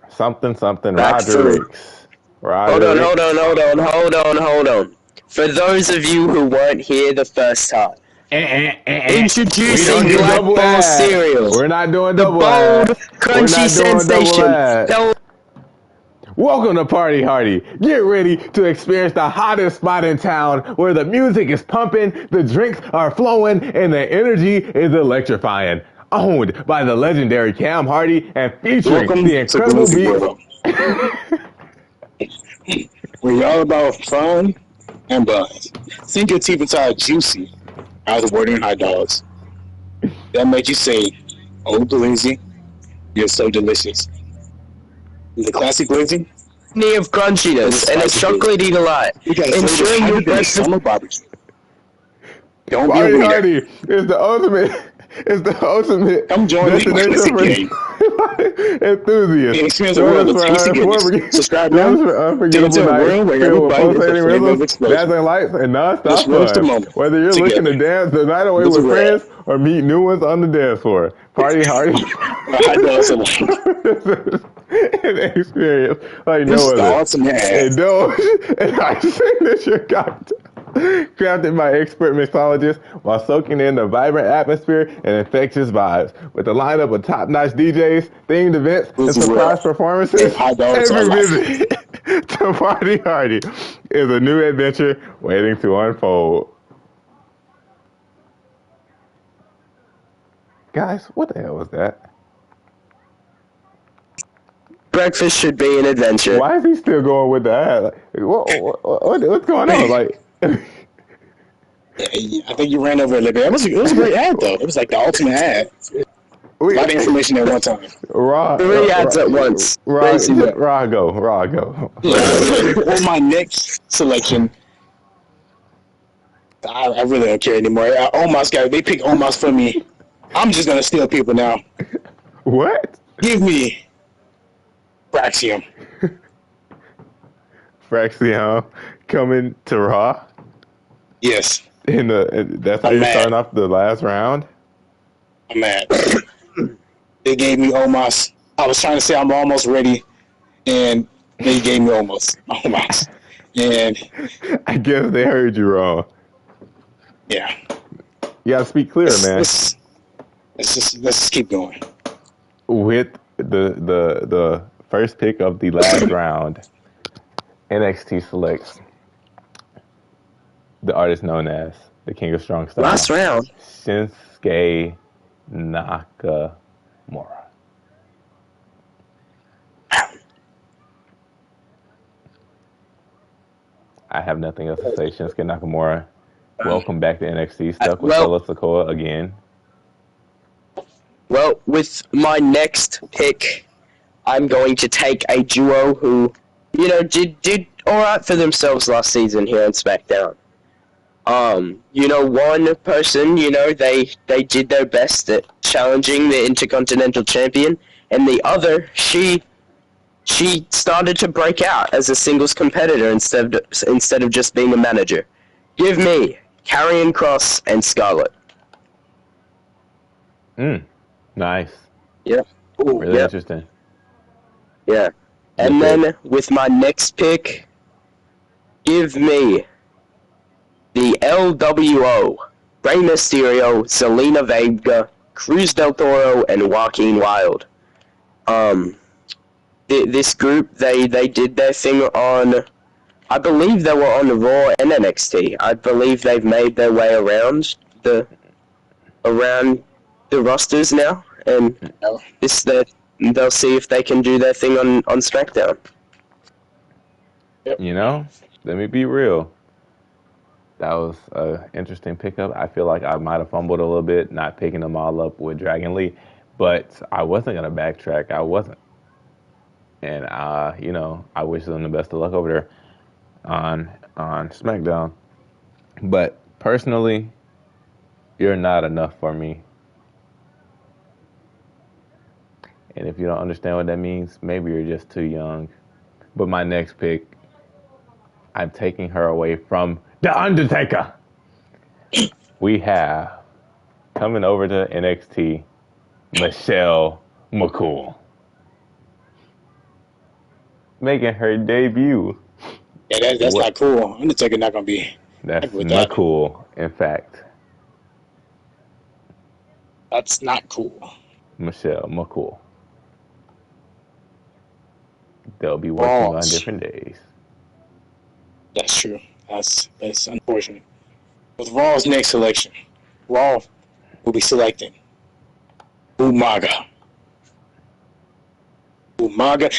Something. Back Roger through. Ricks. Roger Hold on. For those of you who weren't here the first time, introducing Black Ball cereal. We're not doing The double bold, ad. crunchy sensation. Welcome to Party Hardy. Get ready to experience the hottest spot in town where the music is pumping, the drinks are flowing, and the energy is electrifying. Owned by the legendary Cam Hardy and featuring Welcome the incredible to beats. We're all about fun and buns. Sink your teeth inside juicy. I was ordering hot dogs. That made you say, "Oh, Blizzy, you're so delicious." The classic Blizzy. Of crunchiness and it's chocolatey delight. Ensuring your breakfast. Summer barbecue. Don't be a Party reader. Hardy is the ultimate. It's the ultimate Come join the destination for game. enthusiasts. And experience the world of tasty goodness. Subscribe now. Join us for unforgettable Get into a nights room where filled with everybody is a pulsating flavor of rhythms, explosion. dazzling lights, and Let's non-stop roast the fun. moment Whether you're looking to dance the night away Let's with rap. friends or meet new ones on the dance floor, Party Hardy Hot dogs are like, an experience like this no is the other. ultimate ad. Indulge in our signature cocktail, crafted by expert mixologists while soaking in the vibrant atmosphere and infectious vibes. With a lineup of top-notch DJs, themed events, and This is surprise real. performances, Hot dogs are every life. visit to Party Hardy is a new adventure waiting to unfold. Guys, what the hell was that? Breakfast should be an adventure. Why is he still going with the ad? Like, what's going on? Like, I think you ran over a little bit. It was a great ad, though. It was like the ultimate ad. A lot of information at one time. Three ads at once. Raw go. On my next selection, I really don't care anymore. Omos guy, they pick Omos for me. I'm just gonna steal people now. What? Give me Braxium. Fraxion coming to Raw. Yes, That's how I'm you're mad. starting off the last round. I'm mad. They gave me Omos. I was trying to say I'm almost ready, and they gave me Omos. And I guess they heard you wrong. yeah, You gotta speak clear, man. let's just keep going. With the first pick of the last round, NXT selects the artist known as the King of Strong Style, Last round. Shinsuke Nakamura. I have nothing else to say. Shinsuke Nakamura, welcome back to NXT. Stuck with Solo Sikoa again. Well, with my next pick, I'm going to take a duo who, did all right for themselves last season here on SmackDown. One person, they did their best to challenging the Intercontinental Champion, and the other, she started to break out as a singles competitor instead of just being a manager. Give me Karrion Kross and Scarlett. Nice. Yeah. Ooh, Really interesting. Yeah. And then with my next pick, give me the LWO, Rey Mysterio, Zelina Vega, Cruz del Toro, and Joaquin Wilde. This group, they did their thing on, I believe they were on Raw and NXT. I believe they've made their way around the rosters now, and they'll see if they can do their thing on SmackDown. Let me be real. That was an interesting pickup. I feel like I might have fumbled a little bit, not picking them all up with Dragon Lee, but I wasn't going to backtrack. I wasn't. And, I wish them the best of luck over there on SmackDown. But personally, you're not enough for me. And if you don't understand what that means, maybe you're just too young. But my next pick, I'm taking her away from The Undertaker. We have, coming over to NXT, Michelle McCool. Making her debut. Yeah, that's not cool. Undertaker not going to be. That's not cool, in fact. That's not cool. Michelle McCool. They'll be working on different days. That's true. That's unfortunate. With Raw's next selection, Raw will be selecting Umaga.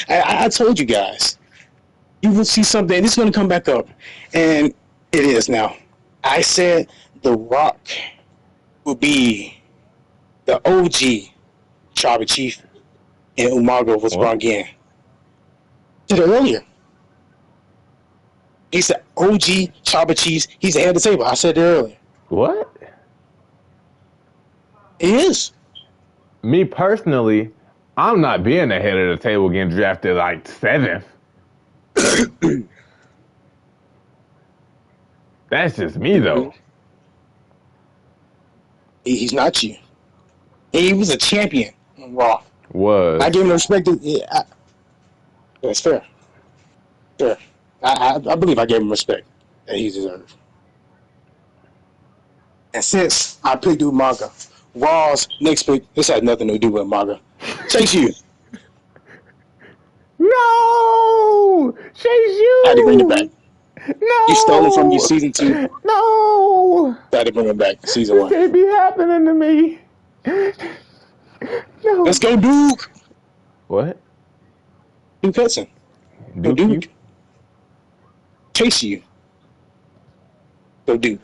I told you guys, you will see something. This is going to come back up, and it is now. I said The Rock will be the OG Tribal Chief, and Umaga was brought in. Did it earlier. He said OG Tribal Chief. He's ahead of the table. I said it earlier. What? He is. Me personally, I'm not being ahead of the table getting drafted like 7th. That's just me, though. He's not you. He was a champion in Raw. Was. I give him respect. That's fair. Fair. I believe I gave him respect that he deserved. And since I picked Umaga, Raw's next pick, this has nothing to do with Umaga. Chase you. No! Chase you! I had to bring it back. No! You stole it from your season 2. No! I had to bring it back season 1. This can't be happening to me. No. Let's go, Duke. What? Duke Hudson. Go Duke? Duke. Chase you. Go Duke.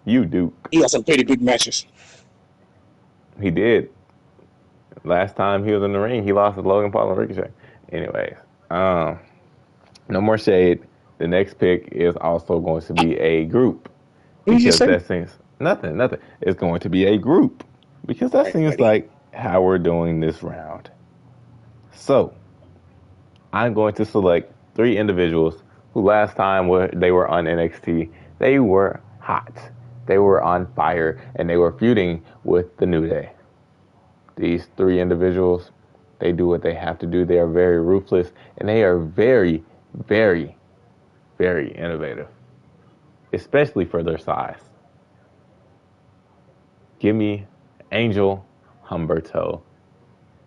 You, Duke. He had some pretty big matches. He did. Last time he was in the ring, he lost to Logan Paul and Ricochet. Anyways, no more shade. The next pick is also going to be a group. Because that seems nothing. It's going to be a group. Because that seems like how we're doing this round. So, I'm going to select 3 individuals who last time they were on NXT, they were hot. They were on fire, and they were feuding with the New Day. These 3 individuals, they do what they have to do. They are very ruthless, and they are very, very, very innovative, especially for their size. Give me Angel Humberto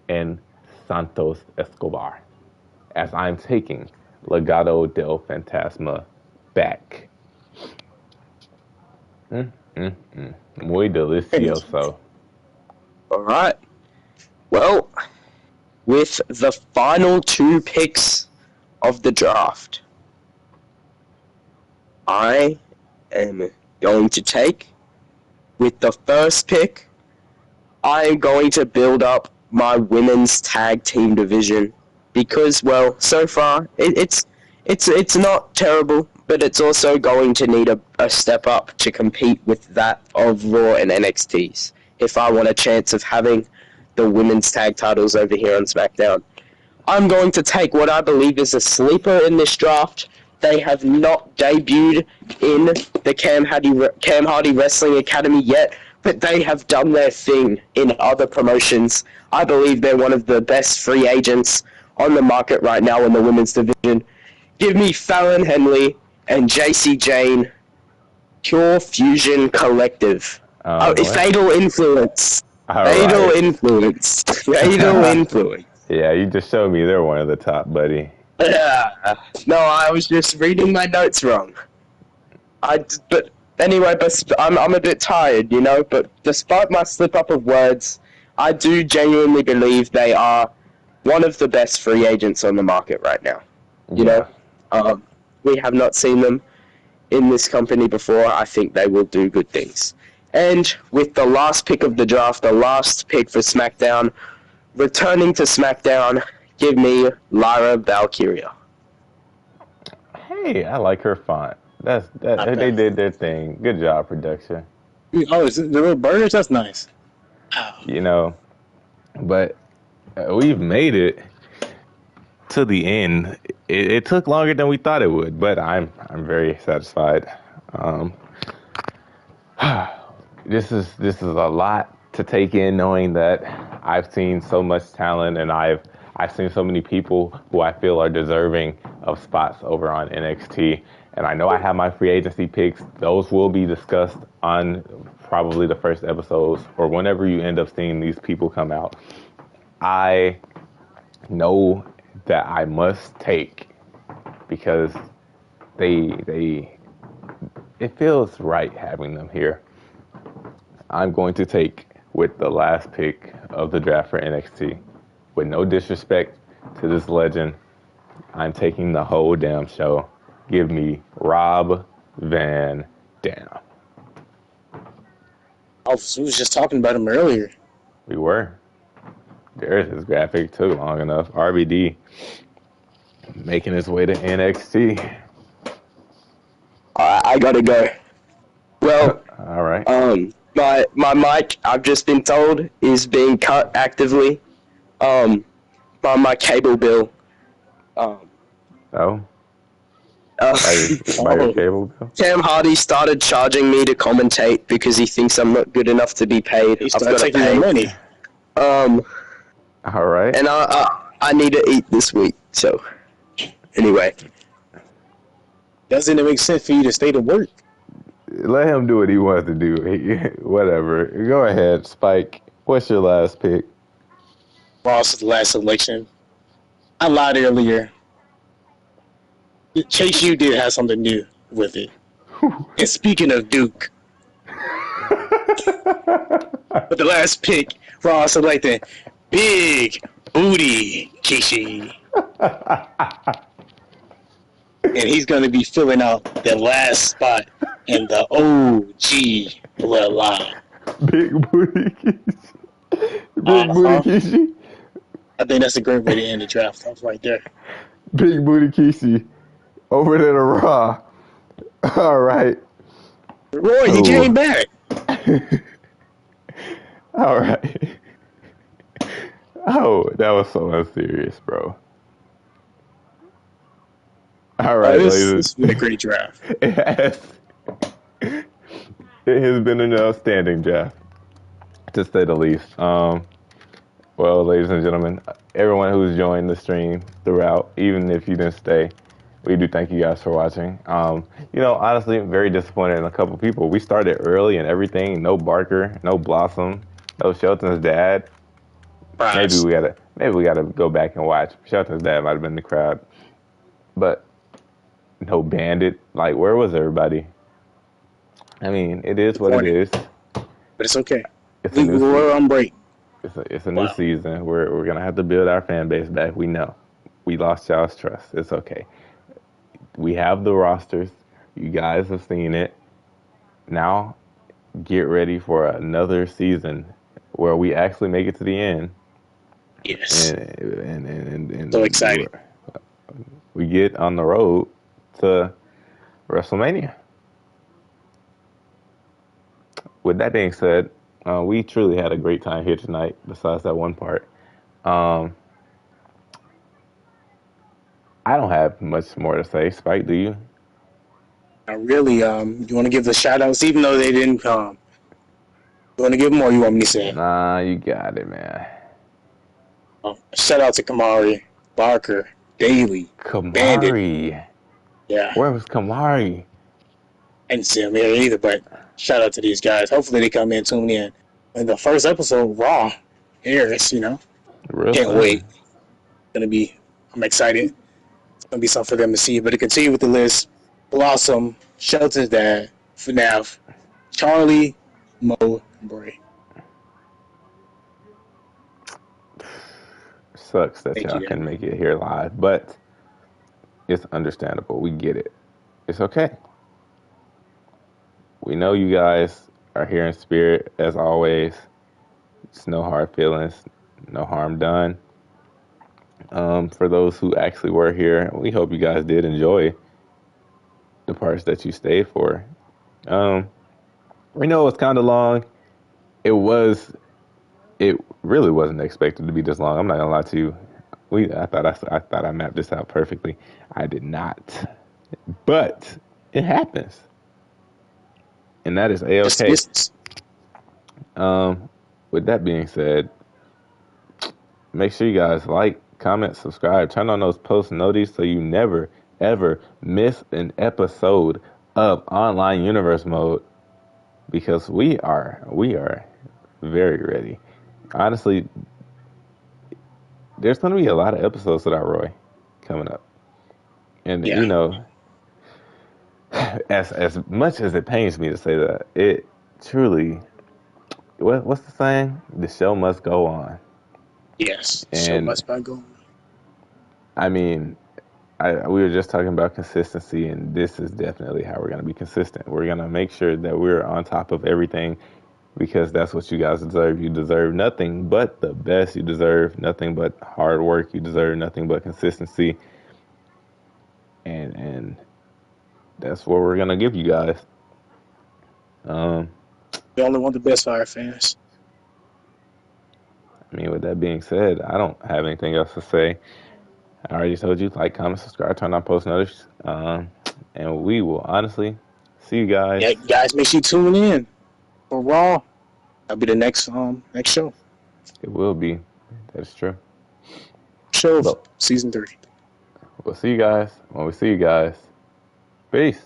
and Santos Escobar, as I'm taking Legado del Fantasma back. Muy delicioso. All right. Well, with the final 2 picks of the draft, I am going to take, with the first pick, I am going to build up my women's tag team division because, well, so far it's not terrible, but it's also going to need a step up to compete with that of Raw and NXT's. if I want a chance of having the women's tag titles over here on SmackDown. I'm going to take what I believe is a sleeper in this draft. They have not debuted in the Cam Hardy Wrestling Academy yet, but they have done their thing in other promotions. I believe they're one of the best free agents on the market right now in the women's division. Give me Fallon Henley and JC Jane, Pure Fusion Collective. Fatal Influence. Fatal Influence. Fatal Influence. Yeah, you just showed me they're one of the top, buddy. No, I was just reading my notes wrong. But anyway, I'm a bit tired, you know. But despite my slip up of words, I do genuinely believe they are one of the best free agents on the market right now. You know, we have not seen them in this company before. I think they will do good things. And with the last pick of the draft, the last pick for SmackDown, returning to SmackDown, give me Lyra Valkyria. Hey, I like her font. They did their thing. Good job, production. Oh, is it the little burgers? That's nice. You know, but we've made it to the end. It took longer than we thought it would, but I'm very satisfied. This is a lot to take in, knowing that I've seen so much talent and I've seen so many people who I feel are deserving of spots over on NXT. And I know I have my free agency picks. Those will be discussed on probably the first episodes or whenever you end up seeing these people come out. I know that I must take, because it feels right having them here. I'm going to take with the last pick of the draft for NXT. With no disrespect to this legend, I'm taking the whole damn show. Give me Rob Van Dam. We was just talking about him earlier. We were. There's his graphic. Took long enough. RBD making his way to NXT. I gotta go. Well, all right. My mic, I've just been told, is being cut actively. My cable bill. By your cable bill? Cam Hardy started charging me to commentate because he thinks I'm not good enough to be paid. He started taking your money. All right. And I need to eat this week. So, anyway. Doesn't it make sense for you to stay to work? Let him do what he wants to do. Whatever. Go ahead, Spike. What's your last pick? Ross' last selection. I lied earlier. Chase, you did have something new with it. And speaking of Duke, but the last pick, Ross selected Big Booty Kishi. And he's going to be filling out the last spot in the OG bloodline. Big Booty Kishi. Big Booty Kishi. I think that's a great way to end the draft off right there. Big Booty Kishi. Over to the Raw. All right. Roy, he came back. All right. Oh, that was so unserious, bro. All right, this ladies. has been a great draft. It has. It has been an outstanding draft, to say the least. Well, ladies and gentlemen, everyone who's joined the stream throughout, even if you didn't stay, we do thank you guys for watching. Honestly, I'm very disappointed in a couple people. We started early and everything. No Barker, no Blossom, no Shelton's dad. Maybe we gotta go back and watch. Shelton's dad might have been in the crowd, but no Bandit. Like, where was everybody? I mean, it is what it is. But it's okay. We're on break. It's a new season. We're gonna have to build our fan base back. We know. We lost y'all's trust. It's okay. We have the rosters. You guys have seen it. Now, get ready for another season where we actually make it to the end. Yes. And so excited. We get on the road to WrestleMania. With that being said, We truly had a great time here tonight. Besides that one part, um, I don't have much more to say. Spike, do you? I really, you want to give the shout outs even though they didn't come? You want to give them or you want me to say? Nah, you got it, man. Shout out to Kamari, Barker, Daly, Bandit. Kamari. Yeah, Where was Kamari? I didn't see him here either, but shout out to these guys. Hopefully they come in, tune in. And the first episode, Raw, airs, Real Can't soon. wait. I'm excited. It's gonna be something for them to see. But to continue with the list, Blossom, Shelton's Dad, FNAF, Charlie, Mo, Bray. Sucks that Thank y'all you, couldn't Dan. make it here live, but it's understandable. We get it. It's okay. We know you guys are here in spirit as always. It's no hard feelings, no harm done. For those who actually were here, we hope you guys did enjoy the parts that you stayed for. Um, we know it's kind of long. It was. It really wasn't expected to be this long. I'm not gonna lie to you. I thought I mapped this out perfectly. I did not, but it happens, and that is a It's the okay. business. Um, with that being said, make sure you guys like, comment, subscribe, turn on those post notices so you never ever miss an episode of Online Universe Mode because we are very ready. Honestly, there's going to be a lot of episodes of that Roy coming up, and Yeah. as much as it pains me to say that, it truly what's the saying? The show must go on, Yes. Show and must by go. I mean, we were just talking about consistency, and this is definitely how we're going to be consistent. We're going to make sure that we're on top of everything because that's what you guys deserve. You deserve nothing but the best. You deserve nothing but hard work. You deserve nothing but consistency, and that's what we're going to give you guys. Um, We only want the best for our fans. I mean, with that being said, I don't have anything else to say. I already told you, like, comment, subscribe, turn on post notifications, and we will honestly see you guys. Yeah, guys, make sure you tune in for Raw. That'll be the next show. It will be. That's true. Show But season 3. we'll see you guys when we see you guys. Peace.